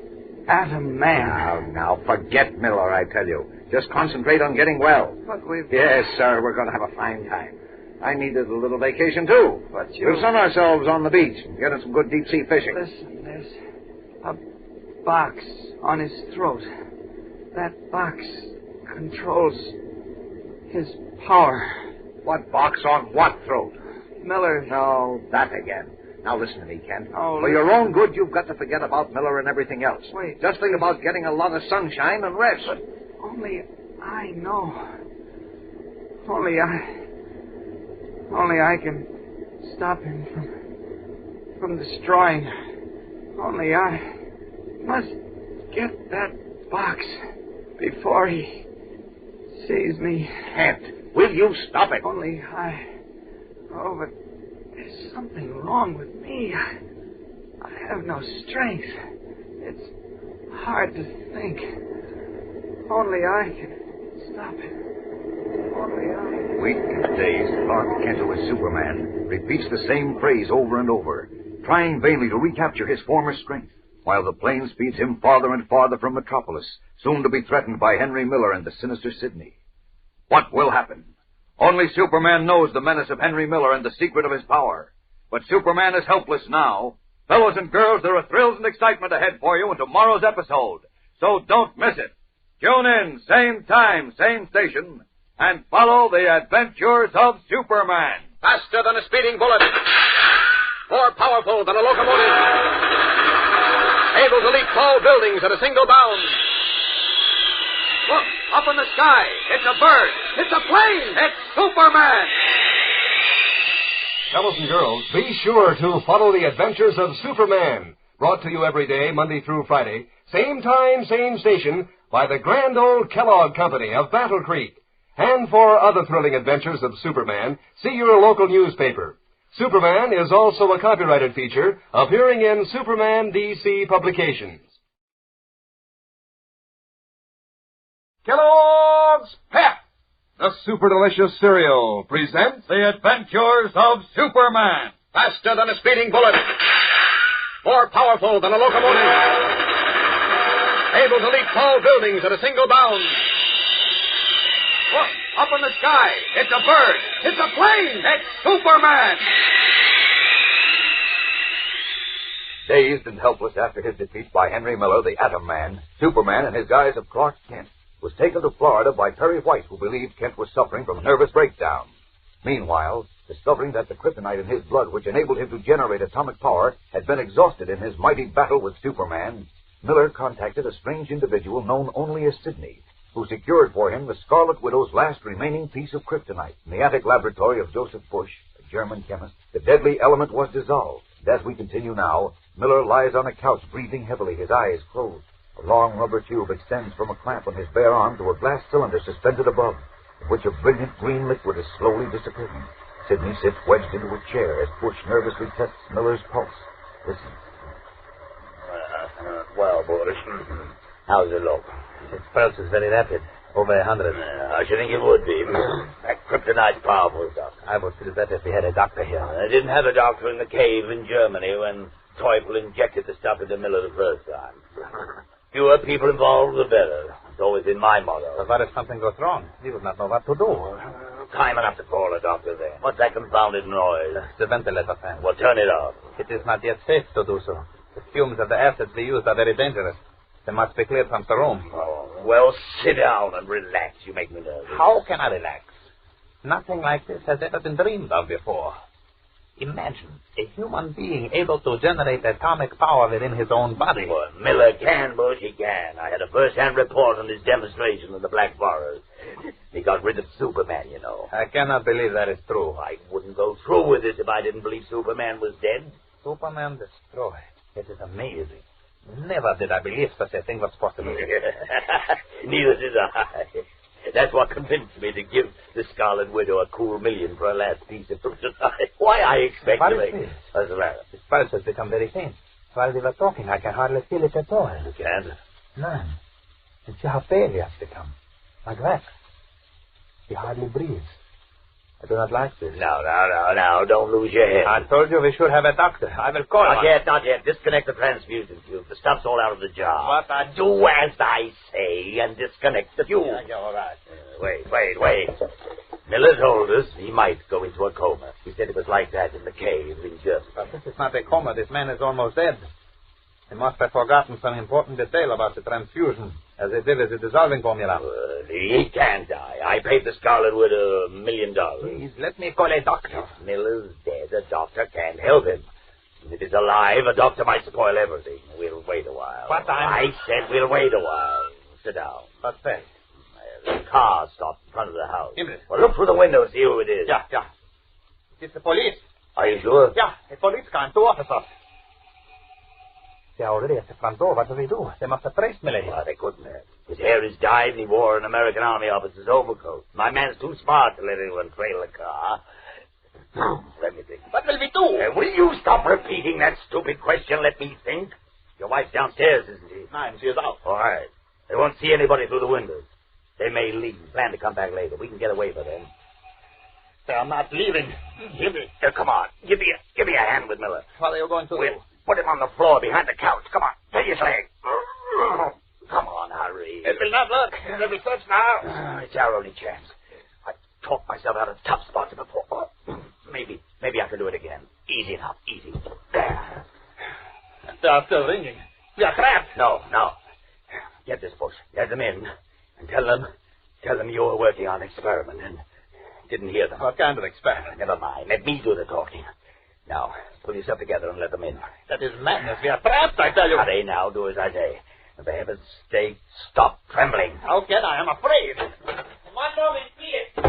Atom Man. Now, forget Miller, I tell you. Just concentrate on getting well. But we've... Yes, sir, we're going to have a fine time. I needed a little vacation, too. But We'll sun ourselves on the beach and get in some good deep-sea fishing. Listen, there's a box on his throat. That box controls his power. What box on what throat? Miller. No, that again. Now listen to me, Kent. Oh, For your own good, you've got to forget about Miller and everything else. Wait. Just think about getting a lot of sunshine and rest. But only I know. Only I can stop him from destroying. Only I must get that box before he sees me. Kent, will you stop it? Only I... Oh, but there's something wrong with me. I have no strength. It's hard to think. Only I can stop it. Only I... Weak and dazed, Clark Kent, who is Superman, repeats the same phrase over and over, trying vainly to recapture his former strength, while the plane speeds him farther and farther from Metropolis, soon to be threatened by Henry Miller and the sinister Sidney. What will happen? Only Superman knows the menace of Henry Miller and the secret of his power. But Superman is helpless now. Fellows and girls, there are thrills and excitement ahead for you in tomorrow's episode. So don't miss it. Tune in, same time, same station, and follow the adventures of Superman. Faster than a speeding bullet. More powerful than a locomotive. Able to leap tall buildings at a single bound. Look, up in the sky. It's a bird. It's a plane. It's Superman. Fellows and girls, be sure to follow the adventures of Superman. Brought to you every day, Monday through Friday. Same time, same station, by the grand old Kellogg Company of Battle Creek. And for other thrilling adventures of Superman, see your local newspaper. Superman is also a copyrighted feature appearing in Superman DC publications. Kellogg's Pep, the super delicious cereal, presents The Adventures of Superman. Faster than a speeding bullet. More powerful than a locomotive. Able to leap tall buildings at a single bound. Look, up in the sky. It's a bird. It's a plane. It's Superman. Dazed and helpless after his defeat by Henry Miller, the Atom Man, Superman in his guise of Clark Kent was taken to Florida by Perry White, who believed Kent was suffering from nervous breakdown. Meanwhile, discovering that the kryptonite in his blood, which enabled him to generate atomic power, had been exhausted in his mighty battle with Superman, Miller contacted a strange individual known only as Sidney, who secured for him the Scarlet Widow's last remaining piece of kryptonite. In the attic laboratory of Joseph Bush, a German chemist, the deadly element was dissolved. And as we continue now, Miller lies on a couch, breathing heavily, his eyes closed. A long rubber tube extends from a clamp on his bare arm to a glass cylinder suspended above, in which a brilliant green liquid is slowly disappearing. Sidney sits wedged into a chair as Bush nervously tests Miller's pulse. Listen. Well, Boris, how's it look? His pulse is very rapid. Over 100. I should think it would be. That kryptonite's powerful stuff. I would feel better if we had a doctor here. I didn't have a doctor in the cave in Germany when Teufel injected the stuff into Miller the first time. Fewer people involved, the better. It's always been my motto. But what if something goes wrong? We would not know what to do. Time enough to call a doctor then. What's that confounded noise? The ventilator fan. Well, turn it off. It is not yet safe to do so. The fumes of the acids we use are very dangerous. They must be cleared from the room. Oh, well, sit down and relax. You make me nervous. How can I relax? Nothing like this has ever been dreamed of before. Imagine a human being able to generate atomic power within his own body. Well, Miller can, Bush, he can. I had a first-hand report on his demonstration in the Black Forest. He got rid of Superman, you know. I cannot believe that is true. I wouldn't go through with it if I didn't believe Superman was dead. Superman destroyed. It is amazing. Never did I believe such a thing was possible. Neither did I. That's what convinced me to give the Scarlet Widow a cool $1 million for her last piece of kryptonite. Why, I expect What to is make... this? What's the matter? His pulse has become very faint. While we were talking, I can hardly feel it at all. You can't? None. And see how pale he has become. Like that. He hardly breathes. I do not like this. Now, don't lose your head. I told you we should have a doctor. I will call Not him. yet. Disconnect the transfusion tube. The stuff's all out of the jar. What I Do as I say and disconnect the fuse. Yeah, all right. Wait. Miller told us he might go into a coma. He said it was like that in the cave in Germany. But this is not a coma. This man is almost dead. He must have forgotten some important detail about the transfusion, as they did with the dissolving formula. He can't die. I paid the Scarlet Widow $1 million. Please, let me call a doctor. If Miller's dead, a doctor can't help him. If he's alive, a doctor might spoil everything. We'll wait a while. But I said we'll wait a while. Sit down. What's that? The car stopped in front of the house. Himmel. Well, look through the window and see who it is. Yeah. It's the police. Are you sure? Yeah, a police car and 2 officers. They're already at the front door. What do we do? They must have traced Miller. Well, they couldn't have. His hair is dyed and he wore an American Army officer's overcoat. My man's too smart to let anyone trail the car. Let me think. What will we do? Will you stop repeating that stupid question? Let me think. Your wife's downstairs, isn't she? Nine, she is out. All right. They won't see anybody through the windows. They may leave. Plan to come back later. We can get away for them. They are not leaving. Come on. Give me a hand with Miller. What are you going to do? Put him on the floor behind the couch. Come on. Take his leg. Come on, hurry. It will not work. It will be searched now. It's our only chance. I talked myself out of tough spots before. Maybe I can do it again. Easy now. Easy. There. They are still ringing. We are trapped. No. Get this, Bush. Get them in. And tell them you were working on an experiment and didn't hear them. What kind of experiment? Never mind. Let me do the talking. Now, pull yourself together and let them in. That is madness. We are trapped, I tell you. Hurry now. Do as I say. And for heaven's sake, stop trembling. How can I? I'm afraid. One moment, please.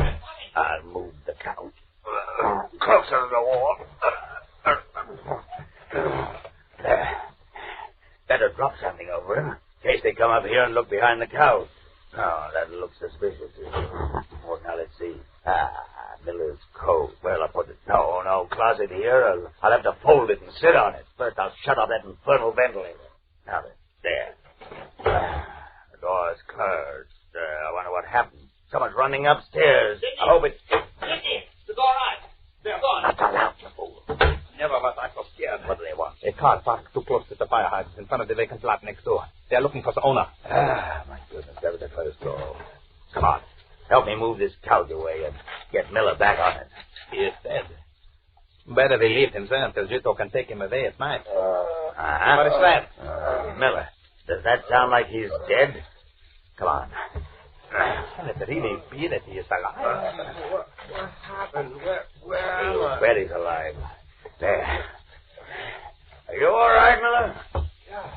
I'll move the couch. Closer to the wall. There. Better drop something over him, in case they come up here and look behind the couch. Oh, that looks suspicious. Well, now, let's see. Miller's coat. Where'll I put it? No, closet here. I'll have to fold it and sit on it. First, I'll shut off that infernal ventilator. Now then, there. The door's closed. I wonder what happened. Someone's running upstairs. I hope it's... The door right. They're gone. Not so loud, you fool. Never was I so scared. What do they want? A car parked too close to the fire hydrant in front of the vacant lot next door. They're looking for the owner. My goodness, that was the first door. Come on. Help me move this couch away and get Miller back on it. He is dead. Better we leave him there until Jito can take him away at night. What is that? Miller, does that sound like he's dead? Come on. Can it really be that he is alive? What happened? Where am I? Bet he's alive. There. Are you all right, Miller? Yeah.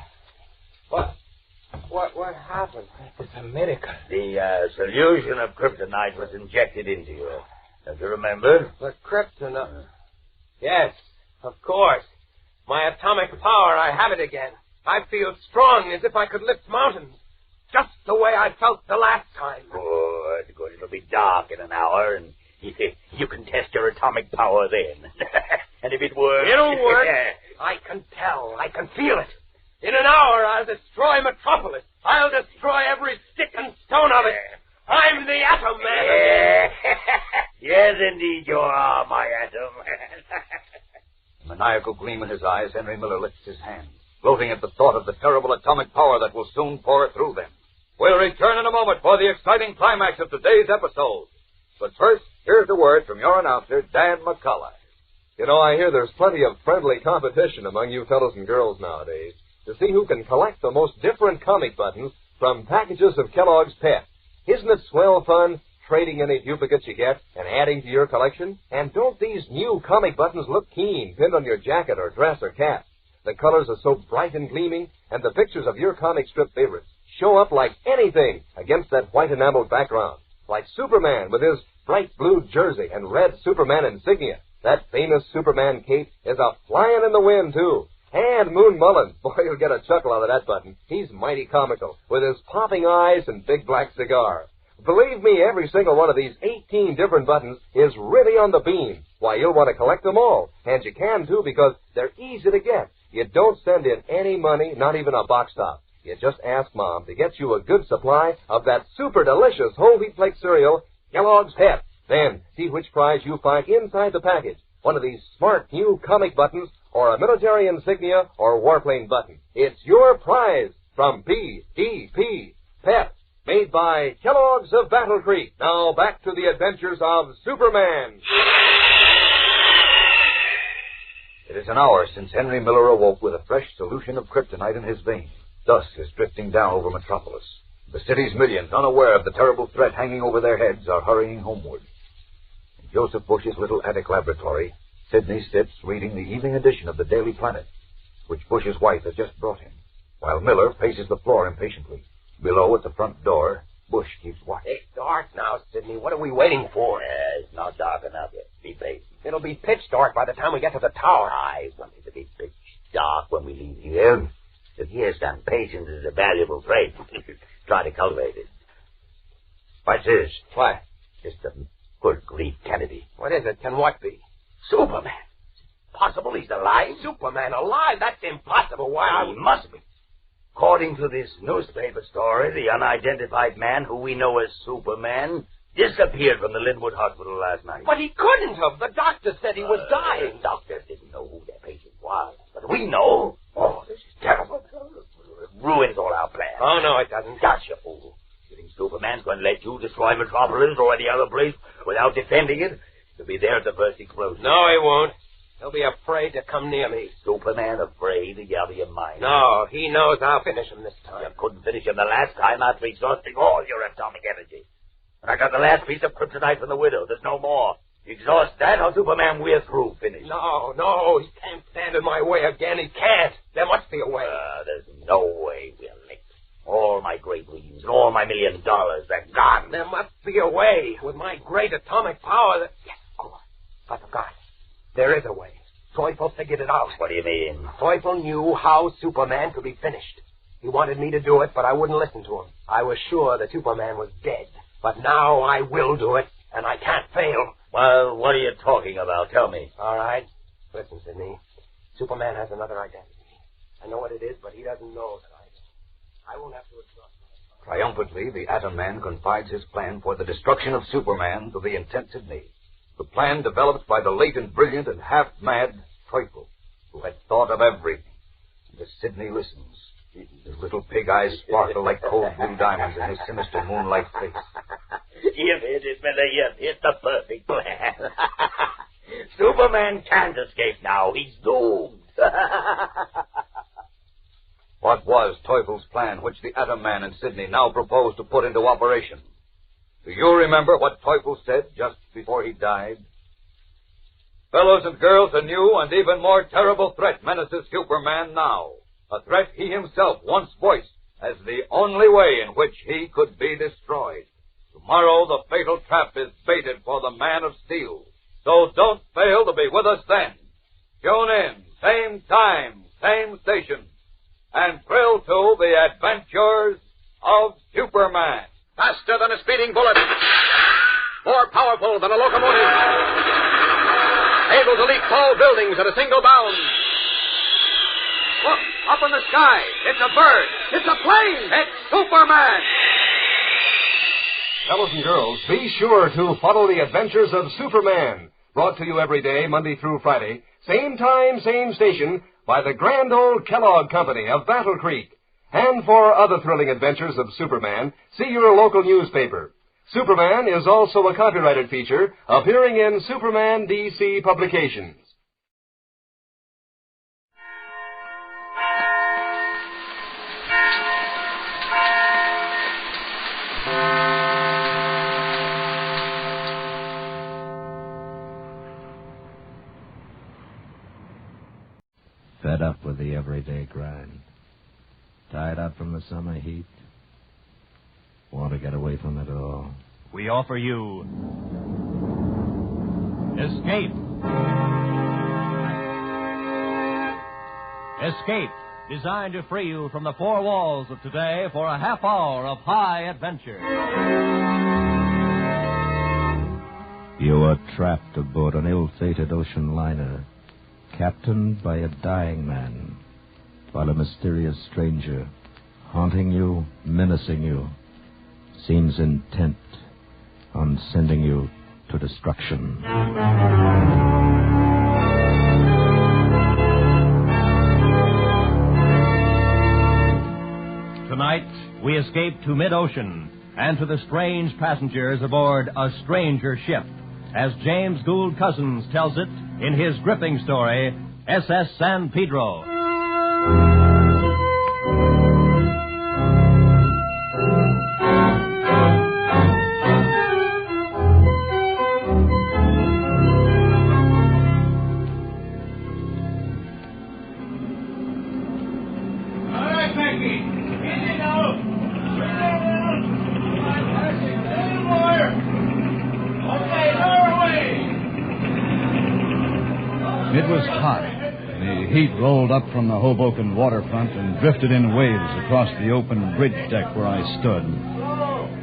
What happened? It's a miracle. The solution of kryptonite was injected into you. Don't you remember? The kryptonite. Yes, of course. My atomic power, I have it again. I feel strong as if I could lift mountains. Just the way I felt the last time. Good, good. It'll be dark in an hour, and you can test your atomic power then. And if it works... It'll work. I can tell. I can feel it. In an hour, I'll destroy Metropolis. I'll destroy every stick and stone of it. I'm the Atom Man. Yes, indeed, you are, my Atom Man. A maniacal gleam in his eyes, Henry Miller lifts his hand, gloating at the thought of the terrible atomic power that will soon pour through them. We'll return in a moment for the exciting climax of today's episode. But first, here's a word from your announcer, Dan McCullough. You know, I hear there's plenty of friendly competition among you fellows and girls nowadays to see who can collect the most different comic buttons from packages of Kellogg's Pep. Isn't it swell fun trading any duplicates you get and adding to your collection? And don't these new comic buttons look keen, pinned on your jacket or dress or cap? The colors are so bright and gleaming, and the pictures of your comic strip favorites show up like anything against that white enameled background. Like Superman with his bright blue jersey and red Superman insignia. That famous Superman cape is a flying in the wind, too. And Moon Mullins, boy, you'll get a chuckle out of that button. He's mighty comical, with his popping eyes and big black cigar. Believe me, every single one of these 18 different buttons is really on the beam. Why, you'll want to collect them all. And you can, too, because they're easy to get. You don't send in any money, not even a box top. You just ask Mom to get you a good supply of that super delicious whole wheat flake cereal, Kellogg's Pep. Then see which prize you find inside the package. One of these smart new comic buttons, or a military insignia, or warplane button. It's your prize from P.E.P. Pep, made by Kellogg's of Battle Creek. Now back to the adventures of Superman. It is an hour since Henry Miller awoke with a fresh solution of kryptonite in his veins. Dust is drifting down over Metropolis. The city's millions, unaware of the terrible threat hanging over their heads, are hurrying homeward. In Joseph Bush's little attic laboratory, Sidney sits reading the evening edition of the Daily Planet, which Bush's wife has just brought him, while Miller paces the floor impatiently. Below, at the front door, Bush keeps watch. It's dark now, Sidney. What are we waiting for? It's not dark enough yet. Be patient. It'll be pitch dark by the time we get to the tower. I want it to be pitch dark when we leave here. But yes, and patience is a valuable trait. Try to cultivate it. What's this? What? Just a good grief, Kennedy. What is it? Can what be? Superman. Possible he's alive? Superman alive? That's impossible. Why? He must be. According to this newspaper story, the unidentified man who we know as Superman disappeared from the Linwood Hospital last night. But he couldn't have. The doctor said he was dying. The doctor didn't know who their patient was. But we know. Oh, this is terrible. It ruins all our plans. Oh, no, it doesn't. Gosh, you fool. You think Superman's going to let you destroy Metropolis or any other place without defending it? He'll be there at the first explosion. No, he won't. He'll be afraid to come near me. Superman afraid? You out of your mind. No, he knows I'll finish him this time. You couldn't finish him the last time after exhausting all your atomic energy. And I got the last piece of kryptonite from the widow. There's no more. Exhaust that, or Superman, we're through. Finish. No, he can't stand in my way again. He can't. There must be a way. There's no way we're licked. All my great dreams and all my $1 million, they're gone. There must be a way. With my great atomic power that... Yes, of course. I forgot. There is a way. Teufel figured it out. What do you mean? Teufel knew how Superman could be finished. He wanted me to do it, but I wouldn't listen to him. I was sure that Superman was dead. But now I will do it, and I can't fail. Well, what are you talking about? Tell me. All right. Listen, Sidney. Superman has another identity. I know what it is, but he doesn't know that I do. I won't have to exhaust myself. Triumphantly, the Atom Man confides his plan for the destruction of Superman to the intensive need. The plan developed by the late and brilliant and half-mad Teufel, who had thought of everything. And as Sidney listens, his little pig eyes sparkle like cold blue diamonds in his sinister moonlight face. You've hit it, Miller. You've hit the perfect plan. Superman can't escape now. He's doomed. What was Teufel's plan, which the Atom Man and Sidney now propose to put into operation? Do you remember what Teufel said just before he died? Fellows and girls, a new and even more terrible threat menaces Superman now. A threat he himself once voiced as the only way in which he could be destroyed. Tomorrow the fatal trap is baited for the Man of Steel. So don't fail to be with us then. Tune in, same time, same station, and thrill to the adventures of Superman. Faster than a speeding bullet. More powerful than a locomotive. Able to leap tall buildings at a single bound. Look, up in the sky. It's a bird. It's a plane. It's Superman. Fellows and girls, be sure to follow the adventures of Superman. Brought to you every day, Monday through Friday. Same time, same station, by the grand old Kellogg Company of Battle Creek. And for other thrilling adventures of Superman, see your local newspaper. Superman is also a copyrighted feature appearing in Superman DC publications. Fed up with the everyday grind. Tired out from the summer heat. Want to get away from it all. We offer you Escape. Escape, designed to free you from the four walls of today for a half hour of high adventure. You are trapped aboard an ill-fated ocean liner, captained by a dying man, while a mysterious stranger, haunting you, menacing you, seems intent on sending you to destruction. Tonight, we escape to mid-ocean and to the strange passengers aboard a stranger ship, as James Gould Cousins tells it in his gripping story, SS San Pedro. It was hot. The heat rolled up from the Hoboken waterfront and drifted in waves across the open bridge deck where I stood.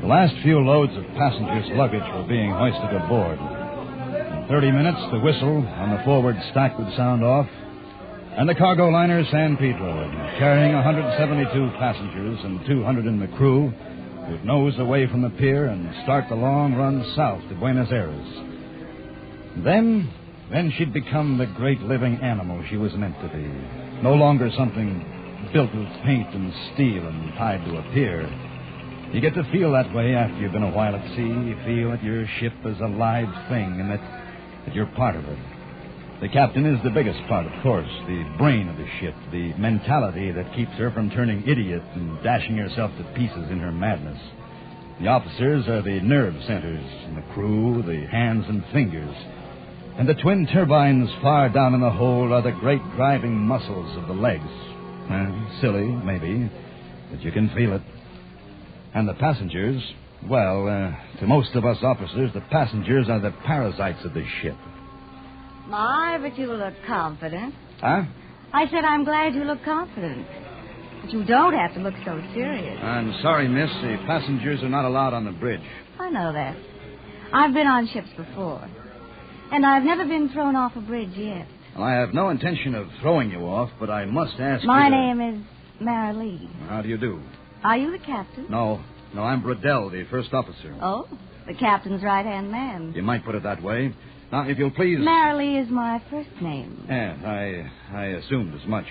The last few loads of passengers' luggage were being hoisted aboard. In 30 minutes, the whistle on the forward stack would sound off, and the cargo liner San Pedro, carrying 172 passengers and 200 in the crew, would nose away from the pier and start the long run south to Buenos Aires. Then she'd become the great living animal she was meant to be. No longer something built with paint and steel and tied to a pier. You get to feel that way after you've been a while at sea. You feel that your ship is a live thing and that you're part of it. The captain is the biggest part, of course, the brain of the ship, the mentality that keeps her from turning idiot and dashing herself to pieces in her madness. The officers are the nerve centers, and the crew, the hands and fingers. And the twin turbines far down in the hold are the great driving muscles of the legs. Silly, maybe, but you can feel it. And the passengers, well, to most of us officers, the passengers are the parasites of the ship. My, but you look confident. Huh? I said I'm glad you look confident. But you don't have to look so serious. I'm sorry, miss. The passengers are not allowed on the bridge. I know that. I've been on ships before. And I've never been thrown off a bridge yet. Well, I have no intention of throwing you off, but I must ask you... My name is Mary Lee. How do you do? Are you the captain? No, I'm Bradell, the first officer. Oh, the captain's right-hand man. You might put it that way. Now, if you'll please... Mary Lee is my first name. Yeah, I assumed as much.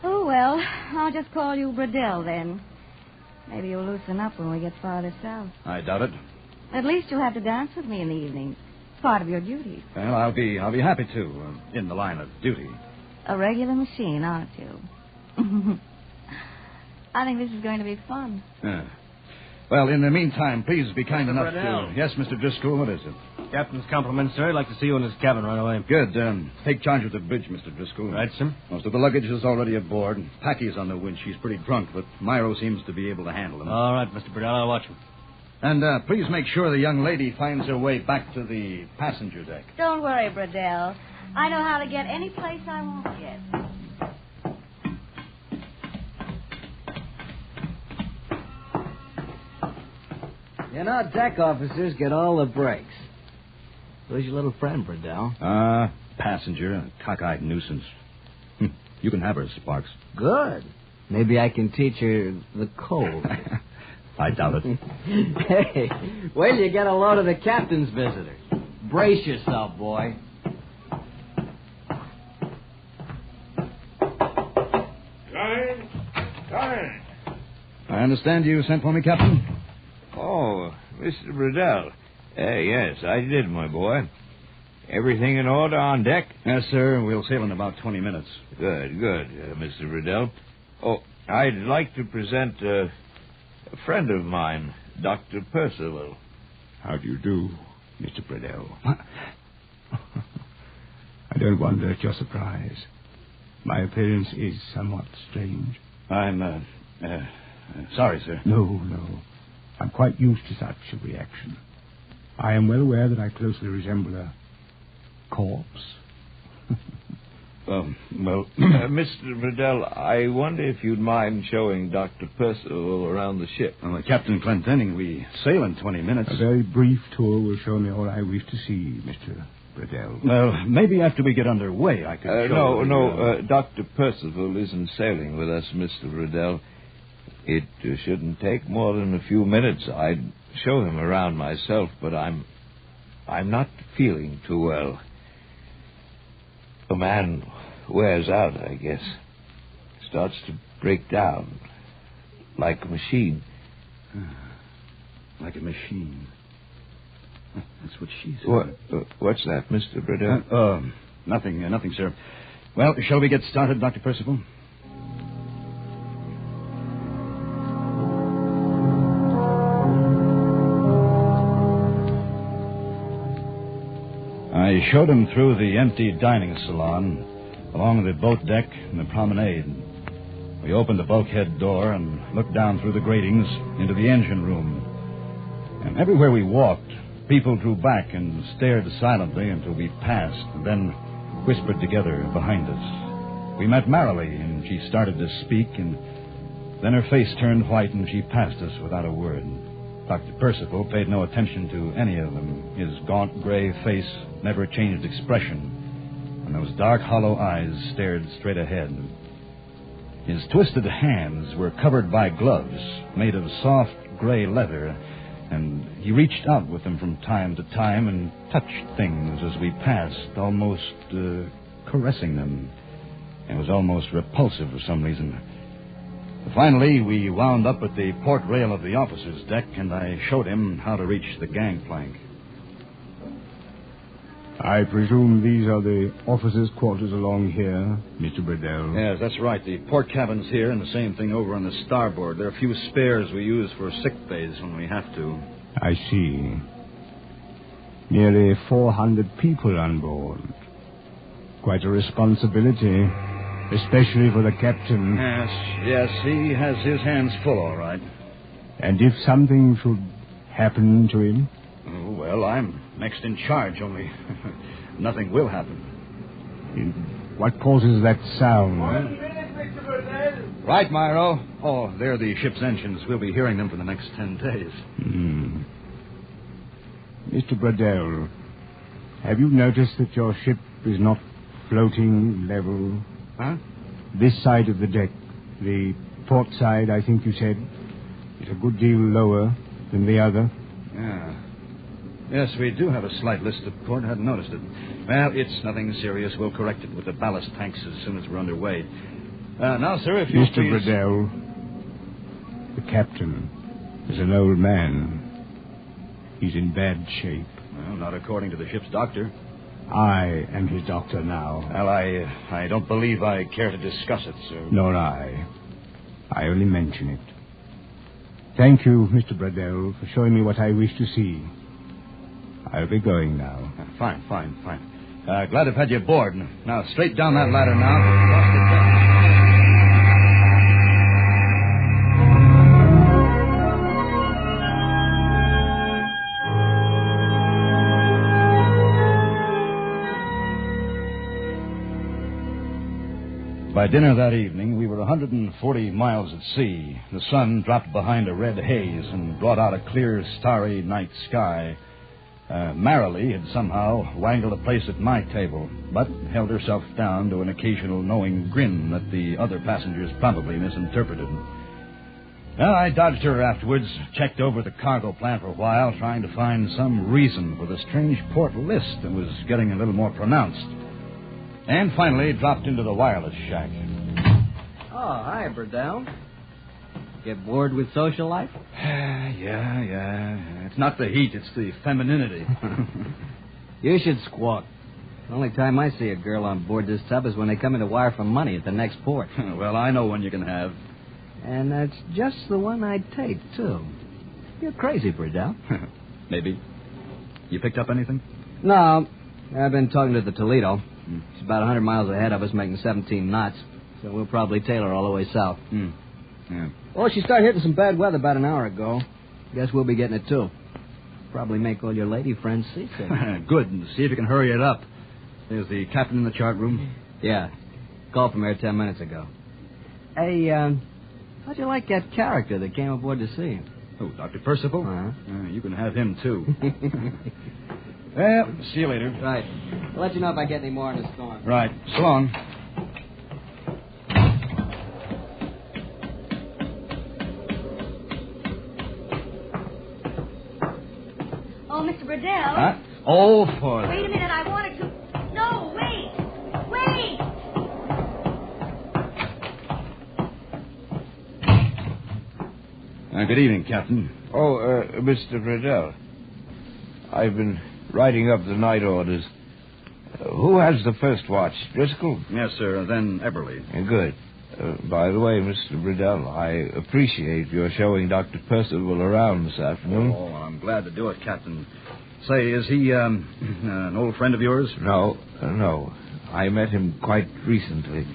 Oh, well, I'll just call you Bradell, then. Maybe you'll loosen up when we get farther south. I doubt it. At least you'll have to dance with me in the evening. Part of your duty. Well, I'll be happy to, in the line of duty. A regular machine, aren't you? I think this is going to be fun. Well, in the meantime, please be kind enough Brunel. to... Yes, Mr. Driscoll, what is it? Captain's compliments, sir. I'd like to see you in his cabin right away. Good. Take charge of the bridge, Mr. Driscoll. Right, sir. Most of the luggage is already aboard. Packy's on the winch. She's pretty drunk, but Myro seems to be able to handle him. All right, Mr. Brunel. I'll watch him. And please make sure the young lady finds her way back to the passenger deck. Don't worry, Bradell. I know how to get any place I want to get. You know, deck officers get all the breaks. Who's your little friend, Bradell? Passenger, a cockeyed nuisance. You can have her, Sparks. Good. Maybe I can teach her the code. I doubt it. Hey, wait till you get a load of the captain's visitors. Brace yourself, boy. Time. I understand you sent for me, Captain? Oh, Mr. Bradell. Yes, I did, my boy. Everything in order on deck? Yes, sir. We'll sail in about 20 minutes. Good, Mr. Bradell. Oh, I'd like to present a friend of mine, Dr. Percival. How do you do, Mr. Bradell? I don't wonder at your surprise. My appearance is somewhat strange. I'm, sorry, sir. No. I'm quite used to such a reaction. I am well aware that I closely resemble a corpse. Mr. Bradell, I wonder if you'd mind showing Dr. Percival around the ship. Captain Clendenning, we sail in 20 minutes. A very brief tour will show me all I wish to see, Mr. Bradell. Well, maybe after we get underway, I could show you... No, Dr. Percival isn't sailing with us, Mr. Bradell. It shouldn't take more than a few minutes. I'd show him around myself, but I'm not feeling too well. A man wears out, I guess. Starts to break down. Like a machine. Like a machine. That's what she said. What's that, Mr. Bradell? Nothing, sir. Well, shall we get started, Dr. Percival? I showed him through the empty dining salon, along the boat deck and the promenade. We opened the bulkhead door and looked down through the gratings into the engine room. And everywhere we walked, people drew back and stared silently until we passed, and then whispered together behind us. We met Marilee, and she started to speak, and then her face turned white, and she passed us without a word. Dr. Percival paid no attention to any of them. His gaunt gray face never changed expression, and those dark, hollow eyes stared straight ahead. His twisted hands were covered by gloves made of soft gray leather, and he reached out with them from time to time and touched things as we passed, almost caressing them. It was almost repulsive for some reason. Finally, we wound up at the port rail of the officer's deck, and I showed him how to reach the gangplank. I presume these are the officers' quarters along here, Mr. Bradell? Yes, that's right. The port cabin's here, and the same thing over on the starboard. There are a few spares we use for sick bays when we have to. I see. Nearly 400 people on board. Quite a responsibility. Especially for the captain. Yes, he has his hands full, all right. And if something should happen to him? Oh, well, I'm next in charge, only nothing will happen. What causes that sound? 1 minute, Mr. Bradell. Right, Myro. Oh, they're the ship's engines. We'll be hearing them for the next 10 days. Mr. Bradell, have you noticed that your ship is not floating level? Huh? This side of the deck, the port side, I think you said, is a good deal lower than the other. Yeah. Yes, we do have a slight list of port. I hadn't noticed it. Well, it's nothing serious. We'll correct it with the ballast tanks as soon as we're underway. Now, sir, if you Mr. please... Bradell, the captain is an old man. He's in bad shape. Well, not according to the ship's doctor. I am his doctor now. Well, I don't believe I care to discuss it, sir. Nor I. I only mention it. Thank you, Mr. Bradell, for showing me what I wish to see. I'll be going now. Fine. Glad to have had you aboard. Now, straight down that ladder now. By dinner that evening, we were 140 miles at sea. The sun dropped behind a red haze and brought out a clear, starry night sky. Marilee had somehow wangled a place at my table, but held herself down to an occasional knowing grin that the other passengers probably misinterpreted. I dodged her afterwards, checked over the cargo plan for a while, trying to find some reason for the strange port list that was getting a little more pronounced. And finally dropped into the wireless shack. Oh, hi, Bradell. Get bored with social life? Yeah. It's not the heat, it's the femininity. You should squawk. The only time I see a girl on board this tub is when they come in to wire for money at the next port. Well, I know one you can have. And that's just the one I'd take, too. You're crazy, Bradell. Maybe. You picked up anything? No. I've been talking to the Toledo. She's about 100 miles ahead of us, making 17 knots. So we'll probably tail her all the way south. Yeah. Well, she started hitting some bad weather about an hour ago. Guess we'll be getting it, too. Probably make all your lady friends seasick. Good. See if you can hurry it up. There's the captain in the chart room. Yeah. Called from here 10 minutes ago. Hey, how'd you like that character that came aboard to see him? Oh, Dr. Percival? Uh-huh. You can have him, too. Well, see you later. Right. I'll let you know if I get any more in the storm. Right. So long. Oh, Mr. Bradell. Huh? Oh, for... Wait a minute, I wanted to... No, wait! Good evening, Captain. Oh, Mr. Bradell. I've been writing up the night orders. Who has the first watch? Driscoll? Yes, sir. Then Eberly. Good. By the way, Mr. Bradell, I appreciate your showing Dr. Percival around this afternoon. Oh, I'm glad to do it, Captain. Say, is he an old friend of yours? No. I met him quite recently.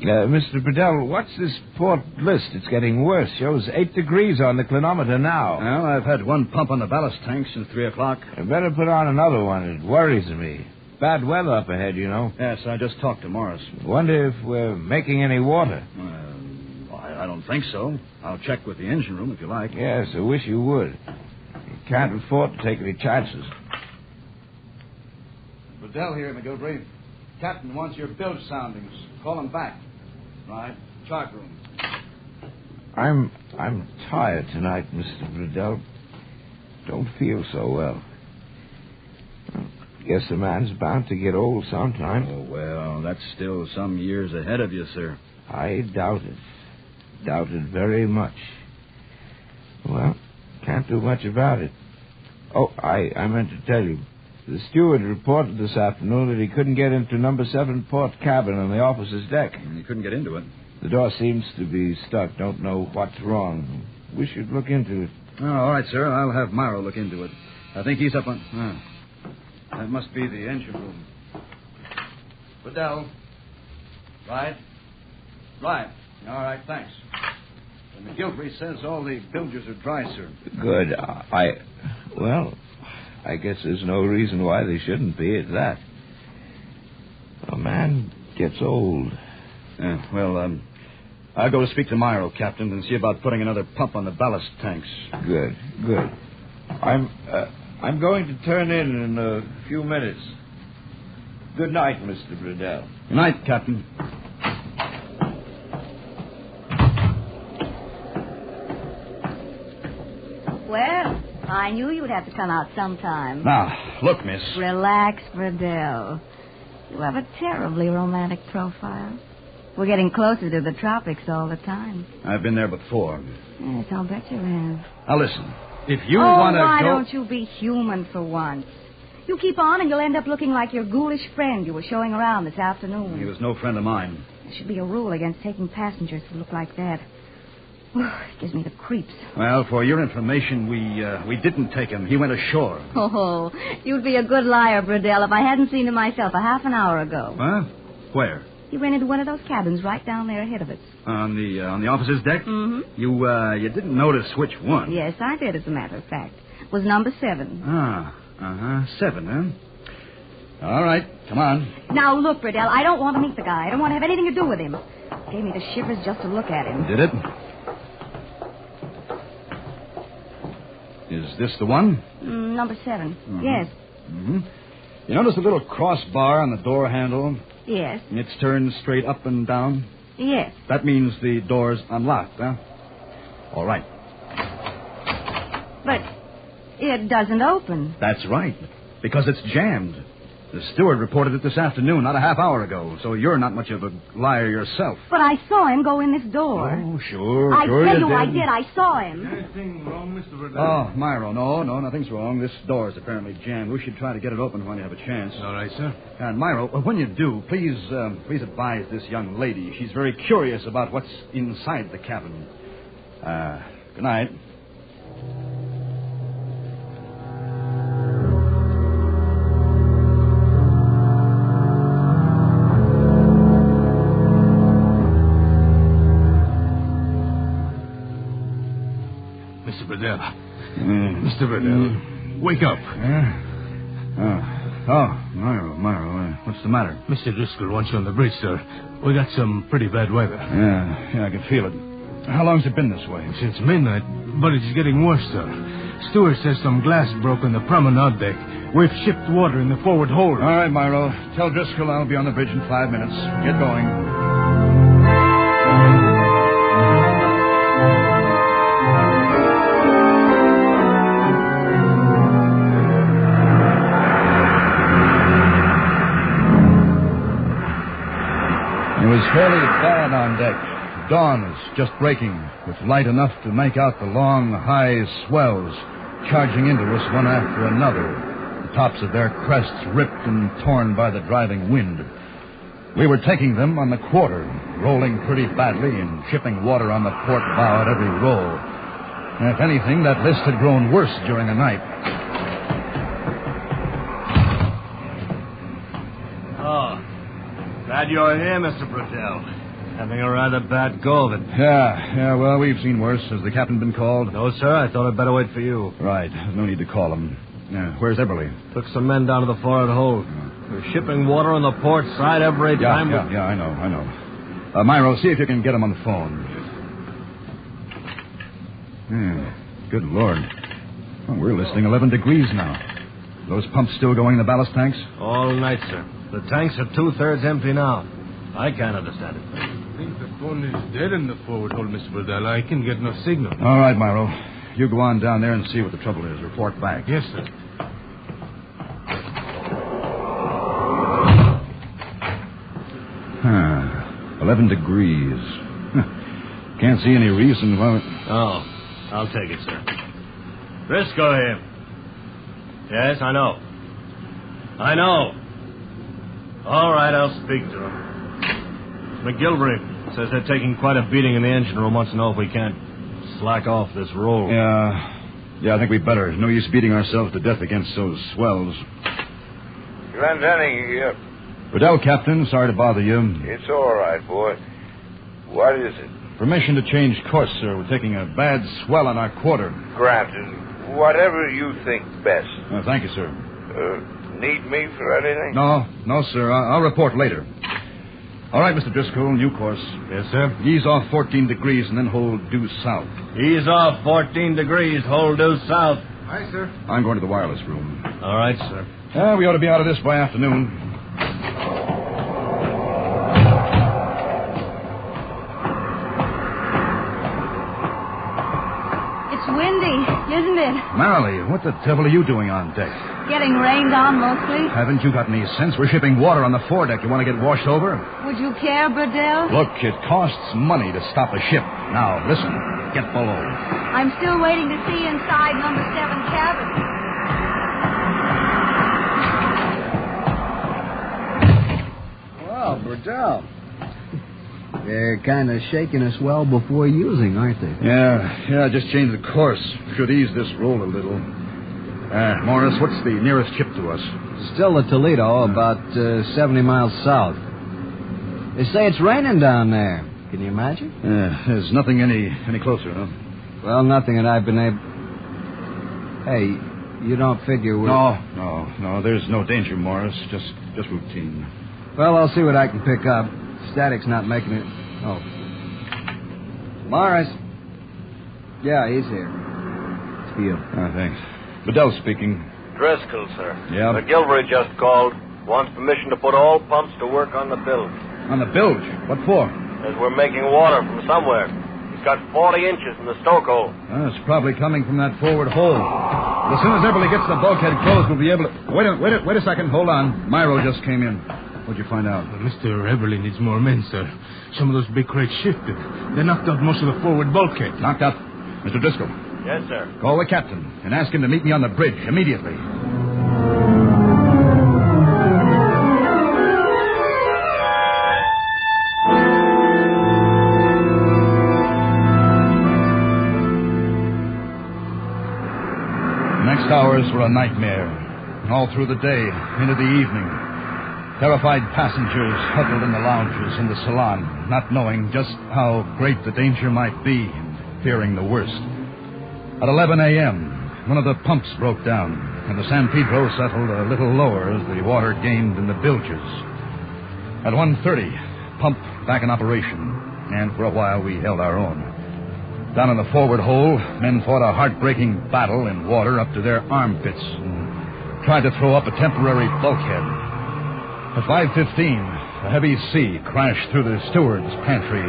Mr. Bradell, what's this port list? It's getting worse. Shows 8 degrees on the clinometer now. Well, I've had one pump on the ballast tank since 3 o'clock. I better put on another one. It worries me. Bad weather up ahead, you know. Yes, I just talked to Morris. Wonder if we're making any water. I don't think so. I'll check with the engine room if you like. Yes, I wish you would. You can't afford to take any chances. Bradell here, McGilvery. Captain wants your bilge soundings. Call him back. Right. Chart room. I'm tired tonight, Mr. Bradell. Don't feel so well. Guess a man's bound to get old sometime. Oh, well, that's still some years ahead of you, sir. I doubt it. Doubt it very much. Well, can't do much about it. Oh, I meant to tell you. The steward reported this afternoon that he couldn't get into number 7 port cabin on the officer's deck. He couldn't get into it? The door seems to be stuck. Don't know what's wrong. We should look into it. Oh, all right, sir. I'll have Morrow look into it. I think he's up on... That must be the engine room. Bradell. Right. All right, thanks. And McGilvery says all the bilges are dry, sir. Good. Well, I guess there's no reason why they shouldn't be at that. A man gets old. I'll go to speak to Morrow, Captain, and see about putting another pump on the ballast tanks. Good. I'm going to turn in a few minutes. Good night, Mr. Bradell. Good night, Captain. Well, I knew you'd have to come out sometime. Now, look, miss. Relax, Bradell. You have a terribly romantic profile. We're getting closer to the tropics all the time. I've been there before. Yes, I'll bet you have. Now, listen. If you want to go... why don't you be human for once? You keep on and you'll end up looking like your ghoulish friend you were showing around this afternoon. He was no friend of mine. There should be a rule against taking passengers who look like that. It gives me the creeps. Well, for your information, we didn't take him. He went ashore. Oh, you'd be a good liar, Burdell, if I hadn't seen him myself a half an hour ago. Huh? Where? He went into one of those cabins right down there ahead of us. On the officer's deck? Mm-hmm. You didn't notice which one? Yes, I did, as a matter of fact. It was number 7. Ah, 7, huh? All right, come on. Now, look, Burdell, I don't want to meet the guy. I don't want to have anything to do with him. Gave me the shivers just to look at him. Did it? Is this the one? Number 7. Mm-hmm. Yes. Mm-hmm. You notice the little crossbar on the door handle? Yes. It's turned straight up and down? Yes. That means the door's unlocked, huh? All right. But it doesn't open. That's right, because it's jammed. The steward reported it this afternoon, not a half hour ago, so you're not much of a liar yourself. But I saw him go in this door. Oh, sure. I sure tell you you, I did. did. I saw him. Anything wrong, Mr. Burdell? Oh, Myro, no, nothing's wrong. This door is apparently jammed. We should try to get it open when you have a chance. All right, sir. And Myro, when you do, please advise this young lady. She's very curious about what's inside the cabin. Good night. Mr. Burdell. Mr. Burdell. Wake up. Myro, what's the matter? Mr. Driscoll wants you on the bridge, sir. We got some pretty bad weather. Yeah, I can feel it. How long's it been this way? Since midnight, but it's getting worse, sir. Steward says some glass broke on the promenade deck. We've shipped water in the forward hold. All right, Myro. Tell Driscoll I'll be on the bridge in 5 minutes. Get going. It was fairly bad on deck. Dawn was just breaking, with light enough to make out the long, high swells charging into us one after another, the tops of their crests ripped and torn by the driving wind. We were taking them on the quarter, rolling pretty badly and shipping water on the port bow at every roll. And if anything, that list had grown worse during the night. Oh, glad you're here, Mr. Burdell. Having a rather bad go of it. Yeah, well, we've seen worse. Has the captain been called? No, sir. I thought I'd better wait for you. Right. No need to call him. Where's Eberly? Took some men down to the forward hold. We're shipping water on the port side every time. Yeah, I know. Myro, see if you can get him on the phone. Good Lord. Well, we're listing 11 degrees now. Those pumps still going in the ballast tanks? All night, sir. The tanks are 2/3 empty now. I can't understand it. I think the phone is dead in the forward hold, Mr. Burdell. I can get no signal. All right, Myro. You go on down there and see what the trouble is. Report back. Yes, sir. Huh. 11 degrees. Can't see any reason why... Oh, I'll take it, sir. Briscoe here. Yes, I know. All right, I'll speak to him. McGilvery says they're taking quite a beating in the engine room. Wants to know if we can't slack off this roll. Yeah, I think we'd better. No use beating ourselves to death against those swells. Glendenning here. Burdell, Captain. Sorry to bother you. It's all right, boy. What is it? Permission to change course, sir. We're taking a bad swell on our quarter. Granted. Whatever you think best. Thank you, sir. Need me for anything? No, sir. I'll report later. All right, Mr. Driscoll, new course. Yes, sir. Ease off 14 degrees and then hold due south. Ease off 14 degrees, hold due south. Aye, sir. I'm going to the wireless room. All right, sir. We ought to be out of this by afternoon. It's windy, isn't it? Marley, what the devil are you doing on deck? Getting rained on mostly. Haven't you got any sense? We're shipping water on the foredeck. You want to get washed over? Would you care, Burdell? Look, it costs money to stop a ship. Now, listen. Get below. I'm still waiting to see inside number 7 cabin. Well, Burdell. They're kind of shaking us well before using, aren't they? Yeah, just change the course. Should ease this roll a little. Morris, what's the nearest ship to us? Still the Toledo, about 70 miles south. They say it's raining down there. Can you imagine? There's nothing any closer, huh? Well, nothing that I've been able... Hey, you don't figure we're... No. There's no danger, Morris. Just routine. Well, I'll see what I can pick up. Static's not making it... Oh. Morris. Yeah, he's here. It's for you. Thanks. Bedell speaking. Driscoll, sir. Yeah? McGilvery just called. Wants permission to put all pumps to work on the bilge. On the bilge? What for? Says we're making water from somewhere. He's got 40 inches in the stoke hole. It's probably coming from that forward hole. As soon as Everly gets the bulkhead closed, we'll be able to... Wait a second. Hold on. Myro just came in. What'd you find out? Mr. Everly needs more men, sir. Some of those big crates shifted. They knocked out most of the forward bulkhead. Knocked out? Mr. Driscoll. Yes, sir. Call the captain and ask him to meet me on the bridge immediately. Next hours were a nightmare. All through the day, into the evening. Terrified passengers huddled in the lounges in the salon, not knowing just how great the danger might be and fearing the worst. At 11 a.m., one of the pumps broke down, and the San Pedro settled a little lower as the water gained in the bilges. At 1:30, pump back in operation, and for a while we held our own. Down in the forward hold, men fought a heartbreaking battle in water up to their armpits and tried to throw up a temporary bulkhead. At 5:15, a heavy sea crashed through the steward's pantry.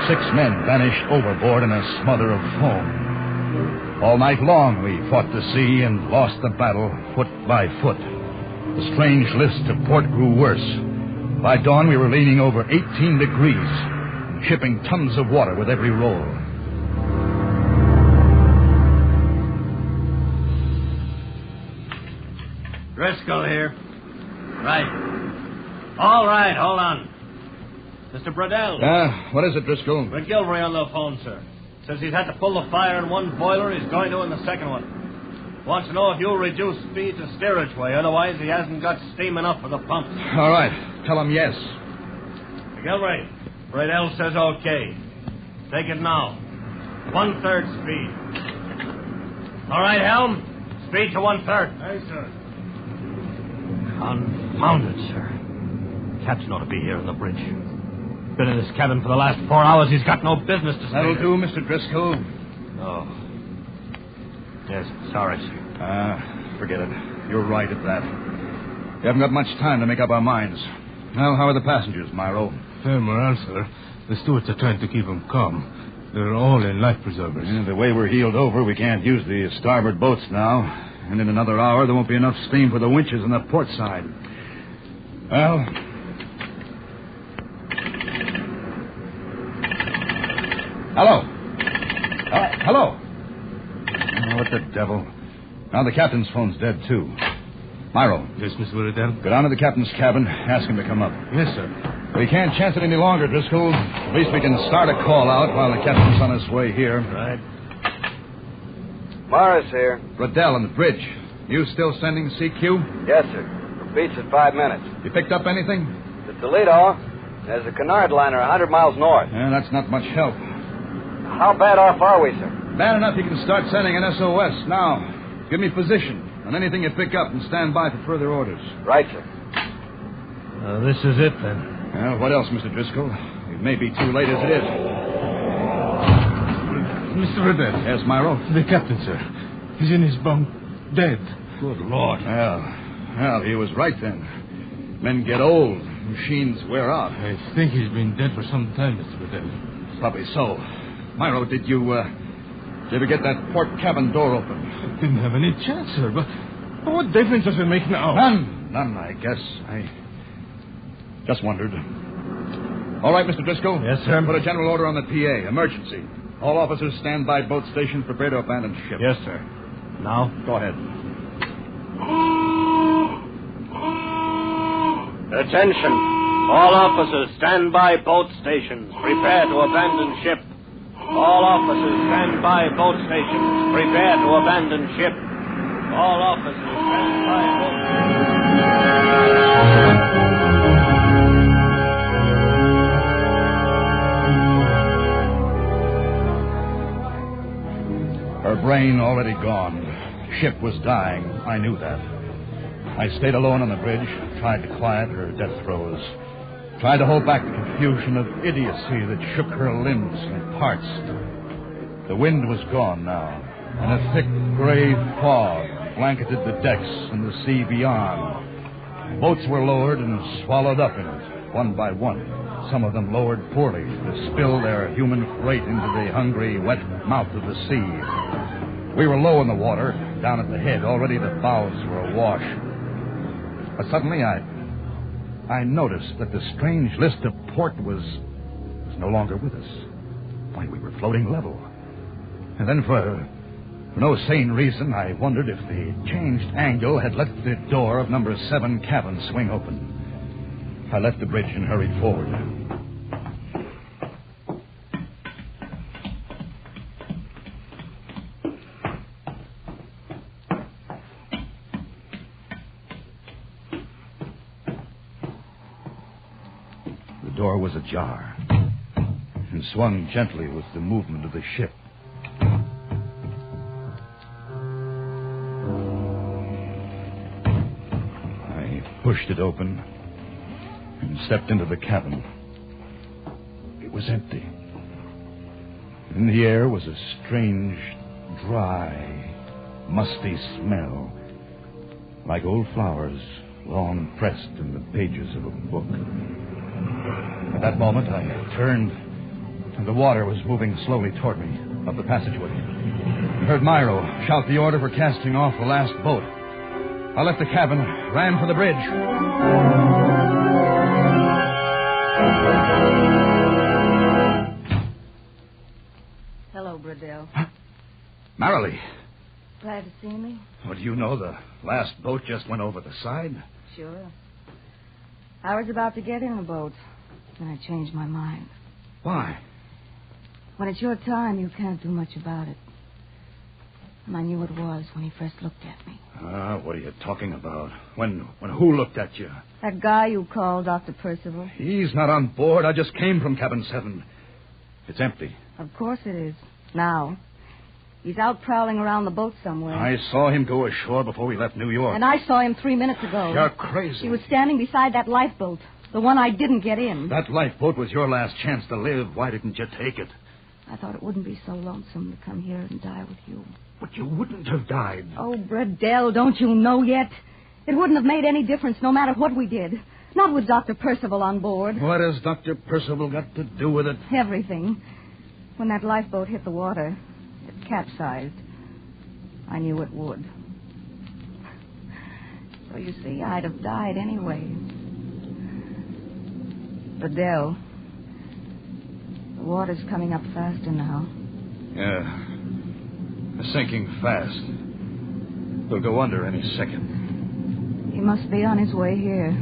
6 men vanished overboard in a smother of foam. All night long, we fought the sea and lost the battle foot by foot. The strange list to port grew worse. By dawn, we were leaning over 18 degrees and shipping tons of water with every roll. Driscoll here. Right. All right, hold on. Mr. Bradell. What is it, Driscoll? McGilvery on the phone, sir. Says he's had to pull the fire in one boiler. He's going to in the second one. Wants to know if you'll reduce speed to steerage way. Otherwise, he hasn't got steam enough for the pumps. All right. Tell him yes. McGilvery, Bradell says okay. Take it now. 1/3 speed. All right, Helm. Speed to 1/3. Aye, sir. Confounded, sir. Captain ought to be here in the bridge. Been in his cabin for the last 4 hours. He's got no business to stay. That'll do, Mr. Driscoll. Oh. Yes, sorry, sir. Forget it. You're right at that. We haven't got much time to make up our minds. Well, how are the passengers, Myro? Fair morale, sir. The stewards are trying to keep them calm. They're all in life preservers. The way we're heeled over, we can't use the starboard boats now. And in another hour, there won't be enough steam for the winches on the port side. Well... Hello. Hello. Oh, what the devil? Now the captain's phone's dead, too. Myro. Yes, Mr. Riddell? Go down to the captain's cabin. Ask him to come up. Yes, sir. We can't chance it any longer, Driscoll. At least we can start a call out while the captain's on his way here. Right. Morris here. Riddell on the bridge. You still sending CQ? Yes, sir. Repeats in 5 minutes. You picked up anything? The Toledo. There's a canard liner 100 miles north. Yeah, that's not much help. How bad off are we, sir? Bad enough you can start sending an SOS now. Give me position on anything you pick up and stand by for further orders. Right, sir. This is it, then. Well, what else, Mr. Driscoll? It may be too late as it is. Mr. Riddell. Yes, Myro? The captain, sir. He's in his bunk, dead. Good Lord. Well, he was right then. Men get old. Machines wear out. I think he's been dead for some time, Mr. Riddell. Probably so. Myro, did you ever get that port cabin door open? Didn't have any chance, sir, but what difference does it make now? None, I guess. I just wondered. All right, Mr. Driscoll? Yes, sir. Put a general order on the PA. Emergency. All officers stand by boat station, prepare to abandon ship. Yes, sir. Now? Go ahead. Attention. All officers, stand by boat stations. Prepare to abandon ship. All officers, stand by boat stations. Prepare to abandon ship. All officers, stand by boat stations. Her brain already gone. Ship was dying. I knew that. I stayed alone on the bridge, tried to quiet her death throes, tried to hold back the confusion of idiocy that shook her limbs and parts. The wind was gone now, and a thick gray fog blanketed the decks and the sea beyond. Boats were lowered and swallowed up in it, one by one. Some of them lowered poorly to spill their human freight into the hungry, wet mouth of the sea. We were low in the water, down at the head. Already the bows were awash. But suddenly I noticed that the strange list of port was no longer with us. Why, we were floating level. And then for no sane reason, I wondered if the changed angle had let the door of number 7 cabin swing open. I left the bridge and hurried forward. The door was ajar and swung gently with the movement of the ship. I pushed it open and stepped into the cabin. It was empty. In the air was a strange, dry, musty smell, like old flowers long pressed in the pages of a book. At that moment, I turned, and the water was moving slowly toward me up the passageway. I heard Myro shout the order for casting off the last boat. I left the cabin, ran for the bridge. Hello, Bradell. Marilee. Glad to see me? What do you know? The last boat just went over the side. Sure. I was about to get in a boat. Then I changed my mind. Why? When it's your time, you can't do much about it. And I knew it was when he first looked at me. What are you talking about? When who looked at you? That guy you called Dr. Percival. He's not on board. I just came from cabin 7. It's empty. Of course it is. Now. He's out prowling around the boat somewhere. I saw him go ashore before we left New York. And I saw him 3 minutes ago. You're crazy. He was standing beside that lifeboat. The one I didn't get in. That lifeboat was your last chance to live. Why didn't you take it? I thought it wouldn't be so lonesome to come here and die with you. But you wouldn't have died. Oh, Bradell, don't you know yet? It wouldn't have made any difference no matter what we did. Not with Dr. Percival on board. What has Dr. Percival got to do with it? Everything. When that lifeboat hit the water, it capsized. I knew it would. So you see, I'd have died anyway. Bradell, the water's coming up faster now. Yeah. Sinking fast. We'll go under any second. He must be on his way here.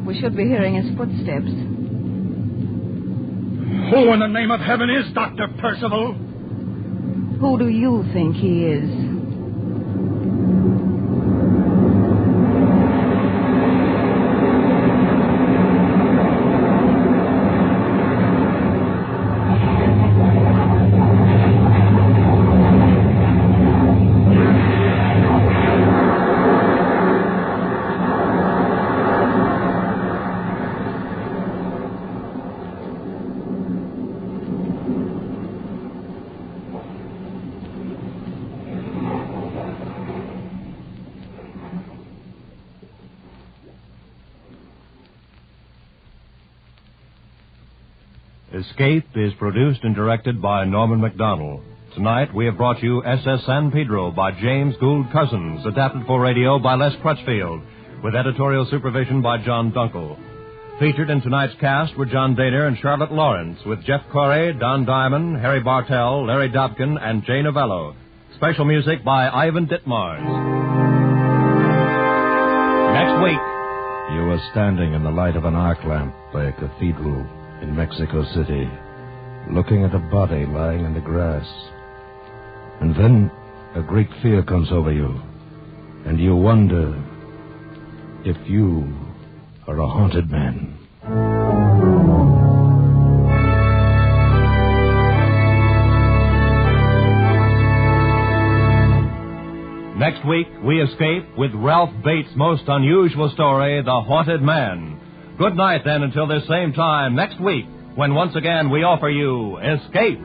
We should be hearing his footsteps. Who in the name of heaven is Dr. Percival? Who do you think he is? Escape is produced and directed by Norman MacDonald. Tonight we have brought you SS San Pedro by James Gould Cousins, adapted for radio by Les Crutchfield, with editorial supervision by John Dunkel. Featured in tonight's cast were John Daner and Charlotte Lawrence, with Jeff Corey, Don Diamond, Harry Bartell, Larry Dobkin, and Jay Novello. Special music by Ivan Ditmars. Next week, You were standing in the light of an arc lamp by a cathedral in Mexico City, looking at a body lying in the grass. And then a great fear comes over you, and you wonder if you are a haunted man. Next week, we escape with Ralph Bates' most unusual story, The Haunted Man. Good night, then, until this same time next week, when once again we offer you Escape.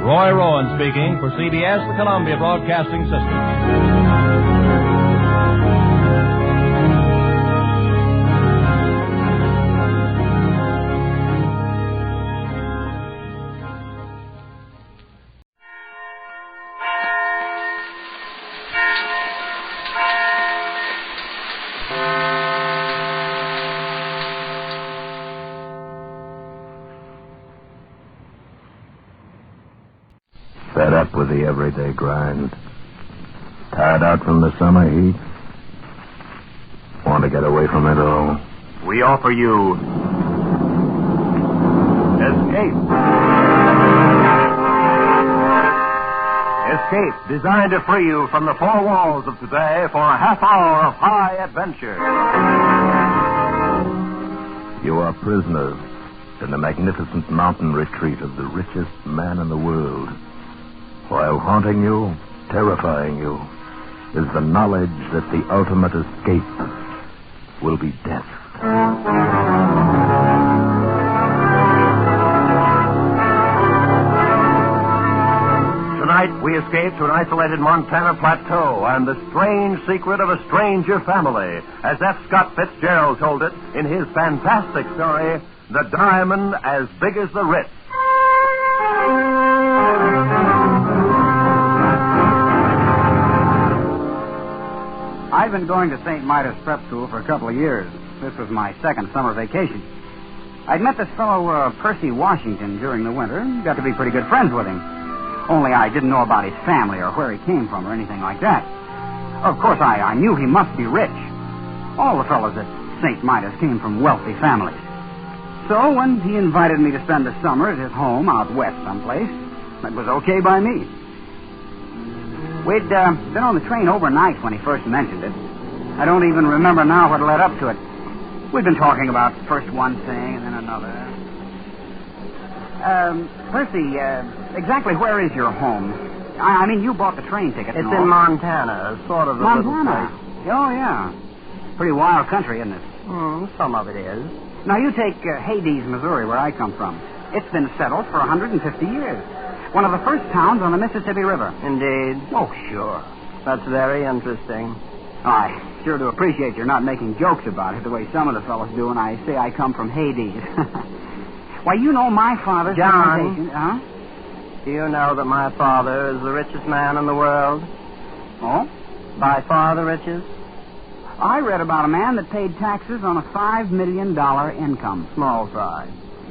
Roy Rowan speaking for CBS, the Columbia Broadcasting System. Fed up with the everyday grind. Tired out from the summer heat. Want to get away from it all. We offer you Escape. Escape, designed to free you from the four walls of today for a half hour of high adventure. You are prisoners in the magnificent mountain retreat of the richest man in the world. While haunting you, terrifying you, is the knowledge that the ultimate escape will be death. Tonight, we escape to an isolated Montana plateau and the strange secret of a stranger family, as F. Scott Fitzgerald told it in his fantastic story, The Diamond as Big as the Ritz. I've been going to St. Midas Prep School for a couple of years. This was my second summer vacation. I'd met this fellow, Percy Washington, during the winter. Got to be pretty good friends with him. Only I didn't know about his family or where he came from or anything like that. Of course, I knew he must be rich. All the fellows at St. Midas came from wealthy families. So when he invited me to spend the summer at his home out west someplace, it was okay by me. We'd been on the train overnight when he first mentioned it. I don't even remember now what led up to it. We'd been talking about first one thing and then another. Percy, exactly where is your home? I mean, you bought the train ticket. It's in Montana, sort of a Montana? little place. Oh, yeah. Pretty wild country, isn't it? Some of it is. Now, you take Hades, Missouri, where I come from. It's been settled for 150 years. One of the first towns on the Mississippi River. Indeed. Oh, sure. That's very interesting. I sure do appreciate you're not making jokes about it the way some of the fellows do when I say I come from Hades. Why, you know my father's... John. Huh? Do you know that my father is the richest man in the world? Oh? By far the richest? I read about a man that paid taxes on a $5 million income. Small fry.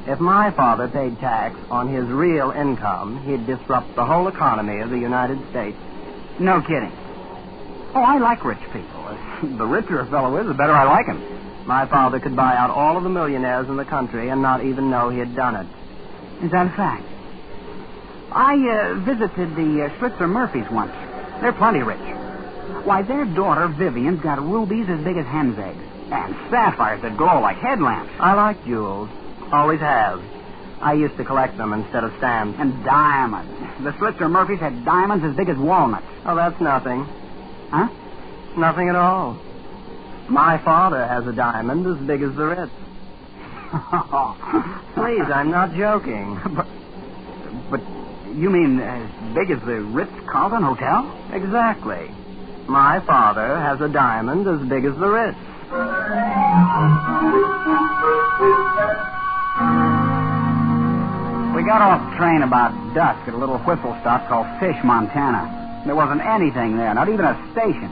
If my father paid tax on his real income, he'd disrupt the whole economy of the United States. No kidding. Oh, I like rich people. The richer a fellow is, the better I like him. My father could buy out all of the millionaires in the country and not even know he had done it. Is that a fact? I visited the Schlitzer Murphys once. They're plenty rich. Why, their daughter, Vivian's got rubies as big as hen's eggs. And sapphires that glow like headlamps. I like jewels. Always have. I used to collect them instead of stamps. And diamonds. The Schlitzer Murphys had diamonds as big as walnuts. Oh, that's nothing. Huh? Nothing at all. My father has a diamond as big as the Ritz. Please, I'm not joking. But you mean as big as the Ritz-Carlton Hotel? Exactly. My father has a diamond as big as the Ritz. We got off the train about dusk at a little whistle stop called Fish, Montana. There wasn't anything there, not even a station.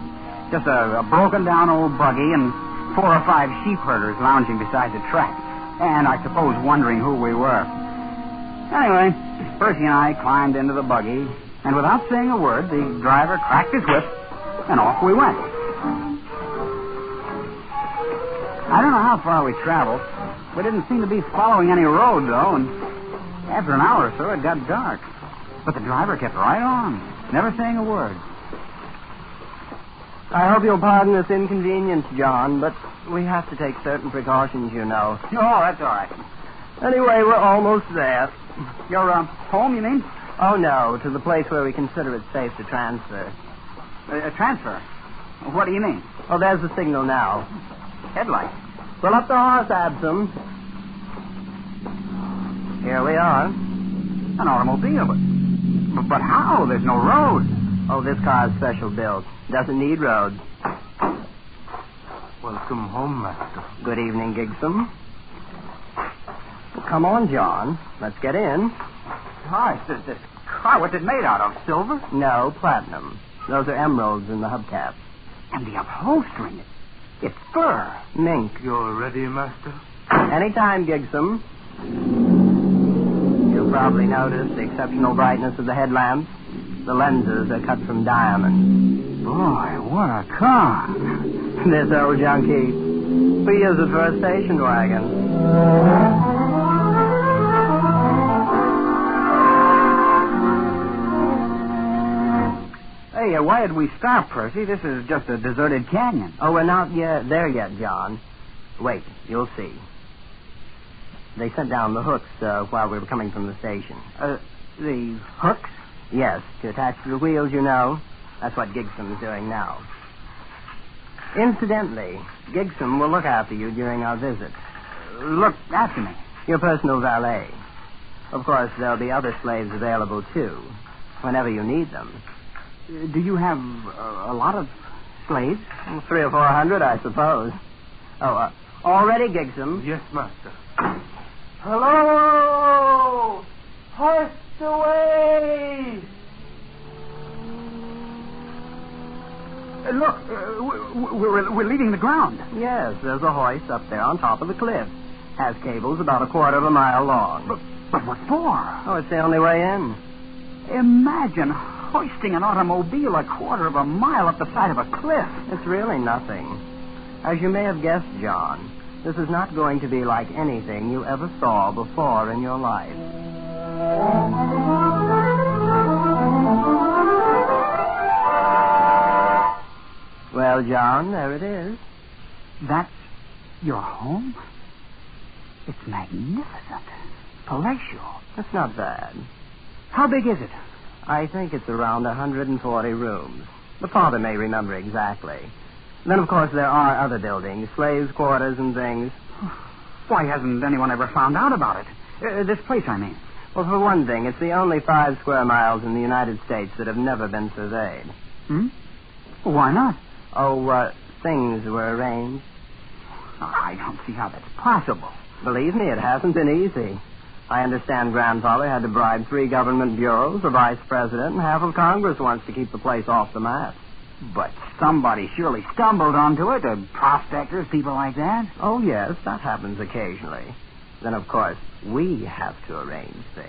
Just a broken-down old buggy and 4 or 5 sheep herders lounging beside the track. And I suppose wondering who we were. Anyway, Percy and I climbed into the buggy, And without saying a word, the driver cracked his whip, and off we went. I don't know how far we traveled. We didn't seem to be following any road, though, and after an hour or so, it got dark. But the driver kept right on, never saying a word. I hope you'll pardon this inconvenience, John, but we have to take certain precautions, you know. Oh, that's all right. Anyway, we're almost there. You're home, you mean? Oh, no, to the place where we consider it safe to transfer. A transfer? What do you mean? Oh, there's the signal now. Headlight. Pull up the horse, Absam. Here we are. An automobile, but how? There's no road. Oh, this car's special built. Doesn't need roads. Welcome home, Master. Good evening, Gigsum. Well, come on, John. Let's get in. Hi, this car, what's it made out of? Silver? No, platinum. Those are emeralds in the hubcap. And the upholstery. It's fur. Mink. You're ready, Master? Anytime, Gigsum. You'll probably notice the exceptional brightness of the headlamps. The lenses are cut from diamond. Boy, what a car. This old junkie. We use it for a station wagon. Hey, why did we stop, Percy? This is just a deserted canyon. Oh, we're not there yet, John. Wait, you'll see. They sent down the hooks while we were coming from the station. The hooks? Yes, to attach to the wheels, you know. That's what Gigsum's doing now. Incidentally, Gigsum will look after you during our visit. Look after me? Your personal valet. Of course, there'll be other slaves available, too, whenever you need them. Do you have a lot of slaves? 300 or 400, I suppose. Oh, all ready, Gigsum? Yes, Master. Hello! Hoist away! Look, we're leaving the ground. Yes, there's a hoist up there on top of the cliff. Has cables about 1/4 of a mile long. But what for? Oh, it's the only way in. Imagine hoisting an automobile 1/4 of a mile up the side of a cliff. It's really nothing. As you may have guessed, John, this is not going to be like anything you ever saw before in your life. Well, John, there it is. That's your home? It's magnificent. Palatial. It's not bad. How big is it? I think it's around 140 rooms. The father may remember exactly. Then, of course, there are other buildings, slaves' quarters and things. Why hasn't anyone ever found out about it? This place, I mean. Well, for one thing, it's the only 5 square miles in the United States that have never been surveyed. Why not? Oh, things were arranged. I don't see how that's possible. Believe me, it hasn't been easy. I understand Grandfather had to bribe 3 government bureaus, a vice president, and half of Congress once to keep the place off the map. But somebody surely stumbled onto it, prospectors, people like that. Oh, yes, that happens occasionally. Then, of course, we have to arrange things.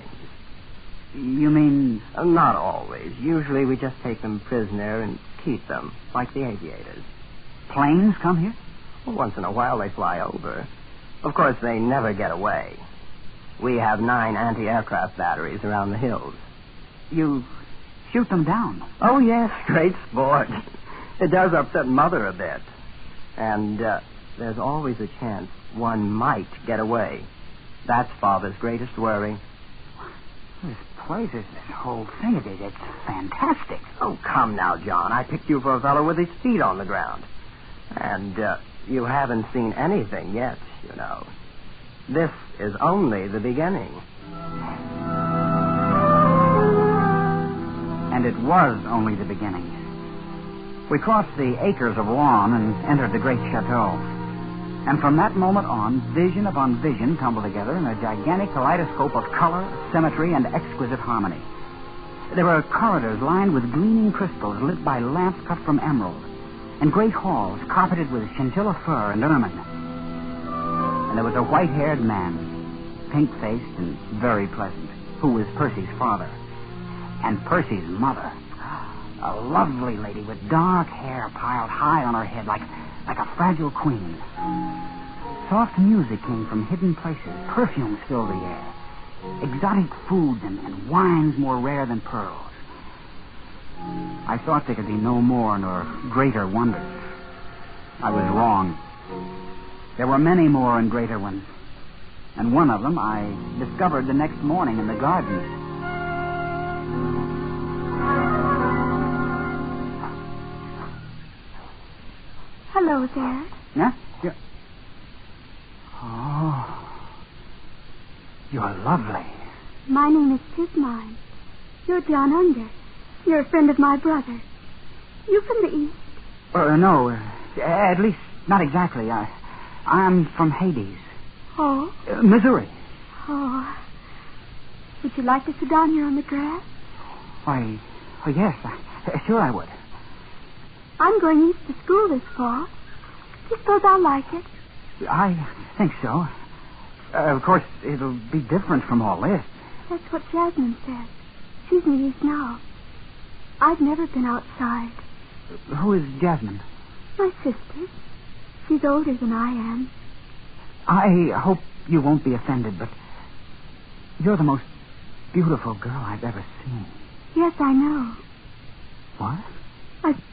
You mean? Not always. Usually we just take them prisoner and keep them, like the aviators. Planes come here? Well, once in a while they fly over. Of course, they never get away. We have 9 anti-aircraft batteries around the hills. You shoot them down? Oh, yes, great sport. It does upset Mother a bit. And there's always a chance one might get away. That's Father's greatest worry. This place, this whole thing, it's fantastic. Oh, come now, John. I picked you for a fellow with his feet on the ground. And you haven't seen anything yet, you know. This is only the beginning. And it was only the beginning. We crossed the acres of lawn and entered the great chateau. And from that moment on, vision upon vision tumbled together in a gigantic kaleidoscope of color, symmetry, and exquisite harmony. There were corridors lined with gleaming crystals lit by lamps cut from emerald, and great halls carpeted with chinchilla fur and ermine. And there was a white-haired man, pink-faced and very pleasant, who was Percy's father. and Percy's mother. A lovely lady with dark hair piled high on her head like a fragile queen. Soft music came from hidden places. Perfumes filled the air. Exotic foods and wines more rare than pearls. I thought there could be no more nor greater wonders. I was wrong. There were many more and greater ones. And one of them I discovered the next morning in the garden. Hello there. Yeah? Oh. You're lovely. My name is Tismine. You're John Unger. You're a friend of my brother. You from the East? No. At least, not exactly. I'm from Hades. Oh? Missouri. Oh. Would you like to sit down here on the grass? Why, yes. Sure I would. I'm going east to school this fall. Do you suppose I'll like it? I think so. Of course, it'll be different from all this. That's what Jasmine said. She's in the East now. I've never been outside. Who is Jasmine? My sister. She's older than I am. I hope you won't be offended, but you're the most beautiful girl I've ever seen. Yes, I know. What?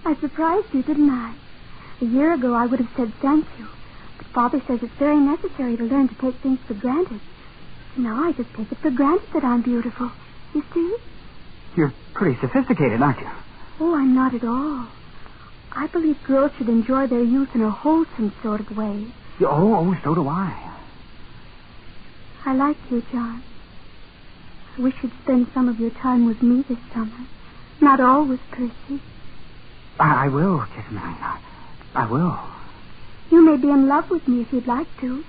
I surprised you, didn't I? A year ago, I would have said thank you. But Father says it's very necessary to learn to take things for granted. Now I just take it for granted that I'm beautiful. You see? You're pretty sophisticated, aren't you? Oh, I'm not at all. I believe girls should enjoy their youth in a wholesome sort of way. Oh, so do I. I like you, John. I wish you'd spend some of your time with me this summer. Not all with Percy. I will, Tismine. I will. You may be in love with me if you'd like to.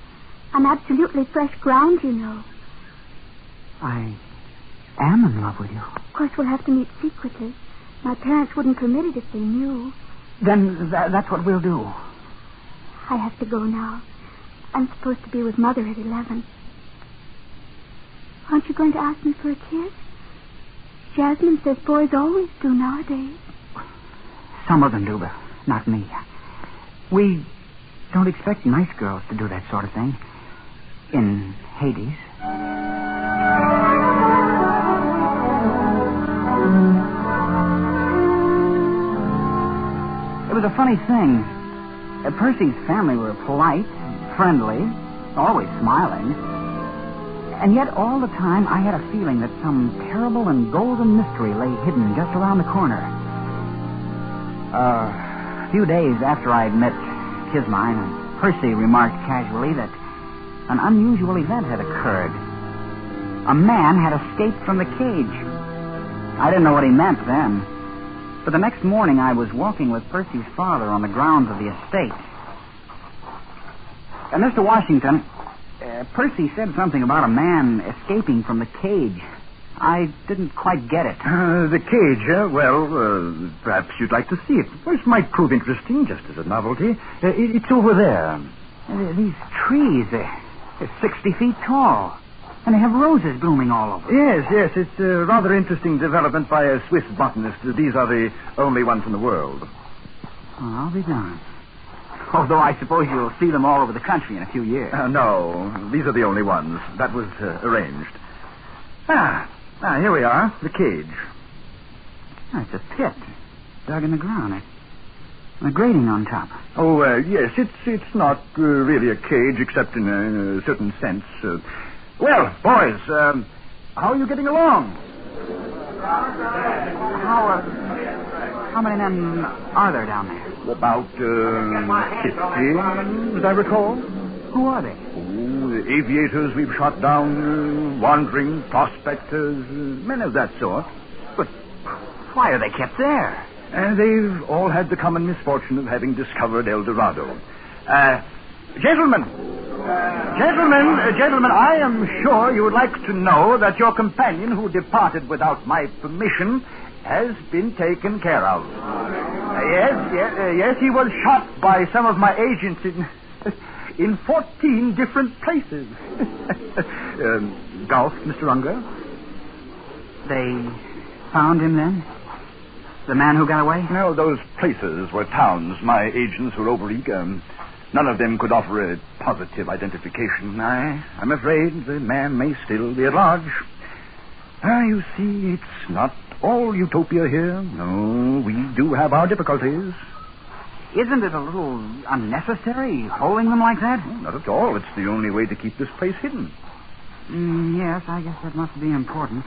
I'm absolutely fresh ground, you know. I am in love with you. Of course, we'll have to meet secretly. My parents wouldn't permit it if they knew. Then that's what we'll do. I have to go now. I'm supposed to be with Mother at 11. Aren't you going to ask me for a kiss? Jasmine says boys always do nowadays. Some of them do, but not me. We don't expect nice girls to do that sort of thing. In Hades. It was a funny thing. Percy's family were polite, friendly, always smiling. And yet all the time I had a feeling that some terrible and golden mystery lay hidden just around the corner. A few days after I'd met Tismine, Percy remarked casually that an unusual event had occurred. A man had escaped from the cage. I didn't know what he meant then. But the next morning I was walking with Percy's father on the grounds of the estate. Mr. Washington, Percy said something about a man escaping from the cage. I didn't quite get it. The cage, well, perhaps you'd like to see it. It might prove interesting, just as a novelty. It's over there. These trees, they're 60 feet tall. And they have roses blooming all over. Yes, it's a rather interesting development by a Swiss botanist. These are the only ones in the world. I'll be darned. Although I suppose you'll see them all over the country in a few years. No, these are the only ones. That was arranged. Here we are, the cage. It's a pit dug in the ground. A grating on top. Oh, yes, it's not really a cage, except in a certain sense. Well, boys, how are you getting along? How many men are there down there? About 50, as I recall. Who are they? The aviators we've shot down, wandering prospectors, men of that sort. But why are they kept there? They've all had the common misfortune of having discovered El Dorado. Gentlemen, I am sure you would like to know that your companion who departed without my permission has been taken care of. Yes, he was shot by some of my agents in 14 different places. Golf, Mr. Unger? They found him then? The man who got away? No, those places were towns. My agents were overeager. None of them could offer a positive identification. I'm afraid the man may still be at large. You see, it's not all utopia here. No, we do have our difficulties. Isn't it a little unnecessary, holding them like that? Not at all. It's the only way to keep this place hidden. Yes, I guess that must be important.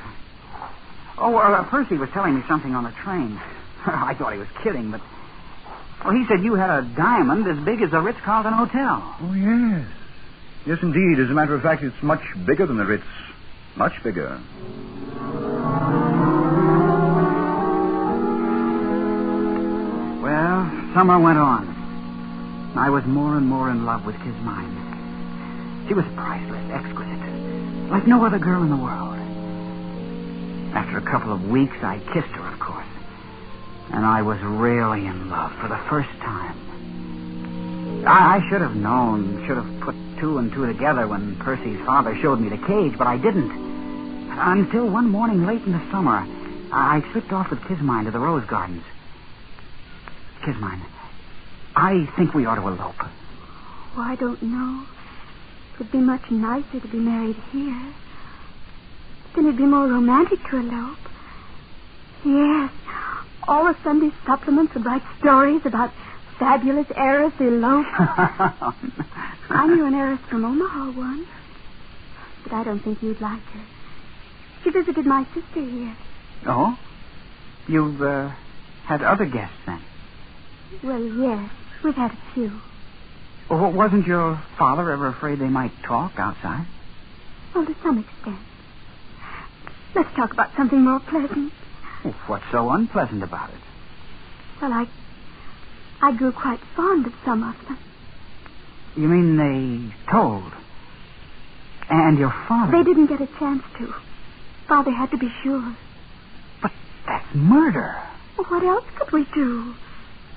Percy was telling me something on the train. I thought he was kidding, but... Well, he said you had a diamond as big as the Ritz-Carlton Hotel. Oh, yes. Yes, indeed. As a matter of fact, it's much bigger than the Ritz. Much bigger. Well, summer went on. I was more and more in love with Kismine. She was priceless, exquisite, like no other girl in the world. After a couple of weeks, I kissed her, of course. And I was really in love for the first time. I should have known, should have put two and two together when Percy's father showed me the cage, but I didn't. Until one morning late in the summer, I slipped off with Kismine to the rose gardens. Kismine, I think we ought to elope. Oh, I don't know. It would be much nicer to be married here. Then it'd be more romantic to elope. Yes. All the Sunday supplements would write stories about fabulous heiress elope. I knew an heiress from Omaha once. But I don't think you'd like her. She visited my sister here. Oh? You've had other guests then? Well, yes. We've had a few. Well, wasn't your father ever afraid they might talk outside? Well, to some extent. Let's talk about something more pleasant. Well, what's so unpleasant about it? Well, I grew quite fond of some of them. You mean they told? And your father? They didn't get a chance to. Father had to be sure. But that's murder. Well, what else could we do?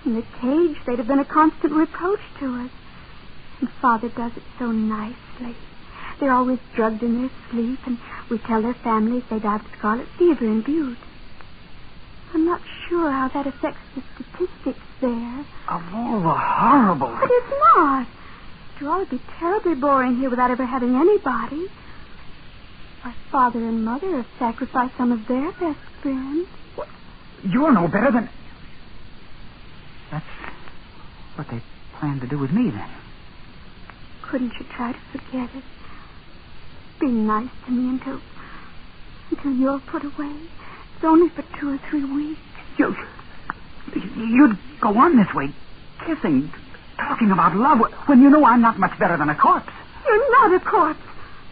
In the cage, they'd have been a constant reproach to us. And Father does it so nicely. They're always drugged in their sleep, and we tell their families they died of scarlet fever in Butte. I'm not sure how that affects the statistics there. Of all the horrible... But it's not. It ought to be terribly boring here without ever having anybody. My father and mother have sacrificed some of their best friends. You're no better than... That's what they plan to do with me, then. Couldn't you try to forget it? Be nice to me until you're put away. It's only for 2 or 3 weeks. You'd go on this way, kissing, talking about love, when you know I'm not much better than a corpse. You're not a corpse.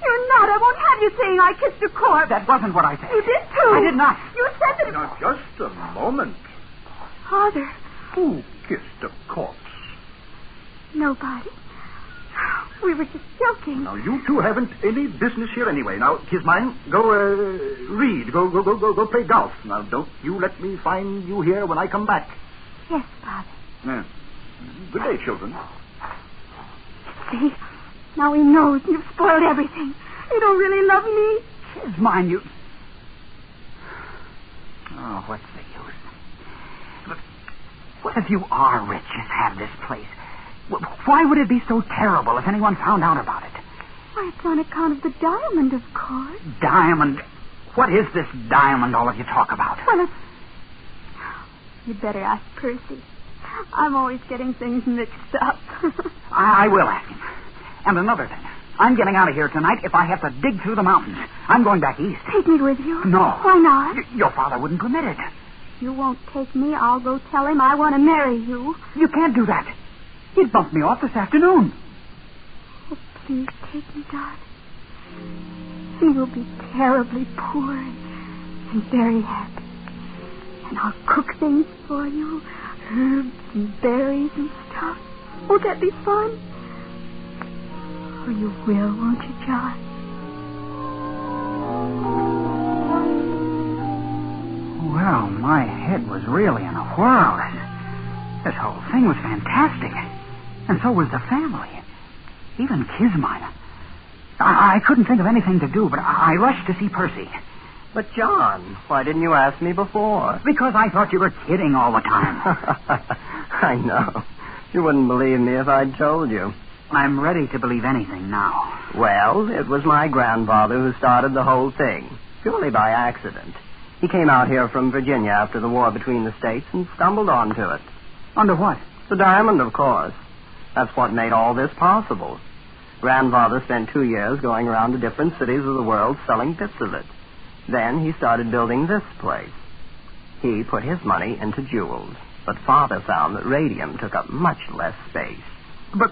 You're not. I won't have you saying I kissed a corpse. That wasn't what I said. You did, too. I did not. You said that... Now, just a moment. Father. Who kissed a corpse? Nobody. We were just joking. Now, you two haven't any business here anyway. Now, Kismine, go read. Go play golf. Now, don't you let me find you here when I come back. Yes, Father. Yeah. Good day, children. See? Now he knows you've spoiled everything. You don't really love me. Kismine, you... Oh, what's the use? But what if you are rich and have this place? Why would it be so terrible if anyone found out about it? Why, it's on account of the diamond, of course. Diamond? What is this diamond all of you talk about? Well, you'd better ask Percy. I'm always getting things mixed up. I will ask him. And another thing. I'm getting out of here tonight if I have to dig through the mountains. I'm going back east. Take me with you? No. Why not? Your father wouldn't permit it. You won't take me. I'll go tell him I want to marry you. You can't do that. He'd bump me off this afternoon. Oh, please take me, darling. We will be terribly poor and very happy. And I'll cook things for you. Herbs and berries and stuff. Won't that be fun? Oh, you will, won't you, John? Well, my head was really in a whirl. This whole thing was fantastic. And so was the family. Even Kismine. I couldn't think of anything to do, but I rushed to see Percy. But, John, why didn't you ask me before? Because I thought you were kidding all the time. I know. You wouldn't believe me if I'd told you. I'm ready to believe anything now. Well, it was my grandfather who started the whole thing, purely by accident. He came out here from Virginia after the war between the states and stumbled onto it. Onto what? The diamond, of course. That's what made all this possible. Grandfather spent 2 years going around to different cities of the world selling bits of it. Then he started building this place. He put his money into jewels, but Father found that radium took up much less space. But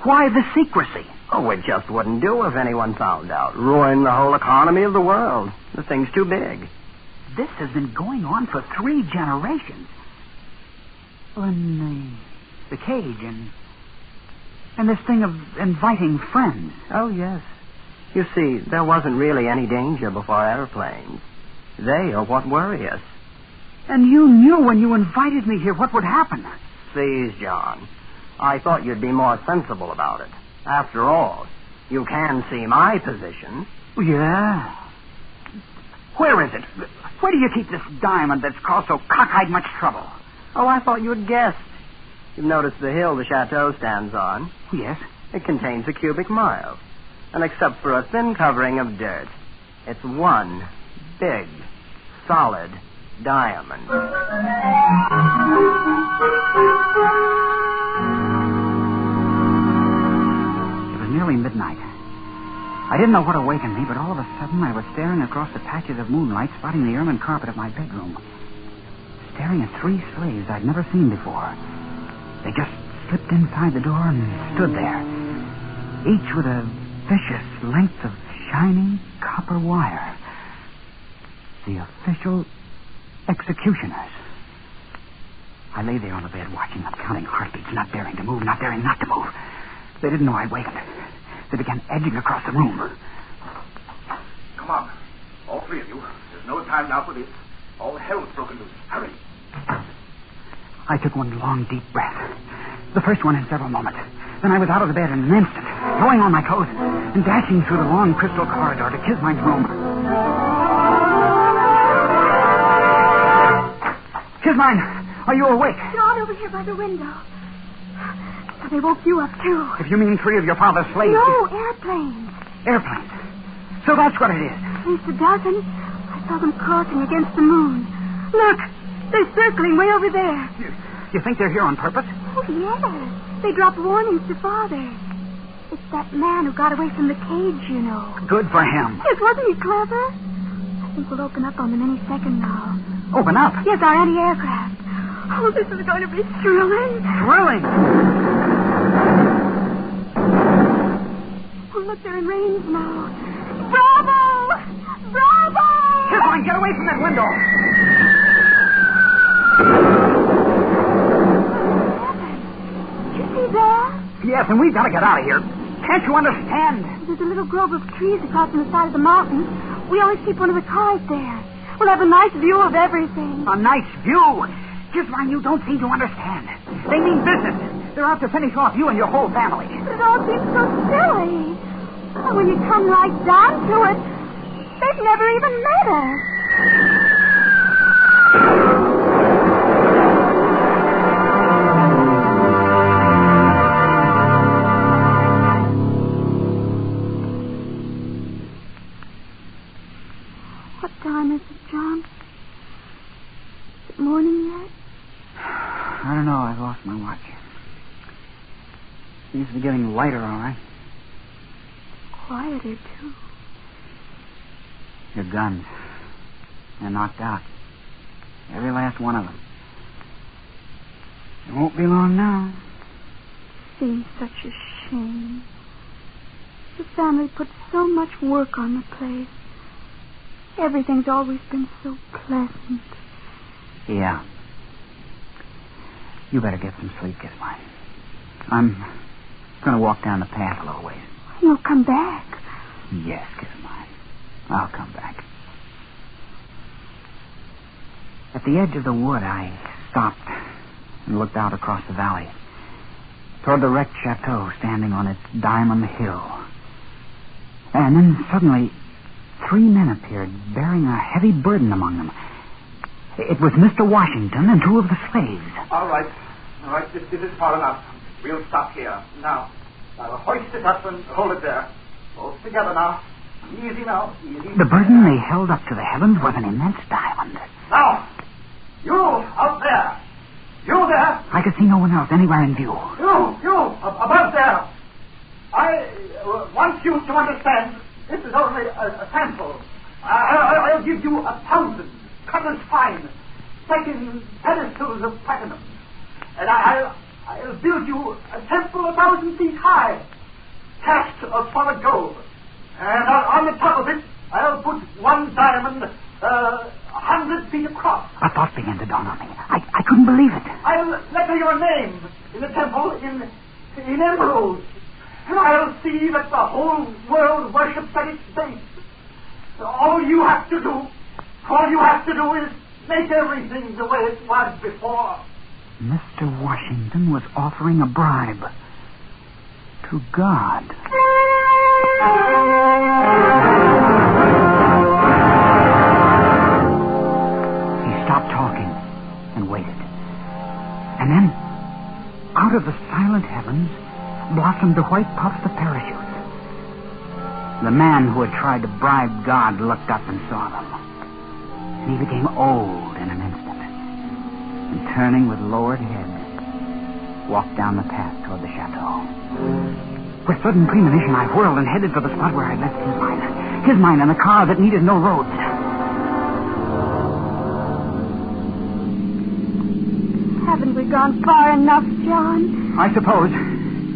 why the secrecy? Oh, it just wouldn't do if anyone found out. Ruin the whole economy of the world. The thing's too big. This has been going on for 3 generations. Well, and the cage and this thing of inviting friends. Oh, yes. You see, there wasn't really any danger before airplanes. They are what worry us. And you knew when you invited me here what would happen. Please, John. I thought you'd be more sensible about it. After all, you can see my position. Yeah. Where is it? Where do you keep this diamond that's caused so cockeyed much trouble? Oh, I thought you'd guessed. You've noticed the hill the chateau stands on. Yes. It contains a cubic mile. And except for a thin covering of dirt, it's one big, solid diamond. It was nearly midnight. I didn't know what awakened me, but all of a sudden I was staring across the patches of moonlight spotting the ermine carpet of my bedroom. Staring at 3 slaves I'd never seen before. They just slipped inside the door and stood there, each with a vicious length of shining copper wire. The official executioners. I lay there on the bed watching them, counting heartbeats, not daring to move, not daring not to move. They didn't know I'd wakened. They began edging across the room. Come on. All 3 of you. There's no time now for this. All hell's broken loose. Hurry. I took one long, deep breath. The first one in several moments. Then I was out of the bed in an instant, throwing on my coat and dashing through the long crystal corridor to Kismine's room. Kismine, are you awake? John, over here by the window. So they woke you up, too. If you mean 3 of your father's slaves... No, airplanes. Airplanes. So that's what it is. At least a dozen. I saw them crossing against the moon. Look, they're circling way over there. You think they're here on purpose? Oh, yes. They dropped warnings to Father. It's that man who got away from the cage, you know. Good for him. Yes, wasn't he clever? I think we'll open up on them any second now. Open up? Yes, our anti-aircraft. Oh, this is going to be thrilling. Thrilling? Oh, look, they're in range now. Bravo! Bravo! Kismine, get away from that window. Did you see that? Yes, and we've got to get out of here. Can't you understand? There's a little grove of trees across on the side of the mountain. We always keep one of the cars there. We'll have a nice view of everything. A nice view? Kismine, you don't seem to understand. They mean business. They're out to finish off you and your whole family. But it all seems so silly. And when you come right down to it, they've never even met us. What time is it, John? Is it morning yet? I don't know. I've lost my watch. Seems to be getting lighter, all right. Quieter, too. Your guns. They're knocked out. Every last one of them. It won't be long now. Seems such a shame. The family put so much work on the place. Everything's always been so pleasant. Yeah. You better get some sleep, Kismine. I'm going to walk down the path a little ways. You'll come back. Yes, Kismine. I'll come back. At the edge of the wood, I stopped and looked out across the valley toward the wrecked chateau standing on its diamond hill. And then suddenly, 3 men appeared, bearing a heavy burden among them. It was Mr. Washington and 2 of the slaves. All right. This is far enough. We'll stop here. Now, I'll hoist it up and hold it there. Both together now. Easy now. Easy. The burden they held up to the heavens was an immense diamond. Now, you out there. You there. I could see no one else anywhere in view. You, above there. I want you to understand this is only a sample. I'll give you 1,000 cutters fine, set in pedestals of platinum. And I'll build you a temple 1,000 feet high, cast of solid gold. And on the top of it, I'll put one diamond 100 feet across. A thought began to dawn on me. I couldn't believe it. I'll letter your name in the temple in emeralds. And I'll see that the whole world worships at its base. All you have to do is make everything the way it was before. Mr. Washington was offering a bribe to God. He stopped talking and waited. And then, out of the silent heavens, blossomed the white puffs of parachutes. The man who had tried to bribe God looked up and saw them. And he became old in an instant. And turning with lowered head, walked down the path toward the chateau. With sudden premonition, I whirled and headed for the spot where I'd left his mine. His mine and the car that needed no roads. Haven't we gone far enough, John? I suppose.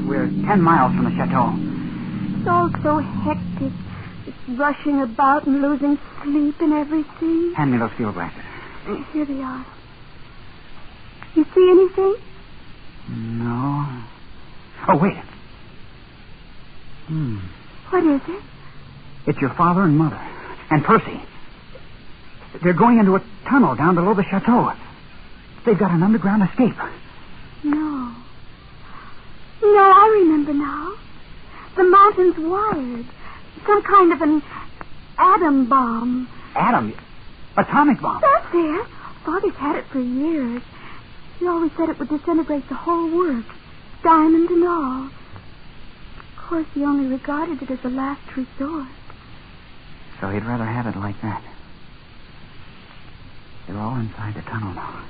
We're 10 miles from the chateau. It's all so hectic. It's rushing about and losing sleep in everything. Hand me those field glasses. Here they are. You see anything? No. Oh, wait. What is it? It's your father and mother. And Percy. They're going into a tunnel down below the chateau. They've got an underground escape. No, I remember now. The mountain's wired. Some kind of an atom bomb. Atom? Atomic bomb? That's it. Father's had it for years. He always said it would disintegrate the whole work, diamond and all. Of course, he only regarded it as a last resort. So he'd rather have it like that. They're all inside the tunnel now.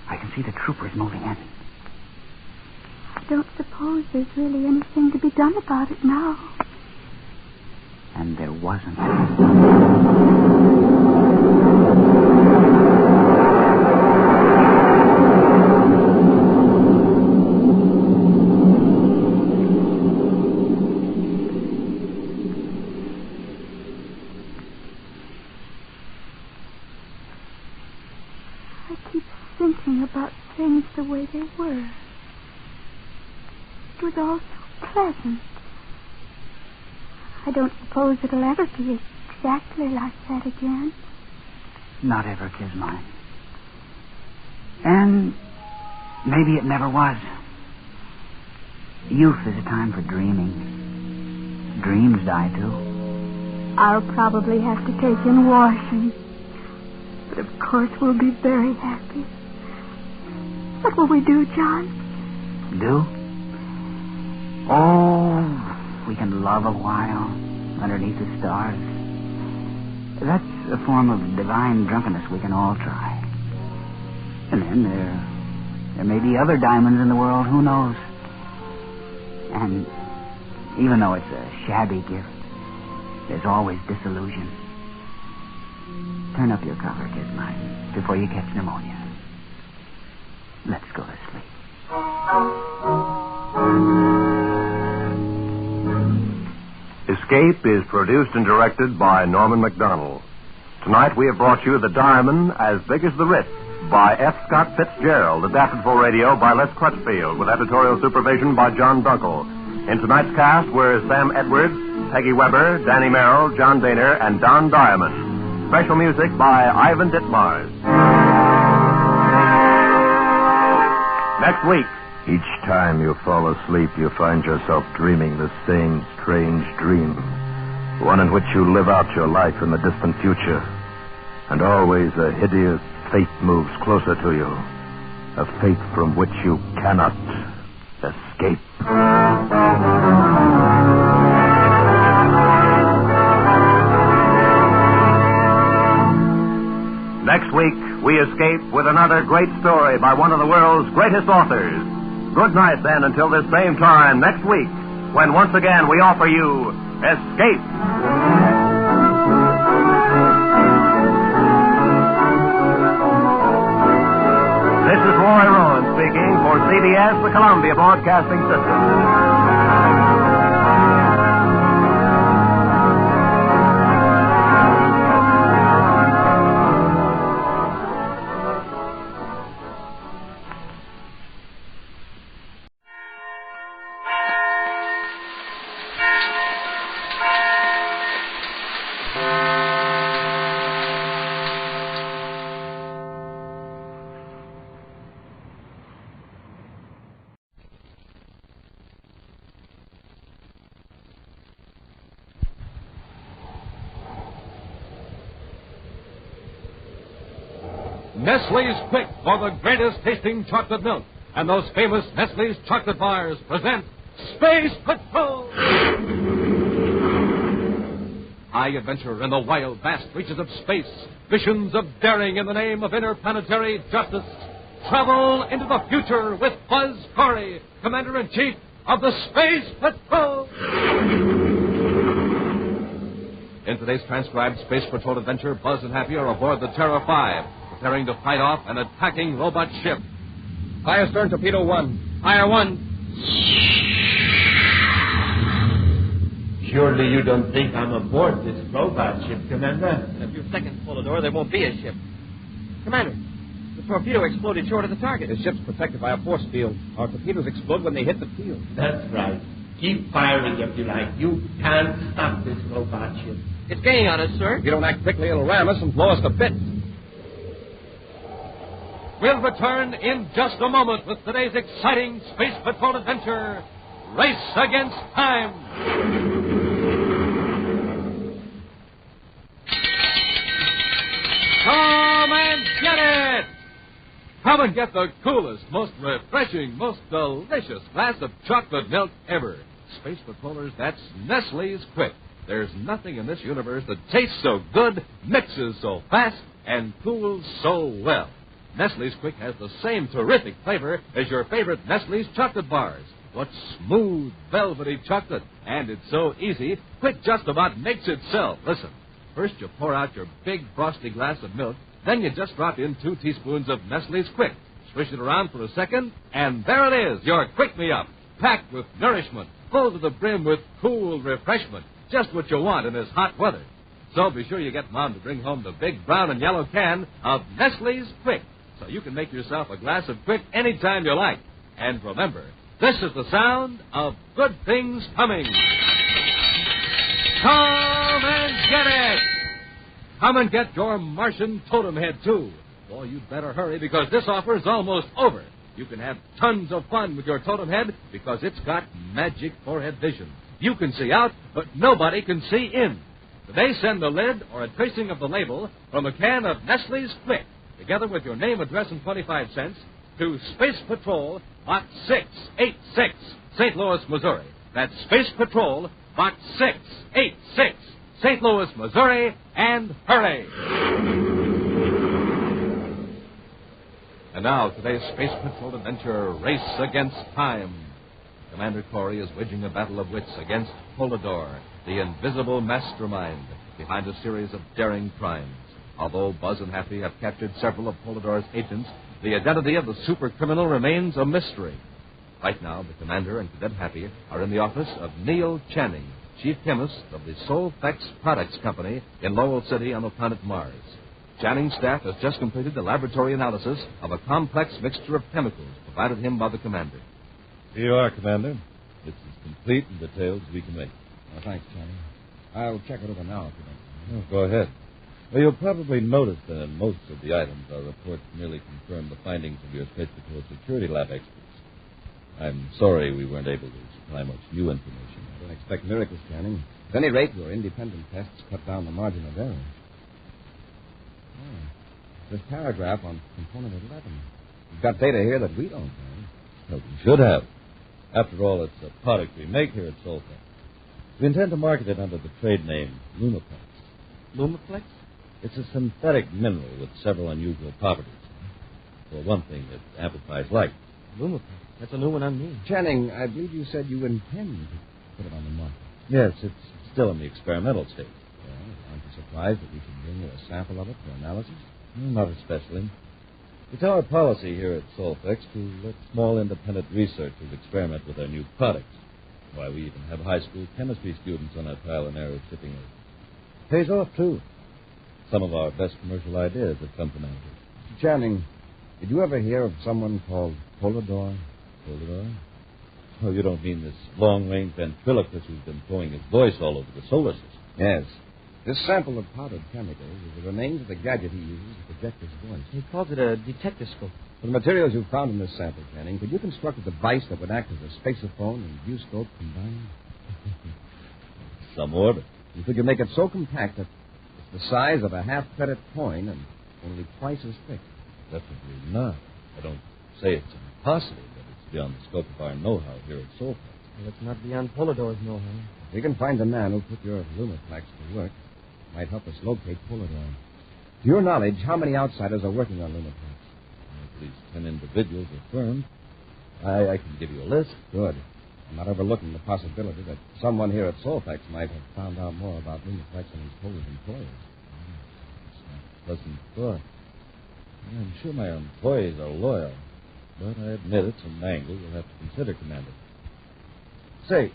I can see the troopers moving in. I don't suppose there's really anything to be done about it now. And there wasn't. Thinking about things the way they were. It was all so pleasant. I don't suppose it'll ever be exactly like that again. Not ever, Kismine. And maybe it never was. Youth is a time for dreaming. Dreams die, too. I'll probably have to take in washing. But of course we'll be very happy. What will we do, John? Do? Oh, we can love a while underneath the stars. That's a form of divine drunkenness we can all try. And then there may be other diamonds in the world, who knows? And even though it's a shabby gift, there's always disillusion. Turn up your cover, Kismine, before you catch pneumonia. Let's go to sleep. Escape is produced and directed by Norman MacDonald. Tonight we have brought you The Diamond as Big as the Ritz by F. Scott Fitzgerald, adapted for radio by Les Crutchfield, with editorial supervision by John Dunkel. In tonight's cast were Sam Edwards, Peggy Weber, Danny Merrill, John Daner, and Don Diamond. Special music by Ivan Ditmars. Next week. Each time you fall asleep, you find yourself dreaming the same strange dream. One in which you live out your life in the distant future. And always a hideous fate moves closer to you. A fate from which you cannot escape. Next week, we escape with another great story by one of the world's greatest authors. Good night, then, until this same time next week, when once again we offer you Escape. This is Roy Rowan speaking for CBS, the Columbia Broadcasting System. Nestle's Quick for the greatest tasting chocolate milk. And those famous Nestle's chocolate bars present Space Patrol! High adventure in the wild, vast reaches of space. Visions of daring in the name of interplanetary justice. Travel into the future with Buzz Corey, Commander-in-Chief of the Space Patrol! In today's transcribed Space Patrol adventure, Buzz and Happy are aboard the Terra 5, preparing to fight off an attacking robot ship. Fire stern torpedo 1. Fire 1. Surely you don't think I'm aboard this robot ship, Commander? In a few seconds, Polidor, there won't be a ship. Commander, the torpedo exploded short of the target. The ship's protected by a force field. Our torpedoes explode when they hit the field. That's right. Keep firing if you like. You can't stop this robot ship. It's gaining on us, sir. If you don't act quickly, it'll ram us and blow us to bits. We'll return in just a moment with today's exciting Space Patrol adventure, Race Against Time. Come and get it! Come and get the coolest, most refreshing, most delicious glass of chocolate milk ever. Space Patrollers, that's Nestle's Quick. There's nothing in this universe that tastes so good, mixes so fast, and cools so well. Nestle's Quick has the same terrific flavor as your favorite Nestle's chocolate bars. What smooth, velvety chocolate. And it's so easy, Quick just about makes itself. Listen, first you pour out your big frosty glass of milk, then you just drop in 2 teaspoons of Nestle's Quick. Swish it around for a second, and there it is, your Quick-Me-Up, packed with nourishment, full to the brim with cool refreshment. Just what you want in this hot weather. So be sure you get Mom to bring home the big brown and yellow can of Nestle's Quick, so you can make yourself a glass of Quick anytime you like. And remember, this is the sound of good things coming. Come and get it! Come and get your Martian totem head, too. Boy, you'd better hurry, because this offer is almost over. You can have tons of fun with your totem head, because it's got magic forehead vision. You can see out, but nobody can see in. Today, send a lid or a tracing of the label from a can of Nestle's Quick, together with your name, address, and 25 cents, to Space Patrol, Box 686, St. Louis, Missouri. That's Space Patrol, Box 686, St. Louis, Missouri, and hurry! And now, today's Space Patrol adventure, Race Against Time. Commander Corey is waging a battle of wits against Polidor, the invisible mastermind behind a series of daring crimes. Although Buzz and Happy have captured several of Polidor's agents, the identity of the super criminal remains a mystery. Right now, the Commander and Cadet Happy are in the office of Neil Channing, Chief Chemist of the Solfex Products Company in Lowell City on the planet Mars. Channing's staff has just completed the laboratory analysis of a complex mixture of chemicals provided him by the Commander. Here you are, Commander. It's as complete and detailed as we can make. Oh, thanks, Johnny. I'll check it over now if you don't. Oh, go ahead. Well, you'll probably notice that in most of the items, our reports merely confirm the findings of your Space Patrol Security Lab experts. I'm sorry we weren't able to supply much new information. I don't expect miracles, Channing. At any rate, your independent tests cut down the margin of error. This paragraph on component 11. You've got data here that we don't have. Well, we should have. After all, it's a product we make here at Solfax. We intend to market it under the trade name Lumaplex. Lumaplex? It's a synthetic mineral with several unusual properties. For one thing, it amplifies light. Lumaplex? That's a new one on me. Channing, I believe you said you intend to put it on the market. Yes, it's still in the experimental stage. Well, aren't you surprised that we should bring you a sample of it for analysis? Not especially. It's our policy here at Solfax to let small independent researchers experiment with our new products. Why, we even have high school chemistry students on our trial and error shipping aid. Pays off, too. Some of our best commercial ideas have come from out here. Channing, did you ever hear of someone called Polidor? Polidor? Oh, you don't mean this long-range ventriloquist who's been throwing his voice all over the solar system? Yes. This sample of powdered chemicals is the remains of the gadget he uses to project his voice. He calls it a detectoscope. For the materials you found in this sample, Channing, could you construct a device that would act as a spacophone and viewscope combined? Some orbit. And could you make it so compact that it's the size of a half-credit coin and only twice as thick? Definitely not. I don't say it's impossible, but it's beyond the scope of our know-how here at Solfax. Well, it's not beyond Polidor's know-how. We can find the man who put your Lumaplex to work. Might help us locate Polidor. To your knowledge, how many outsiders are working on Lumaplex? At least 10 individuals or firms. I can give you a list. Good. I'm not overlooking the possibility that someone here at Solfax might have found out more about Lumaplex than his Polish employers. It's not a pleasant thought. I'm sure my employees are loyal, but I admit it's an angle you'll have to consider, Commander. Say,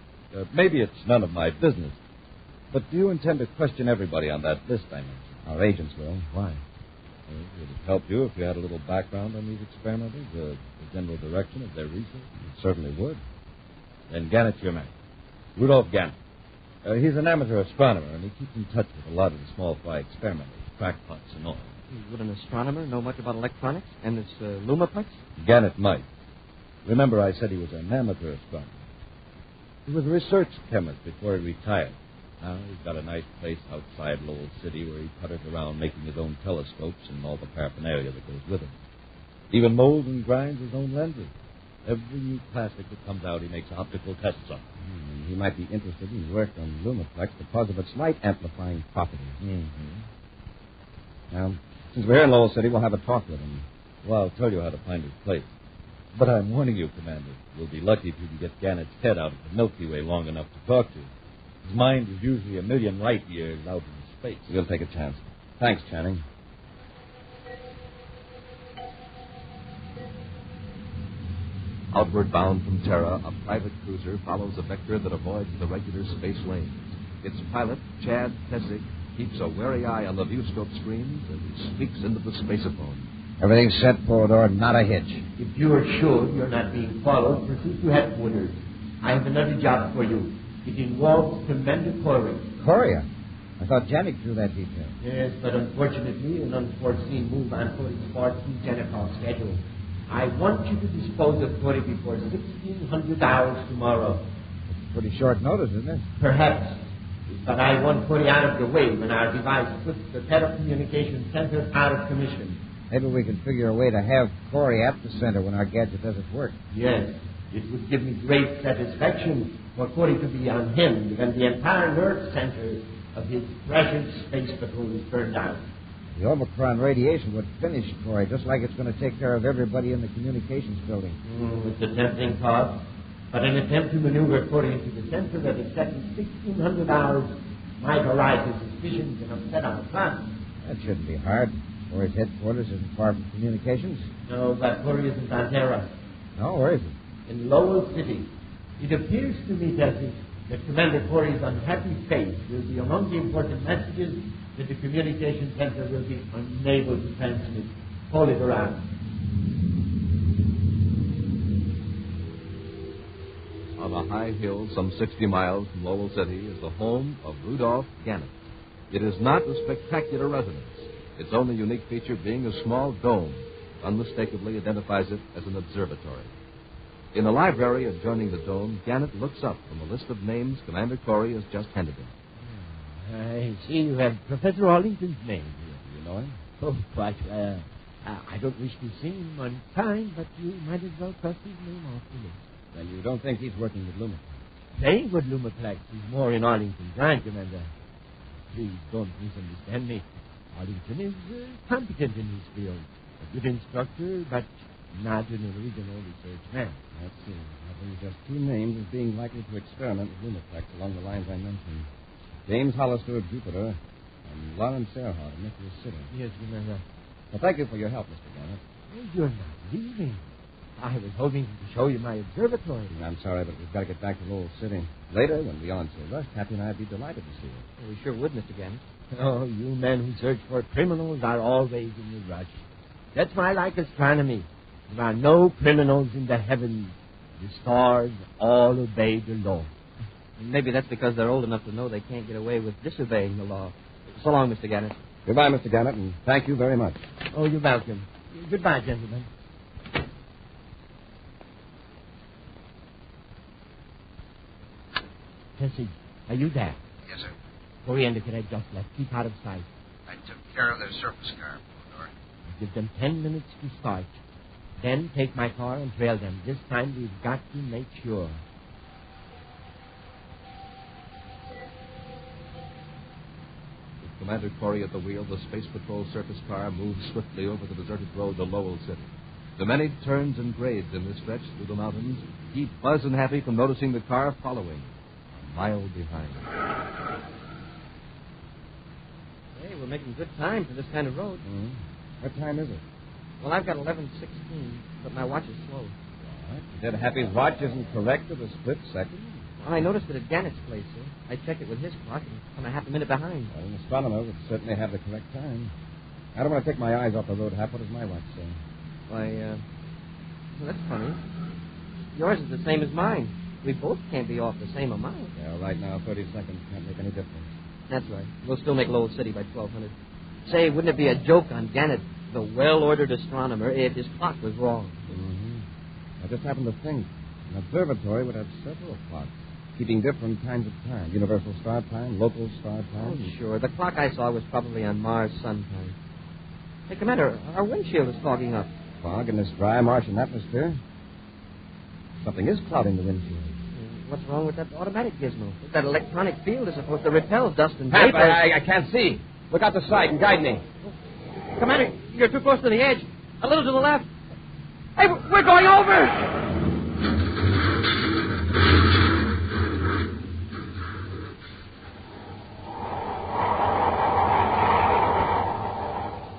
maybe it's none of my business, but do you intend to question everybody on that list I mentioned? Our agents will. Why? Well, would it help you if you had a little background on these experimenters, the general direction of their research? It certainly would. Then Gannett's your man. Rudolph Gannett. He's an amateur astronomer, and he keeps in touch with a lot of the small fry experimenters, crackpots and all. Would an astronomer know much about electronics and this Lumaplex? Gannett might. Remember I said he was an amateur astronomer. He was a research chemist before he retired. Now he's got a nice place outside Lowell City where he putters around making his own telescopes and all the paraphernalia that goes with him. Even molds and grinds his own lenses. Every new plastic that comes out, he makes optical tests on. He might be interested in work on Lumaplex because of its light amplifying properties. Mm-hmm. Now, since we're here in Lowell City, we'll have a talk with him. Well, I'll tell you how to find his place. But I'm warning you, Commander. We'll be lucky if you can get Gannett's head out of the Milky Way long enough to talk to him. His mind is usually a million light years out in space. We'll take a chance. Thanks, Channing. Outward bound from Terra, a private cruiser follows a vector that avoids the regular space lanes. Its pilot, Chad Tessick, keeps a wary eye on the viewscope screens as he speaks into the spaceophone. Everything's set, Polidor. Not a hitch. If you are sure you're not being followed, proceed to headquarters. I have another job for you. It involves tremendous Coria. Coria? I thought Janik drew that detail. Yes, but unfortunately, an unforeseen move on Cory's part through Janik's schedule. I want you to dispose of Cory before 1600 hours tomorrow. It's pretty short notice, isn't it? Perhaps. But I want Cory out of the way when our device puts the telecommunications center out of commission. Maybe we can figure a way to have Cory at the center when our gadget does its work. Yes. It would give me great satisfaction for Cory to be on him when the entire nerve center of his precious space patrol is burned out. The Omicron radiation would finish Cory, just like it's going to take care of everybody in the communications building. It's a tempting thought. But an attempt to maneuver Cory into the center at exactly 1600 hours might arise to suspicions and upset our plan. That shouldn't be hard. Cory's headquarters isn't far from communications. No, but Cory isn't on Terra. No, where is it? In Lowell City. It appears to me, Tessie, that Commander Cory's unhappy face will be among the important messages that the communication center will be unable to transmit. Hold it around. On a high hill some 60 miles from Lowell City is the home of Rudolph Gannett. It is not a spectacular residence. Its only unique feature being a small dome, unmistakably identifies it as an observatory. In a library adjoining the dome, Gannett looks up from a list of names Commander Cory has just handed him. I see you have Professor Arlington's name here. Do you know him? Oh, quite well. I don't wish to see him unkind, but you might as well cross his name off the list. Well, you don't think he's working with Lumaplex? Playing with Lumaplex is more in Arlington's line, Commander. Please don't misunderstand me. Arlington is competent in his field. A good instructor, but not an original research man. Let's see. I think just two names as being likely to experiment with Lumaplex along the lines I mentioned. James Hollister of Jupiter and Lawrence Earhart of Nicholas City. Yes, Commander. Well, thank you for your help, Mr. Gannett. Oh, you're not leaving. I was hoping to show you my observatory. I'm sorry, but we've got to get back to Lowell City. Later, when we aren't so rushed, Happy and I'd be delighted to see you. Oh, we sure would, Mr. Gannett. Oh, you men who search for criminals are always in a rush. That's why I like astronomy. There are no criminals in the heavens. The stars all obey the law. Maybe that's because they're old enough to know they can't get away with disobeying the law. So long, Mr. Gannett. Goodbye, Mr. Gannett, and thank you very much. Oh, you're welcome. Goodbye, gentlemen. Tessie, are you there? Yes, sir. Orienta that I just left. Keep out of sight. I took care of their surface car, Lord. Give them 10 minutes to start. Then take my car and trail them. This time we've got to make sure. With Commander Corey at the wheel, the Space Patrol surface car moves swiftly over the deserted road to Lowell City. The many turns and grades in this stretch through the mountains keep Buzz and Happy from noticing the car following, a mile behind. Hey, we're making good time for this kind of road. Mm-hmm. What time is it? Well, I've got 11:16, but my watch is slow. What? That Happy's watch isn't correct at a split second? Well, I noticed it at Gannett's place, sir. I checked it with his clock, and I'm a half a minute behind. Well, an astronomer would certainly have the correct time. I don't want to take my eyes off the road, Hap. What does my watch say? Why, well, that's funny. Yours is the same as mine. We both can't be off the same amount. Yeah, right now, 30 seconds can't make any difference. That's right. We'll still make Lowell City by 1200. Say, wouldn't it be a joke on Gannett, the well-ordered astronomer, if his clock was wrong? Mm-hmm. I just happened to think an observatory would have several clocks, keeping different kinds of time. Universal star time, local star time. Oh, sure. The clock I saw was probably on Mars sun time. Hey, Commander, our windshield is fogging up. Fog in this dry Martian atmosphere? Something is clouding the windshield. What's wrong with that automatic gizmo? That electronic field is supposed to repel dust and Hap, vapor. I can't see. Look out the side and guide me. Commander, you're too close to the edge. A little to the left. Hey, we're going over!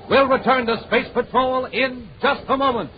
We'll return to Space Patrol in just a moment.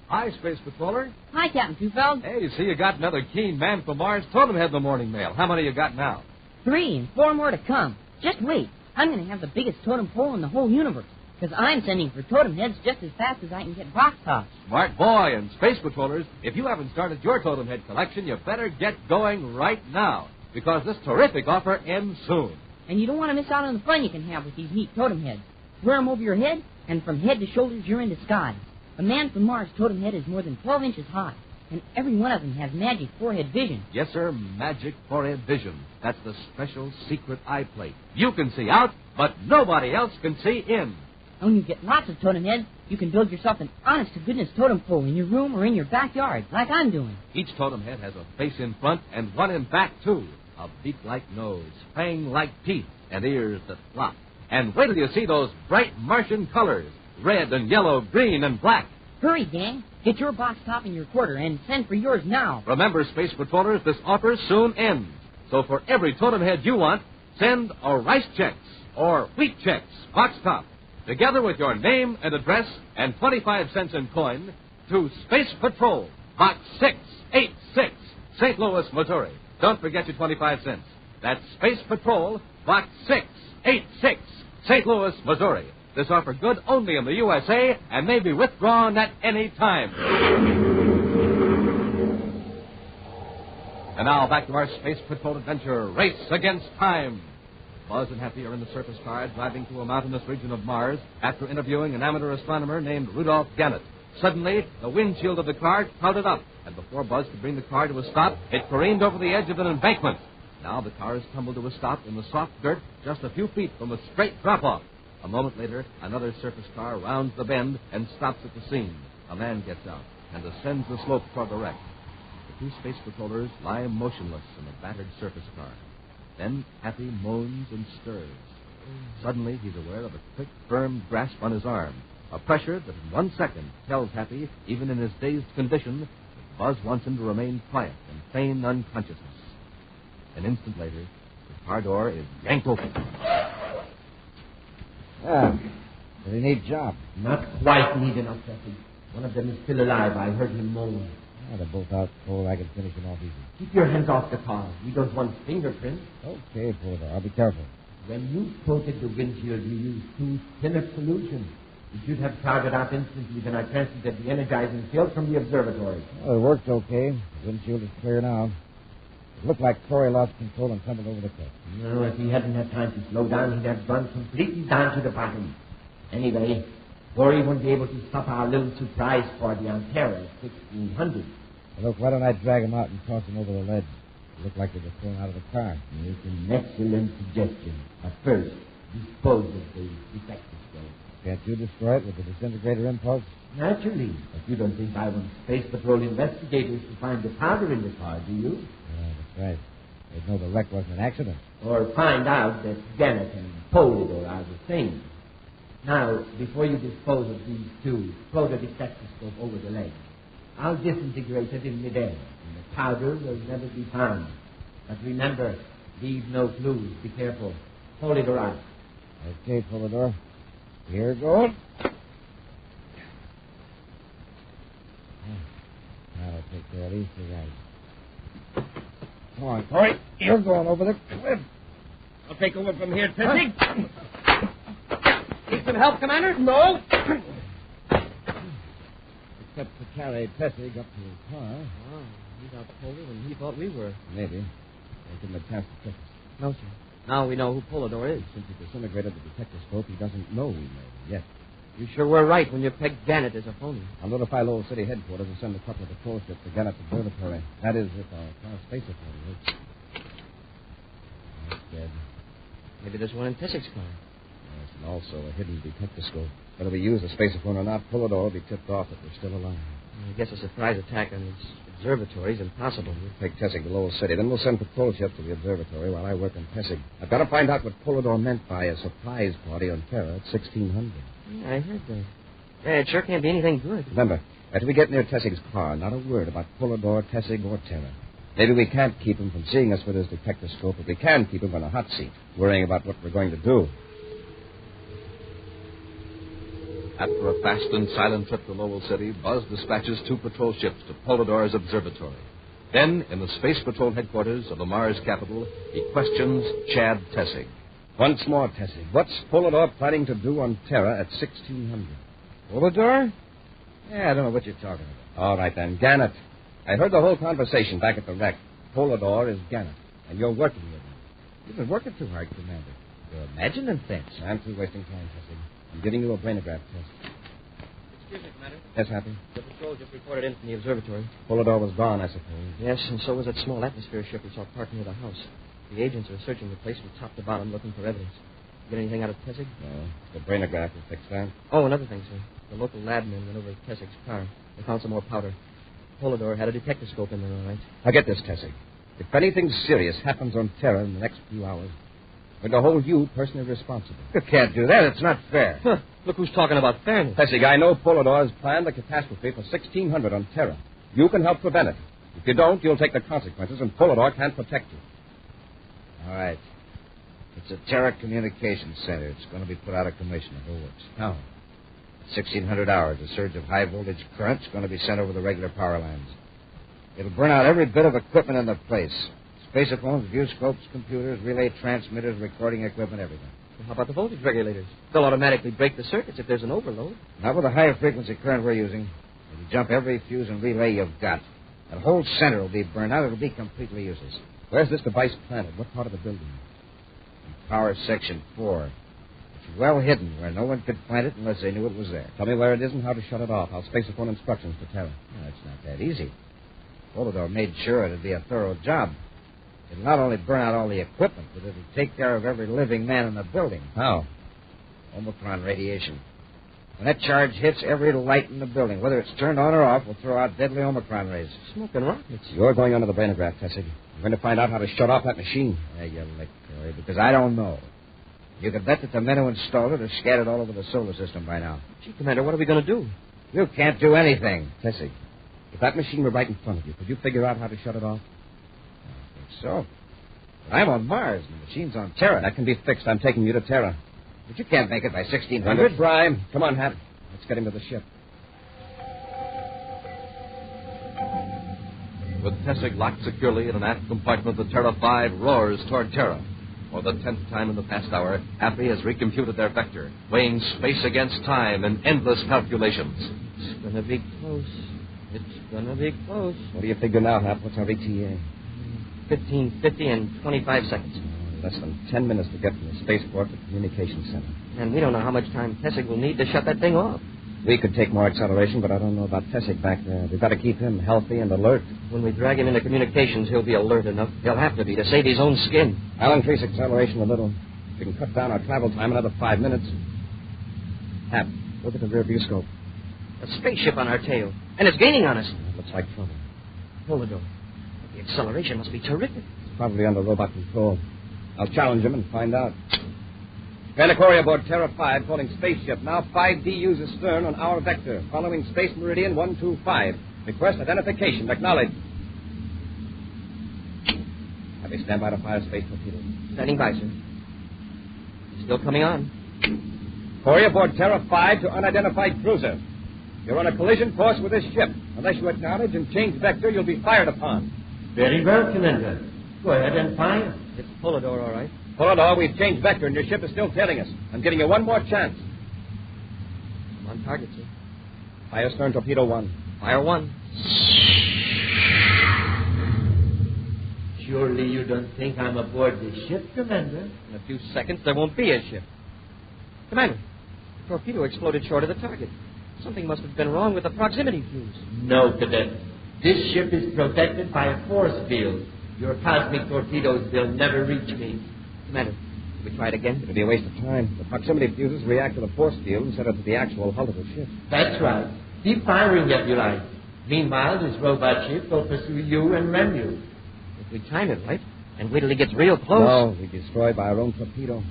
Hi, Space Patroller. Hi, Captain Tufeld. Hey, see, you got another keen man from Mars totem head in the morning mail. How many you got now? 3 and 4 more to come. Just wait. I'm going to have the biggest totem pole in the whole universe. Because I'm sending for totem heads just as fast as I can get box tops. Smart boy. And Space Patrollers, if you haven't started your totem head collection, you better get going right now. Because this terrific offer ends soon. And you don't want to miss out on the fun you can have with these neat totem heads. Wear them over your head, and from head to shoulders, you're in the sky. A man from Mars totem head is more than 12 inches high. And every one of them has magic forehead vision. Yes, sir, magic forehead vision. That's the special secret eye plate. You can see out, but nobody else can see in. When you get lots of totem heads, you can build yourself an honest-to-goodness totem pole in your room or in your backyard, like I'm doing. Each totem head has a face in front and one in back, too. A beak-like nose, fang-like teeth, and ears that flop. And wait till you see those bright Martian colors. Red and yellow, green and black. Hurry, gang. Get your box top in your quarter and send for yours now. Remember, Space Patrollers, this offer soon ends. So for every totem head you want, send a Rice Chex or Wheat Chex box top, together with your name and address and 25 cents in coin, to Space Patrol, Box 686, St. Louis, Missouri. Don't forget your 25 cents. That's Space Patrol, Box 686, St. Louis, Missouri. This offer good only in the USA and may be withdrawn at any time. And now back to our Space Patrol adventure, Race Against Time. Buzz and Happy are in the surface car driving through a mountainous region of Mars after interviewing an amateur astronomer named Rudolph Gannett. Suddenly, the windshield of the car clouded up, and before Buzz could bring the car to a stop, it careened over the edge of an embankment. Now the car is tumbled to a stop in the soft dirt just a few feet from a straight drop-off. A moment later, another surface car rounds the bend and stops at the scene. A man gets out and ascends the slope toward the wreck. The two space patrollers lie motionless in the battered surface car. Then Happy moans and stirs. Suddenly, he's aware of a quick, firm grasp on his arm. A pressure that in 1 second tells Happy, even in his dazed condition, that Buzz wants him to remain quiet and feign unconsciousness. An instant later, the car door is yanked open. Pretty neat job. Not quite neat enough, Jesse. One of them is still alive. I heard him moan. They're both out cold. I can finish them off easy. Keep your hands off the car. We don't want fingerprints. Okay, Pedro. I'll be careful. When you coated the windshield, you used too thin a solution. You should have crowded out instantly. Then I transmitted the energizing field from the observatory. Well, it worked okay. The windshield is clear now. It looked like Corey lost control and tumbled over the cliff. No, if he hadn't had time to slow down, he'd have gone completely down to the bottom. Anyway, Corey won't be able to stop our little surprise party on Terra at 1600. Well, look, why don't I drag him out and toss him over the ledge? It looked like they were thrown out of the car. It's an excellent suggestion. But first, dispose of the detectoscope. Can't you destroy it with the disintegrator impulse? Naturally. But you don't think I want Space Patrol investigators to find the powder in the car, do you? Yeah, that's right. They'd know the wreck wasn't an accident. Or find out that Janet and Polydor are the same. Now, before you dispose of these two, throw the detectoscope over the leg. I'll disintegrate it in midair, and the powder will never be found. But remember, leave no clues. Be careful. Hold it around. Okay, Polydor. Here goes. That'll take care of these two guys. Come on, Corey. You're going over the cliff. I'll take over from here, Tessie. Need some help, Commander? No. Except to carry Tessig up to his car. Oh, he got colder than he thought we were. Maybe. They couldn't have passed the check. No, sir. Now we know who Polydor is. Since he disintegrated the detectoscope, he doesn't know we know him yet. You sure were right when you pegged Janet as a phony. I'll notify Lowell City headquarters and send a couple of patrol ships to Gannett's observatory. That is, if our car space authority works. That's dead. Maybe there's one in Tessig's car. Yes, and also a hidden detectoscope. Whether we use the spaceophone or not, Polydor will be tipped off that we're still alive. I guess a surprise attack on his observatory is impossible. We'll take Tessig to Lowell City. Then we'll send patrol ships to the observatory while I work on Tessig. I've got to find out what Polydor meant by a surprise party on Terra at 1600. Yeah, I heard that. Yeah, it sure can't be anything good. Remember, after we get near Tessig's car, not a word about Polydor, Tessig, or Terra. Maybe we can't keep him from seeing us with his detectoscope, but we can keep him on a hot seat, worrying about what we're going to do. After a fast and silent trip to Lowell City, Buzz dispatches two patrol ships to Polydor's observatory. Then, in the Space Patrol headquarters of the Mars capital, he questions Chad Tessig. Once more, Tessig. What's Polydor planning to do on Terra at 1600? Polydor? Yeah, I don't know what you're talking about. All right, then. Gannet. I heard the whole conversation back at the wreck. Polydor is Gannet, and you're working with him. You've been working too hard, Commander. You're imagining things. I'm through wasting time, Tessig. I'm giving you a brainograph test. Excuse me, Commander. Yes, Happy? The patrol just reported in from the observatory. Polydor was gone, I suppose. Yes, and so was that small atmosphere ship we saw parked near the house. The agents are searching the place from top to bottom looking for evidence. Get anything out of Tessig? No. The brainograph will fix that. Oh, another thing, sir. The local lab men went over to Tessig's car. They found some more powder. Polydor had a detectoscope in there, all right. Now get this, Tessig. If anything serious happens on Terra in the next few hours, we're going to hold you personally responsible. You can't do that. It's not fair. Huh. Look who's talking about fairness. Tessig, I know Polydor has planned a catastrophe for 1600 on Terra. You can help prevent it. If you don't, you'll take the consequences, and Polydor can't protect you. All right. It's a Terra Communications Center. It's going to be put out of commission if it works. How? 1600 hours, a surge of high-voltage current's going to be sent over the regular power lines. It'll burn out every bit of equipment in the place. Spacephones, viewscopes, computers, relay transmitters, recording equipment, everything. Well, how about the voltage regulators? They'll automatically break the circuits if there's an overload. Not with the higher frequency current we're using. It'll jump every fuse and relay you've got. That whole center will be burned out. It'll be completely useless. Where's this device planted? What part of the building? In Power Section 4. It's well hidden where no one could plant it unless they knew it was there. Tell me where it is and how to shut it off. I'll spaceophone instructions to Terra. Well, it's not that easy. Polydor made sure it'd be a thorough job. It'll not only burn out all the equipment, but it'll take care of every living man in the building. How? Omicron radiation. When that charge hits, every light in the building, whether it's turned on or off, will throw out deadly Omicron rays. Smoking rockets. You're going under the brainograph, Tessig. I'm going to find out how to shut off that machine. Yeah, you lick, Corey, because I don't know. You can bet that the men who installed it are scattered all over the solar system by now. Gee, Commander, what are we going to do? You can't do anything. Tessig, if that machine were right in front of you, could you figure out how to shut it off? I think so. But I'm on Mars, and the machine's on Terra. That can be fixed. I'm taking you to Terra. But you can't make it by 1600. Under prime. Come on, Hap. Let's get him to the ship. With Tessig locked securely in an aft compartment, the Terra 5 roars toward Terra. For the 10th time in the past hour, Happy has recomputed their vector, weighing space against time in endless calculations. It's going to be close. It's going to be close. What do you figure now, Hap? What's our ETA? 15:50 and 25 seconds. Less than 10 minutes to get from the spaceport to the communications center. And we don't know how much time Tessig will need to shut that thing off. We could take more acceleration, but I don't know about Tessig back there. We've got to keep him healthy and alert. When we drag him into communications, he'll be alert enough. He'll have to be to save his own skin. I'll increase acceleration a little. We can cut down our travel time another 5 minutes. Hap, look at the rear view scope. A spaceship on our tail. And it's gaining on us. Looks like trouble. Hold the door. The acceleration must be terrific. It's probably under robot control. I'll challenge him and find out. Corey aboard Terra 5, calling spaceship. Now 5 DUs astern on our vector, following Space Meridian 125. Request identification. Acknowledge. Have you stand by to fire space torpedoes. Standing by, sir. Still coming on. Corey aboard Terra 5 to unidentified cruiser. You're on a collision course with this ship. Unless you acknowledge and change vector, you'll be fired upon. Very well, Commander. Go ahead and fire. It's Polidor, all right. Polidor, we've changed vector, and your ship is still tailing us. I'm giving you one more chance. I'm on target, sir. Fire stern torpedo 1. Fire 1. Surely you don't think I'm aboard the ship, Commander? In a few seconds, there won't be a ship. Commander, the torpedo exploded short of the target. Something must have been wrong with the proximity fuse. No, Cadet. This ship is protected by a force field. Your cosmic torpedoes will never reach me. Commander, can we try it again? It'll be a waste of time. The proximity fuses react to the force field instead of to the actual hull of the ship. That's right. Keep firing if you like. Meanwhile, this robot ship will pursue you and rem you. If we time it right, and wait till he gets real close. No, we destroy by our own torpedo.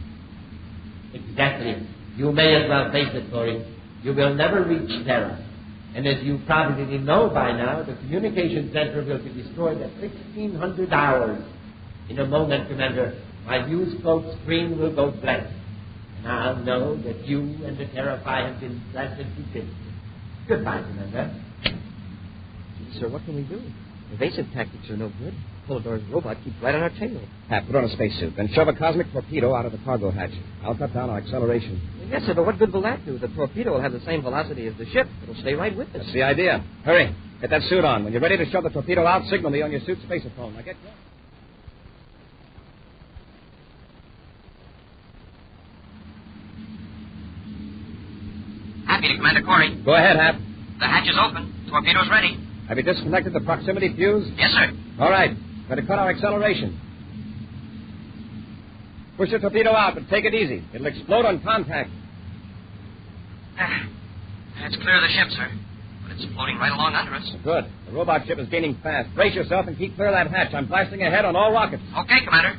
Exactly. You may as well face it, Corey. You will never reach Terra. And as you probably know by now, the communication center will be destroyed at 1600 hours. In a moment, Commander, my viewscope screen will go blank. And I'll know that you and the Terra 5 have been blasted to bits. Goodbye, Commander. Gee, sir, what can we do? Evasive tactics are no good. Polidor's robot keeps right on our tail. Hap, put on a spacesuit, then shove a cosmic torpedo out of the cargo hatch. I'll cut down our acceleration. Yes, sir, but what good will that do? The torpedo will have the same velocity as the ship. It'll stay right with us. That's the idea. Hurry. Get that suit on. When you're ready to shove the torpedo out, signal me on your suit spaceophone. Now get going. Happy to Commander Corey. Go ahead, Hap. The hatch is open. Torpedo's ready. Have you disconnected the proximity fuse? Yes, sir. All right. Going to cut our acceleration. Push the torpedo out, but take it easy. It'll explode on contact. It's clear of the ship, sir. But it's floating right along under us. Good. The robot ship is gaining fast. Brace yourself and keep clear of that hatch. I'm blasting ahead on all rockets. Okay, Commander.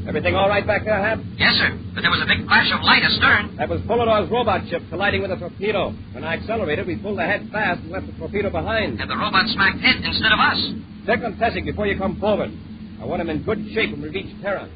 Everything all right back there, Hap? Yes, sir. But there was a big flash of light astern. That was Polidor's robot ship colliding with a torpedo. When I accelerated, we pulled ahead fast and left the torpedo behind. And the robot smacked it instead of us. Check on Tessig before you come forward. I want him in good shape when we reach Terra.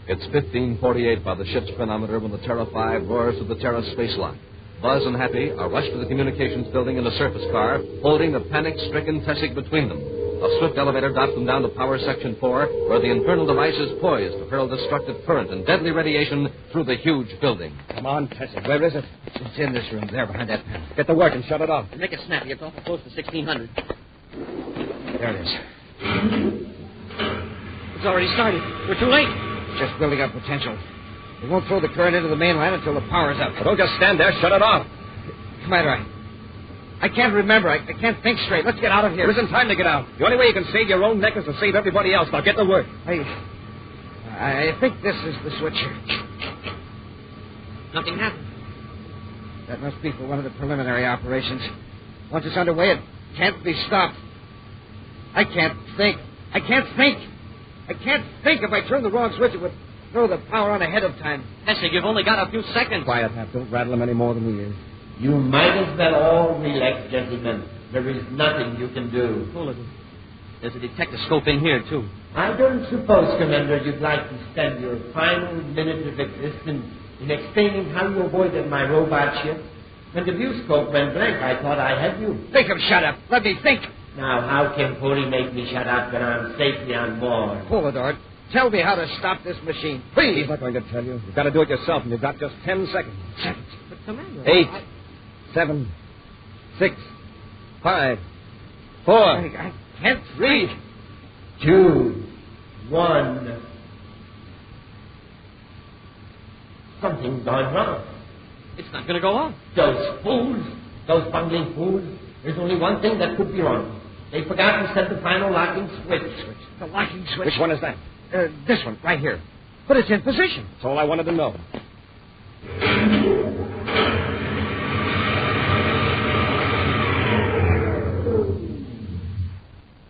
It's 15:48 by the ship's chronometer when the Terra 5 roars to the Terra space lock. Buzz and Happy are rushed to the communications building in a surface car, holding the panic-stricken Tessig between them. A swift elevator drops them down to Power Section 4, where the infernal device is poised to hurl destructive current and deadly radiation through the huge building. Come on, Tessig. Where is it? It's in this room, there, behind that panel. Get to work and shut it off. Make it snappy. It's awful close to 1600. There it is. It's already started. We're too late. Just building up potential. We won't throw the current into the main line until the power's up. Well, don't just stand there. Shut it off. Commander, I can't remember. I can't think straight. Let's get out of here. There isn't time to get out. The only way you can save your own neck is to save everybody else. Now get to work. I think this is the switch. Nothing happened. That must be for one of the preliminary operations. Once it's underway, it can't be stopped. I can't think. If I turn the wrong switch, it would throw the power on ahead of time. Tessie, you've only got a few seconds. Quiet, Hap. Don't rattle him any more than he is. You might as well all relax, gentlemen. There is nothing you can do. Hold it. There's a detectascope in here, too. I don't suppose, Commander, you'd like to spend your final minute of existence in explaining how you avoided my robot ship? When the view scope went blank, I thought I had you. Make him shut up. Let me think. Now, how can Puri make me shut up when I'm safely on board? Polidor, tell me how to stop this machine. Please. He's not going to tell you. You've got to do it yourself, and you've got just 10 seconds. But, Commander... 8, 7, 6, 5, 4... I can't read. 2, 1... Something's gone wrong. It's not going to go on. Those fools. Those bungling fools. There's only one thing that could be wrong. They forgot to set the final locking switch. The locking switch? Which one is that? This one, right here. But it's in position. That's all I wanted to know.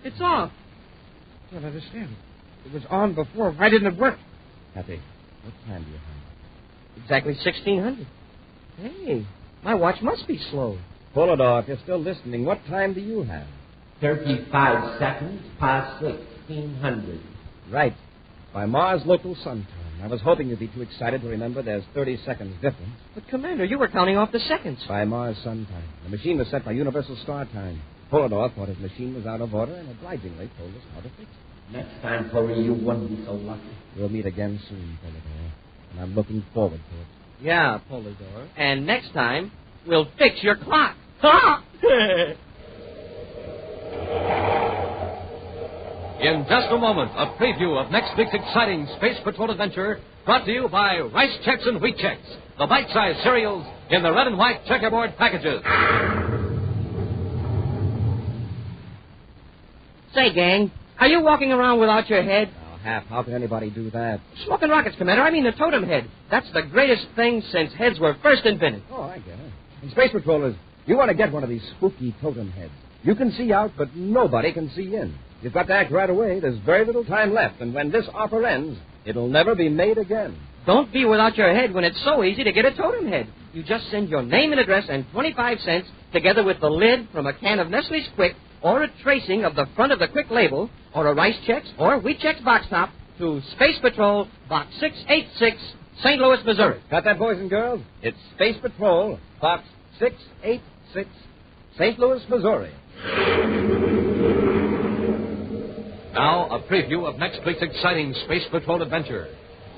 It's off. I don't understand. It was on before. Why didn't it work? Happy, what time do you have? Exactly 1600. Hey, my watch must be slow. Pull it off. You're still listening. What time do you have? 35 seconds past 1600. Right. By Mars local sun time. I was hoping you'd be too excited to remember there's 30 seconds difference. But, Commander, you were counting off the seconds. By Mars sun time. The machine was set by Universal Star time. Polidor thought his machine was out of order and obligingly told us how to fix it. Next time, Puri, you wouldn't be so lucky. We'll meet again soon, Polidor. And I'm looking forward to it. Yeah, Polidor. And next time, we'll fix your clock. Ha! In just a moment, a preview of next week's exciting Space Patrol adventure brought to you by Rice Chex and Wheat Chex, the bite-sized cereals in the red and white checkerboard packages. Say, gang, are you walking around without your head? Oh, Hap, how can anybody do that? Smoking rockets, Commander. I mean the totem head. That's the greatest thing since heads were first invented. Oh, I get it. And Space Patrollers, you want to get one of these spooky totem heads. You can see out, but nobody can see in. You've got to act right away. There's very little time left, and when this offer ends, it'll never be made again. Don't be without your head when it's so easy to get a totem head. You just send your name and address and 25 cents together with the lid from a can of Nestle's Quick or a tracing of the front of the Quick label or a Rice Chex or Wheat Chex box top to Space Patrol, Box 686, St. Louis, Missouri. Got that, boys and girls? It's Space Patrol, Box 686, St. Louis, Missouri. Now, a preview of next week's exciting Space Patrol adventure.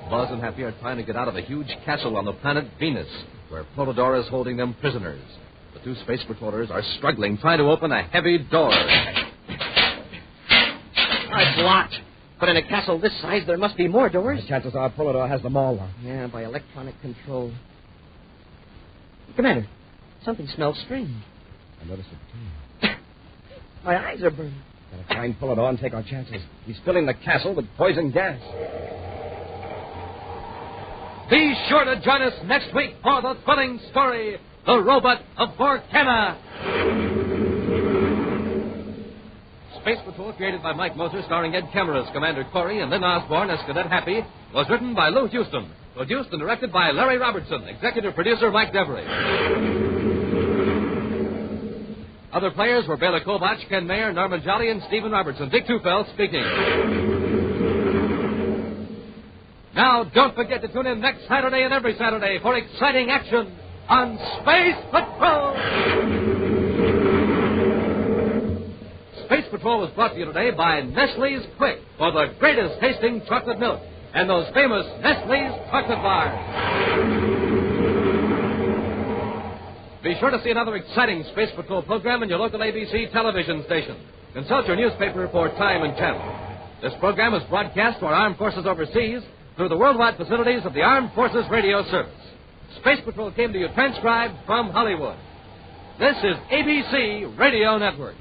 Buzz and Happy are trying to get out of a huge castle on the planet Venus, where Polidor is holding them prisoners. The two Space Patrollers are struggling, trying to open a heavy door. It's locked. But in a castle this size, there must be more doors. The chances are Polidor has them all locked. Yeah, by electronic control. Commander, something smells strange. I noticed it, too. My eyes are burning. Gotta find Polidor and take our chances. He's filling the castle with poison gas. Be sure to join us next week for the thrilling story, The Robot of Vorcana. Space Patrol, created by Mike Moser, starring Ed Kemmer as Commander Corey and Lynn Osborne as Cadet Happy, was written by Lou Houston, produced and directed by Larry Robertson, executive producer Mike Devery. Other players were Bela Kovach, Ken Mayer, Norman Jolly, and Stephen Robertson. Dick Tufeld speaking. Now, don't forget to tune in next Saturday and every Saturday for exciting action on Space Patrol! Space Patrol was brought to you today by Nestle's Quick for the greatest tasting chocolate milk and those famous Nestle's chocolate bars. Be sure to see another exciting Space Patrol program in your local ABC television station. Consult your newspaper for time and channel. This program is broadcast to our armed forces overseas through the worldwide facilities of the Armed Forces Radio Service. Space Patrol came to you transcribed from Hollywood. This is ABC Radio Network.